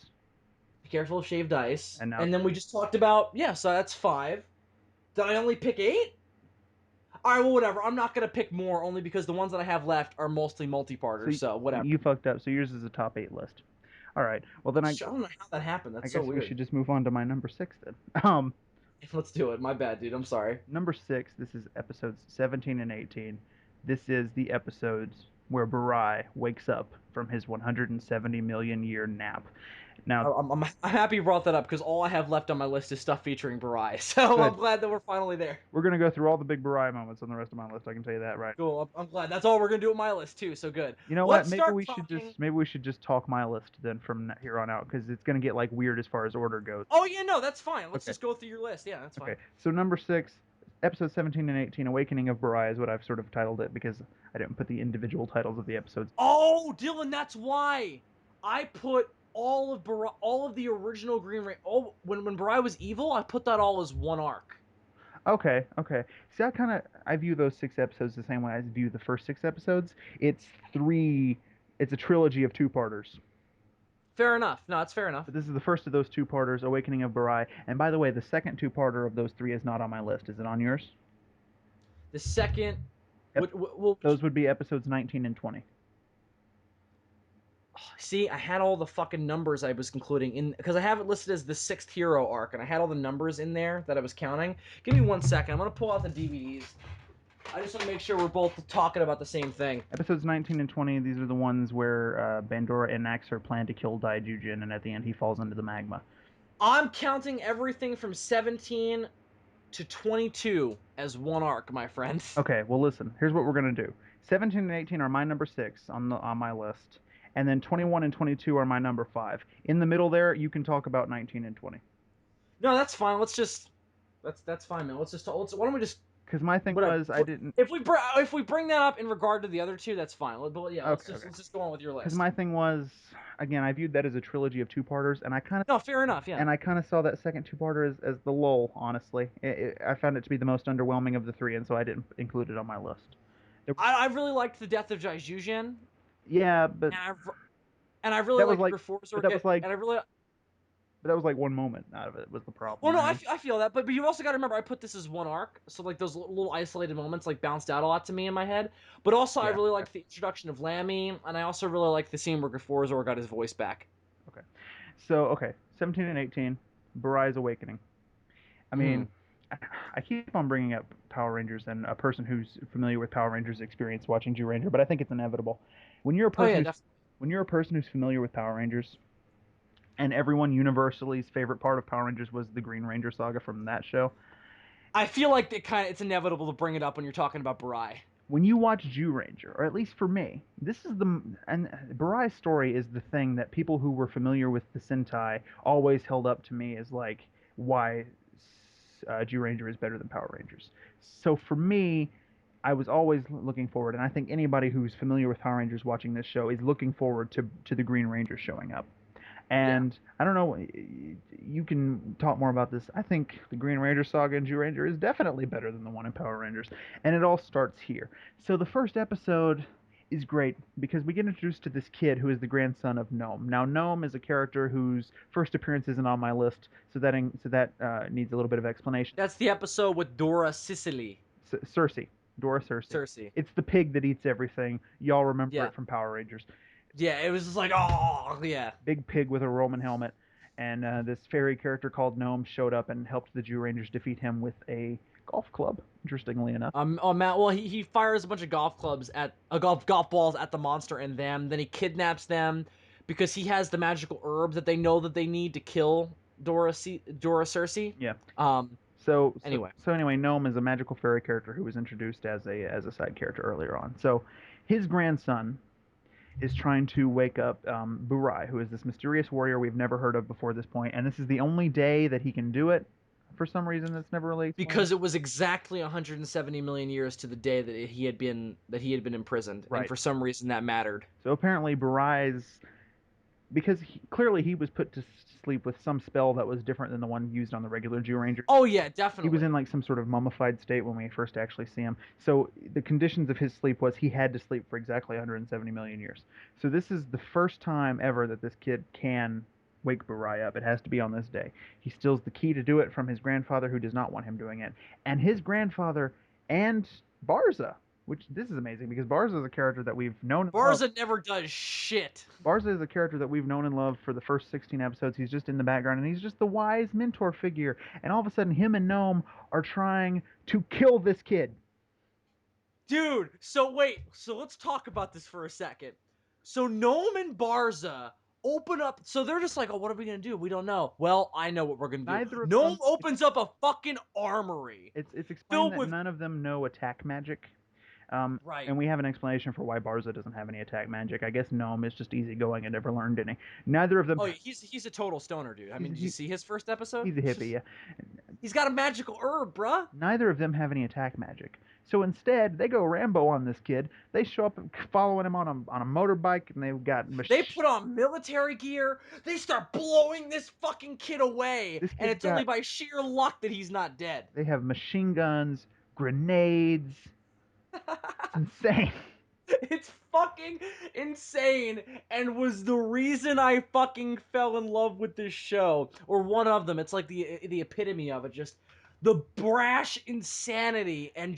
be careful of shaved ice, And now and then we just talked about so that's 5. Did I only pick 8? All right, well, whatever. I'm not gonna pick more, only because the ones that I have left are mostly multi-parters. So whatever. You fucked up. So yours is a top 8 list. All right. Well, then I don't know how that happened. I That's guess so we weird. should just move on to my number 6 then. Let's do it. My bad, dude. I'm sorry. Number 6. This is episodes 17 and 18. This is the episodes where Barai wakes up from his 170 million year nap. Now, I'm happy you brought that up because all I have left on my list is stuff featuring Barai. So good. I'm glad that we're finally there. We're gonna go through all the big Barai moments on the rest of my list. I can tell you that right. Cool. I'm glad. That's all we're gonna do with my list too. So good. You know what? Let's start talking. Maybe we should just talk my list then from here on out because it's gonna get like weird as far as order goes. Oh yeah, no, that's fine. Let's Okay. just go through your list. Yeah, that's fine. Okay. So number 6, episode 17 and 18, Awakening of Barai is what I've sort of titled it because I didn't put the individual titles of the episodes. Oh, Dylan, that's why I put all of the original Green Ranger. Oh, when Barai was evil, I put that all as one arc. Okay, okay. See, I view those 6 episodes the same way I view the first 6 episodes. It's three. It's a trilogy of two-parters. Fair enough. No, it's fair enough. But this is the first of those two-parters, Awakening of Barai. And by the way, the second two-parter of those three is not on my list. Is it on yours? The second, Yep. what, Those would be episodes 19 and 20. see, I had all the fucking numbers I was including in because I have it listed as the sixth hero arc, and I had all the numbers in there that I was counting. Give me 1 second. I'm gonna pull out the DVDs. I just want to make sure we're both talking about the same thing. Episodes 19 and 20, these are the ones where Bandora enacts her plan to kill Daijujin, and at the end he falls into the magma. I'm counting everything from 17 to 22 as one arc, my friends. Okay, well listen, here's what we're gonna do. 17 and 18 are my number 6 on my list, and then 21 and 22 are my number 5. In the middle there, you can talk about 19 and 20. No, that's fine. That's fine, man. Why don't we just Because my thing whatever. was I didn't. If we bring that up in regard to the other two, that's fine. But yeah, Okay, okay. let's just go on with your Because list. my thing was, again, I viewed that as a trilogy of two-parters, and No, fair enough. Yeah. I kind of saw that second two-parter as the lull. Honestly, I found it to be the most underwhelming of the three, and so I didn't include it on my list. There, I really liked the death of Jaijujin, yeah, but and I really that was liked like, Grifor's but that was like, and I really but that was like one moment out of it was the problem. well, You no, know what I mean? I feel that, but you also got to remember I put this as one arc, so like those little isolated moments like bounced out a lot to me in my head. But also, I Yeah. really liked the introduction of Lammy, and I also really liked the scene where Griforzor got his voice back. Okay. So okay, 17 and 18, Barai's Awakening. I Mm-hmm. mean, I keep on bringing up Power Rangers and a person who's familiar with Power Rangers experience watching Zyuranger, but I think it's inevitable. When you're a Oh person yeah, who's definitely. when you're a person who's familiar with Power Rangers, and everyone universally's favorite part of Power Rangers was the Green Ranger saga from that show. I feel like it's inevitable to bring it up when you're talking about Barai. When you watch Zyuranger, or at least for me, this is and Barai's story is the thing that people who were familiar with the Sentai always held up to me as like why Zyuranger is better than Power Rangers. So for me, I was always looking forward, and I think anybody who's familiar with Power Rangers watching this show is looking forward to the Green Ranger showing up. Yeah. And I don't know, you can talk more about this. I think the Green Ranger saga in Zyuranger is definitely better than the one in Power Rangers, and it all starts here. So the first episode is great because we get introduced to this kid who is the grandson of Gnome. Now Gnome is a character whose first appearance isn't on my list, so that needs a little bit of explanation. That's the episode with Dora Sicily. Cersei, Dora Cersei. Cersei. It's the pig that eats everything. Y'all remember Yeah. it from Power Rangers. Yeah, it was just like, oh, yeah. Big pig with a Roman helmet, and this fairy character called Gnome showed up and helped the Jew Rangers defeat him with a golf club. Interestingly enough, Oh, Matt. Well, he fires a bunch of golf clubs at golf balls at the monster and them. Then he kidnaps them because he has the magical herb that they know that they need to kill Dora Cersei. yeah. Um. Anyway, So anyway, Gnome is a magical fairy character who was introduced as a side character earlier on. So his grandson is trying to wake up Burai, who is this mysterious warrior we've never heard of before this point, and this is the only day that he can do it. For some reason, that's never really explained. because it was exactly 170 million years to the day that he had been imprisoned, and Right. for some reason that mattered. So apparently, Burai's because clearly he was put to sleep with some spell that was different than the one used on the regular Jew Ranger. Oh yeah, He was definitely. in like some sort of mummified state when we first actually see him. So the conditions of his sleep was he had to sleep for exactly 170 million years. So this is the first time ever that this kid can wake Burai up. It has to be on this day. He steals the key to do it from his grandfather, who does not want him doing it, and his grandfather and Barza. Which this is amazing because Barza is a character that we've known and loved. Barza never does shit. Barza is a character that we've known and loved for the first 16 episodes. He's just in the background, and he's just the wise mentor figure. And all of a sudden, him and Gnome are trying to kill this kid. Dude, so wait, so let's talk about this for a second. So Gnome and Barza open up, so they're just like, oh, what are we gonna do? We don't know. Well, I know what we're gonna do. Neither of Gnome them. opens up a fucking armory It's explained filled that with none of them know attack magic. right. And we have an explanation for why Barza doesn't have any attack magic. I guess Gnome is just easygoing and never learned any. Neither of them. Oh, he's a total stoner, dude. I He's, mean, did you he, see his first episode? he's a hippie, yeah. He's got a magical herb, bruh. Neither of them have any attack magic. So instead, they go Rambo on this kid. They show up following him on a motorbike, and they've got They put on military gear. They start blowing this fucking kid away, this and kid's it's only got by sheer luck that he's not dead. they have machine guns, grenades. It's insane. It's fucking insane, and was the reason I fucking fell in love with this show, or one of them. It's like the epitome of it, just the brash insanity, and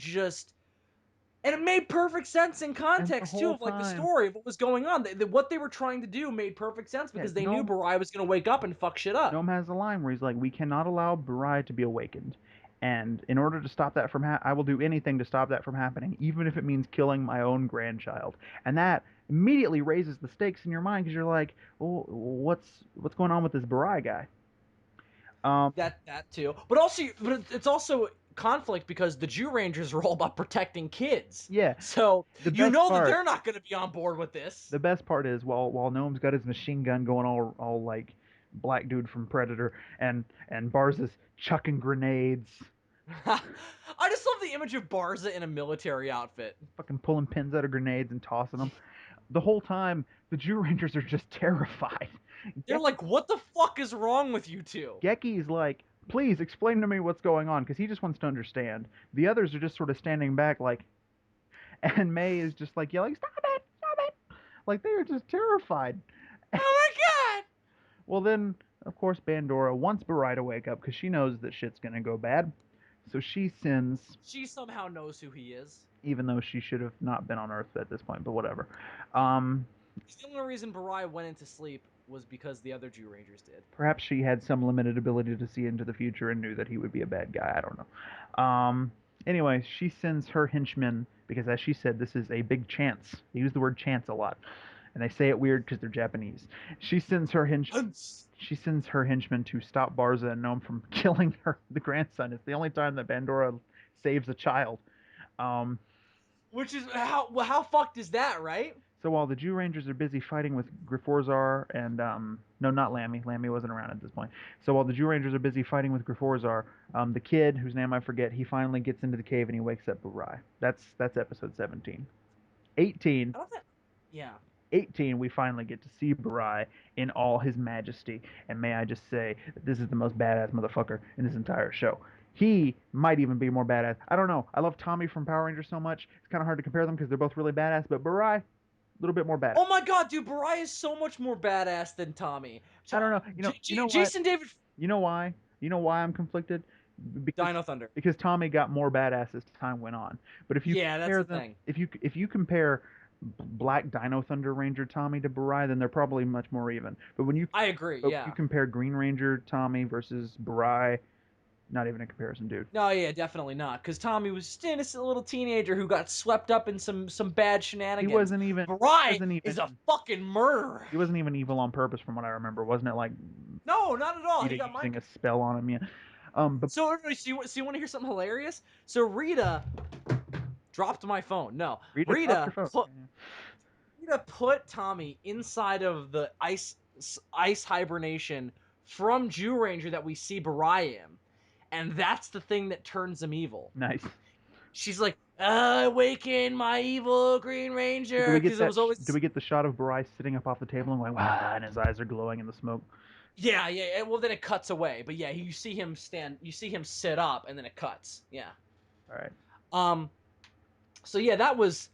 it made perfect sense in And the context too whole of like the time, story of what was going on. What they were trying to do made perfect sense yeah, because they knew Barai was going to wake up and fuck shit up. Gnome has a line where he's like, "We cannot allow Barai to be awakened, and in order to stop that from I will do anything to stop that from happening, even if it means killing my own grandchild." And that immediately raises the stakes in your mind because you're like, "Well, what's going on with this Barai guy?" That too, but it's also conflict because the Zyurangers are all about protecting kids. Yeah, So the you best know that part they're not going to be on board with this. the best part is while Gnome's got his machine gun going all like black dude from Predator, and Barza's chucking grenades, I just love the image of Barza in a military outfit. fucking pulling pins out of grenades and tossing them. The whole time, the Jew Rangers are just terrified. They're like, "What the fuck is wrong with you two?" Geki's like, please explain to me what's going on, because he just wants to understand. The others are just sort of standing back, like, and May is just like yelling, stop it, stop it. Like, they are just terrified. Oh my god! Well, then, of course, Bandora wants Barai to wake up because she knows that shit's going to go bad. So she sends, She somehow knows who he is. even though she should have not been on Earth at this point, but whatever. Um, The only reason Barai went into sleep was because the other Zyurangers did. Perhaps she had some limited ability to see into the future and knew that he would be a bad guy. I don't know. Anyway, she sends her henchmen because, as she said, this is a big chance. They use the word chance a lot, and they say it weird because they're Japanese. She sends her she sends her henchmen to stop Barza and Gnome from killing the grandson. It's the only time that Bandora saves a child. Um, Which is how fucked is that, right? So while the Jew Rangers are busy fighting with Griforzar and no, not Lammy. Lammy wasn't around at this point. So while the Jew Rangers are busy fighting with Griforzar, the kid whose name I forget, he finally gets into the cave and he wakes up Burai. That's episode 17. 18, I don't think. Yeah. 18, we finally get to see Burai in all his majesty. And may I just say that this is the most badass motherfucker in this entire show. He might even be more badass. I don't know. I love Tommy from Power Rangers so much. It's kind of hard to compare them because they're both really badass. But Burai, little bit more badass. Oh my god, dude, Barai is so much more badass than Tommy. I don't know. You know what? Jason David. You know why? You know why I'm conflicted? Because Dino Thunder. Tommy got more badass as time went on. But if you Yeah, that's compare the them, thing. if you compare Black Dino Thunder Ranger Tommy to Barai, then they're probably much more even. I agree. But when you Yeah. compare Green Ranger Tommy versus Barai, not even a comparison, dude. No, yeah, definitely not. Because Tommy was just an innocent little teenager who got swept up in some bad He shenanigans. wasn't even he Barai wasn't is a even fucking murderer. he wasn't even evil on purpose, from what I remember. Wasn't it like No, not at all. He Rita got mind using a control. spell on him? Yeah. But So you want to hear something hilarious? So Rita dropped my phone. No, Rita dropped her phone. Rita put Tommy inside of the ice hibernation from Zyuranger that we see Barai in, and that's the thing that turns him evil. Nice. She's like, awaken my evil Green Ranger, because it was Do always. we get the shot of Barai sitting up off the table and going, wow, and his eyes are glowing in the smoke? Yeah. Well, then it cuts away, but yeah, you see him sit up, and then it cuts. Yeah. All right. So yeah, that was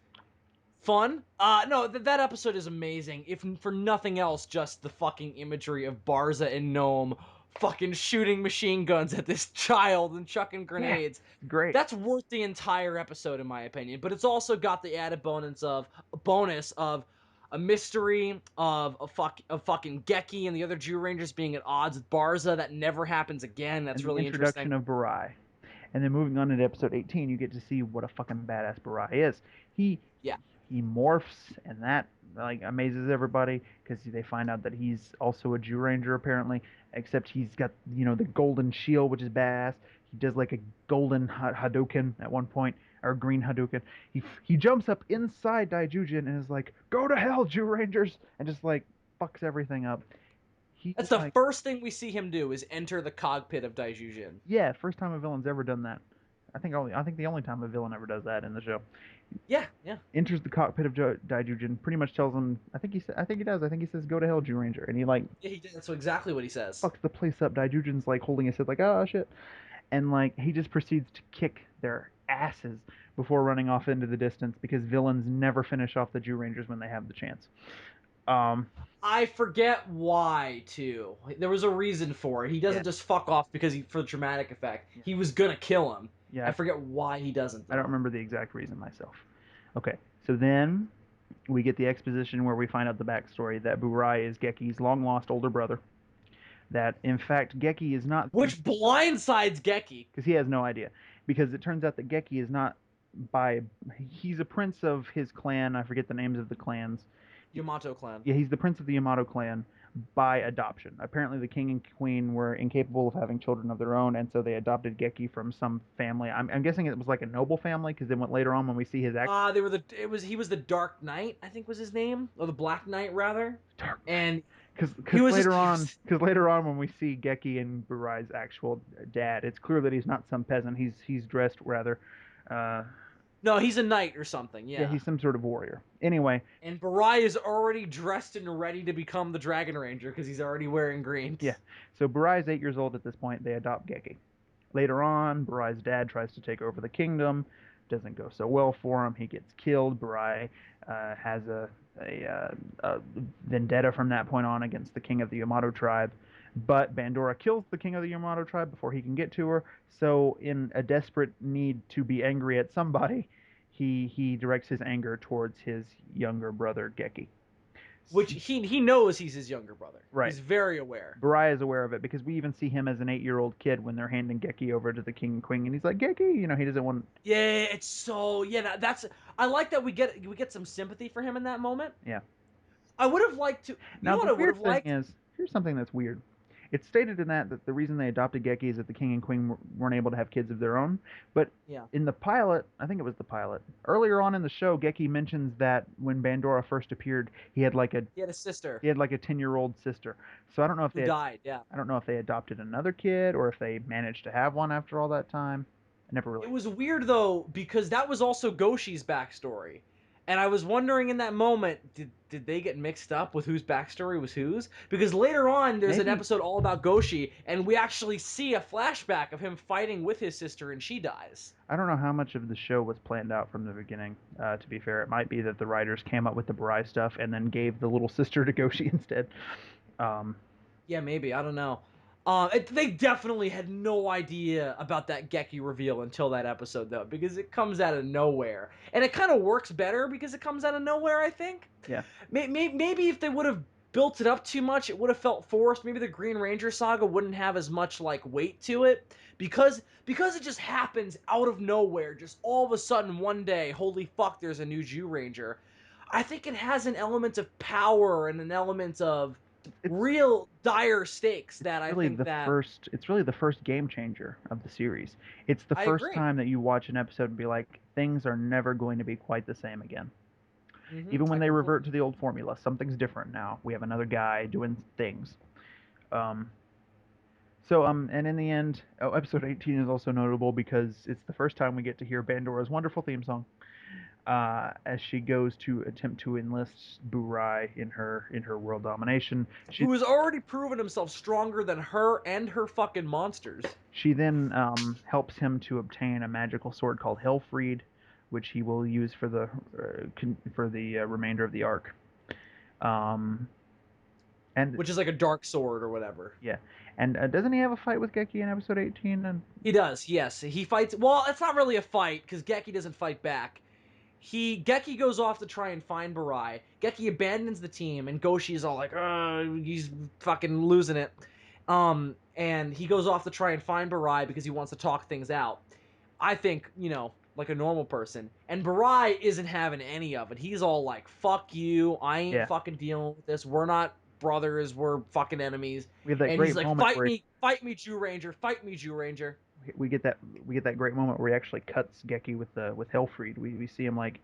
fun. No, that episode is amazing. If for nothing else, just the fucking imagery of Barza and Gnome fucking shooting machine guns at this child and chucking grenades. Yeah, great. That's worth the entire episode, in my opinion. But it's also got the added bonus of a mystery of fucking Geki and the other Jew Rangers being at odds with Barza. That never happens again. That's And really the introduction interesting. of Barai. And then moving on into episode 18, you get to see what a fucking badass Barai is. He Yeah. he morphs, and that like amazes everybody because they find out that he's also a Jew Ranger apparently. Except he's got the golden shield, which is badass. He does like a golden Hadouken at one point, or green Hadouken. He jumps up inside Daijujin and is like, "Go to hell, Jew Rangers!" and just like fucks everything up. That's the first thing we see him do is enter the cockpit of Daijujin. Yeah, first time a villain's ever done that. I think the only time a villain ever does that in the show. Yeah, yeah. Enters the cockpit of Daijujin, pretty much tells him. I think he does. I think he says, "Go to hell, Zyuranger," and he like Yeah, he did. That's exactly what he says. fucks the place up. Daijujin's like holding his head, like, "Oh shit," and like he just proceeds to kick their asses before running off into the distance because villains never finish off the Zyurangers when they have the chance. Um, I forget why too. There was a reason for it. He yeah, doesn't just fuck off because he for the dramatic effect. yeah, He was gonna kill him. yeah. I forget why he doesn't I don't though. remember the exact reason myself. Okay, so then we get the exposition where we find out the backstory that Burai is Geki's long lost older brother. That in fact Geki is not, Which blindsides Geki. because he has no idea, because it turns out that Geki is not by he's a prince of his clan. I forget the names of the clans. Yamato clan. Yeah, he's the prince of the Yamato clan by adoption. Apparently, the king and queen were incapable of having children of their own, and so they adopted Geki from some family. I'm guessing it was like a noble family, because then later on when we see his They were the it was he was the Dark Knight, I think was his name, or the Black Knight rather. dark, And because he was just because later on when we see Geki and Burai's actual dad, it's clear that he's not some peasant. He's dressed rather. Uh, no, he's a knight or something, yeah, yeah. he's some sort of warrior. Anyway, And Barai is already dressed and ready to become the Dragon Ranger because he's already wearing green. yeah. So Burai's 8 years old at this point. They adopt Geki. Later on, Barai's dad tries to take over the kingdom. Doesn't go so well for him. He gets killed. Barai has a vendetta from that point on against the king of the Yamato tribe. But Bandora kills the king of the Yamato tribe before he can get to her. So, in a desperate need to be angry at somebody, he directs his anger towards his younger brother Geki. Which he knows he's his younger brother. Right. He's very aware. Barai is aware of it because we even see him as an 8 year old kid when they're handing Geki over to the king and queen, and he's like, Geki, he doesn't want. Yeah, it's so that's I like that we get some sympathy for him in that moment. Yeah. I would have liked to. You Now know what the I would weird have thing liked? is, here's something that's weird. It's stated in that the reason they adopted Geki is that the king and queen weren't able to have kids of their own. But Yeah. in the pilot, I think it was the pilot, earlier on in the show, Geki mentions that when Bandora first appeared, He had a sister he had like a 10-year-old sister. So I don't know if who died. Yeah. I don't know if they adopted another kid or if they managed to have one after all that time. I never really. It was weird though because that was also Goshi's backstory, and I was wondering in that moment, did they get mixed up with whose backstory was whose? Because later on, there's an Maybe. episode all about Goshi, and we actually see a flashback of him fighting with his sister, and she dies. I don't know how much of the show was planned out from the beginning. To be fair, it might be that the writers came up with the Barai stuff and then gave the little sister to Goshi instead. Um, Yeah, maybe I don't know. They definitely had no idea about that Geki reveal until that episode, though, because it comes out of nowhere, and it kind of works better because it comes out of nowhere. I think. yeah, Maybe if they would have built it up too much, it would have felt forced. Maybe the Green Ranger saga wouldn't have as much like weight to it because it just happens out of nowhere, just all of a sudden one day. Holy fuck! There's a new Jew Ranger. I think it has an element of power and an element of it's real dire stakes that I really think the that first. It's really the first game changer of the series. It's the I first agree. time that you watch an episode and be like, things are never going to be quite the same again. Even when I they completely. revert to the old formula, something's different now. We have another guy doing things. Um, and in the end, episode 18 is also notable because it's the first time we get to hear Bandora's wonderful theme song as she goes to attempt to enlist Burai in her world domination. Who has already proven himself stronger than her and her fucking monsters. She then helps him to obtain a magical sword called Hellfried, which he will use for the remainder of the arc. Um, and Which is like a dark sword or whatever. yeah, and doesn't he have a fight with Geki in episode 18? And He does, yes. He fights. Well, it's not really a fight because Geki doesn't fight back. Geki goes off to try and find Barai. Geki abandons the team, and Goshi's all like, he's fucking losing it. And he goes off to try and find Barai because he wants to talk things out. I think, like a normal person. And Barai isn't having any of it. He's all like, fuck you, I ain't yeah, fucking dealing with this. We're not brothers, we're fucking enemies. we have that And he's great like, moment where fight me, Jew Ranger, fight me, Jew Ranger. we get that great moment where he actually cuts Geki with Hellfried. We see him like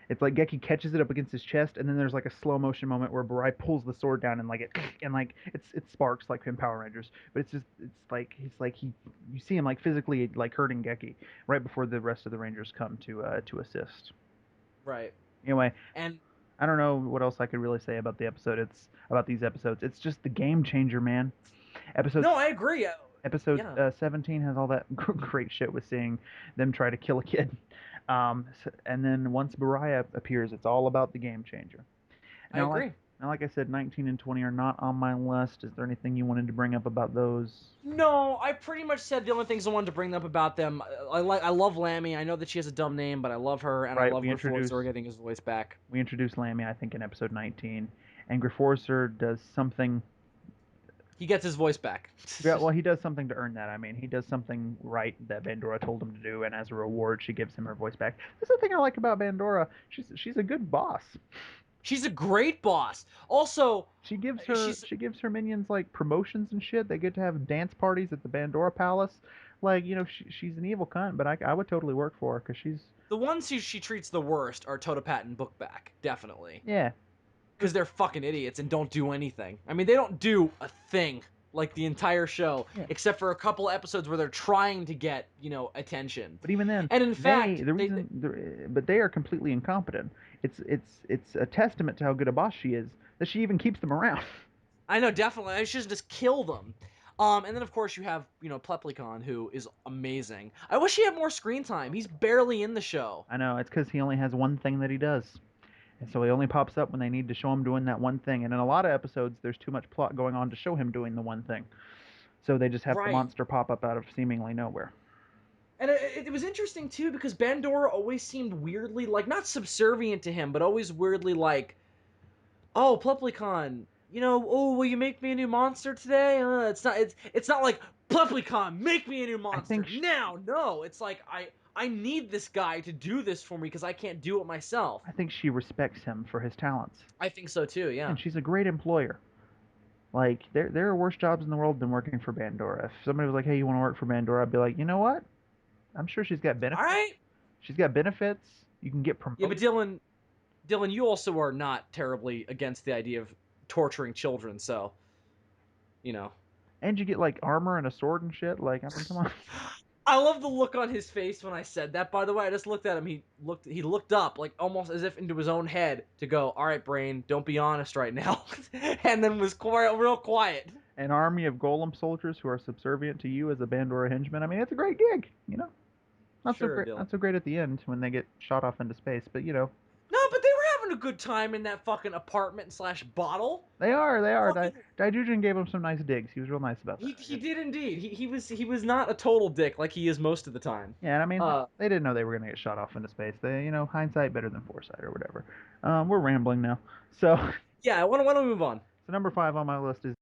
it's like Geki catches it up against his chest, and then there's like a slow motion moment where Barai pulls the sword down and like it and like it sparks like in Power Rangers, but it's like he you see him like physically like hurting Geki right before the rest of the Rangers come to assist. Right. Anyway, And I don't know what else I could really say about the episode. It's about these episodes. It's just the game changer, man. no, Episodes I agree. Episode Yeah, 17 has all that great shit with seeing them try to kill a kid. And then once Baraya appears, it's all about the game changer. I Now, agree. like I said, 19 and 20 are not on my list. Is there anything you wanted to bring up about those? No, I pretty much said the only things I wanted to bring up about them. I love Lammy. I know that she has a dumb name, but I love her, and I Right, love Griforzer getting his voice back. we introduced Lammy, I think, in episode 19, and Griforcer does something. He gets his voice back. Yeah, well, he does something to earn that. I mean, he does something right that Bandora told him to do, and as a reward, she gives him her voice back. That's the thing I like about Bandora. She's a good boss. She's a great boss. Also, she's She gives her minions like promotions and shit. They get to have dance parties at the Bandora Palace. Like, she's an evil cunt, but I would totally work for her because she's the ones who she treats the worst are Totopat and Bookback, definitely. yeah. Because they're fucking idiots and don't do anything. I mean, they don't do a thing like the entire show, Yeah. except for a couple episodes where they're trying to get, attention. But even then, And in fact, but they are completely incompetent. It's a testament to how good a boss she is that she even keeps them around. I know, definitely. I should just kill them. And then of course you have, Pleplicon, who is amazing. I wish he had more screen time. He's barely in the show. I know it's because he only has one thing that he does. And so he only pops up when they need to show him doing that one thing. And in a lot of episodes, there's too much plot going on to show him doing the one thing. So they just have the Right. monster pop up out of seemingly nowhere. And it was interesting too because Bandora always seemed weirdly like not subservient to him, but always weirdly like, "Oh, Pleplicon, oh, will you make me a new monster today?" It's not like Pleplicon, make me a new I monster think now. No, it's like I need this guy to do this for me because I can't do it myself. I think she respects him for his talents. I think so too. Yeah. And she's a great employer. Like there are worse jobs in the world than working for Bandora. If somebody was like, "Hey, you want to work for Bandora?" I'd be like, "You know what? I'm sure she's got All benefits. right. She's got benefits. You can get Yeah, but promoted, Dylan, you also are not terribly against the idea of torturing children, so you know. and you get like armor and a sword and shit. Like, I mean, come on." I love the look on his face when I said that. By the way, I just looked at him. He looked up like almost as if into his own head to go, "All right, brain, don't be honest right now," and then was quiet, real quiet. An army of golem soldiers who are subservient to you as a Bandora henchman. I mean, it's a great gig. Sure, Dylan. Not so great at the end when they get shot off into space. But No, but they were having a good time in that fucking apartment slash bottle. they are. They are. Fucking, Daijujin gave him some nice digs. He was real nice about that. he did indeed. He was not a total dick like he is most of the time. Yeah, and I mean, Uh, they didn't know they were gonna get shot off into space. Hindsight better than foresight or whatever. We're rambling now. So, yeah. Why don't we move on? so number 5 on my list is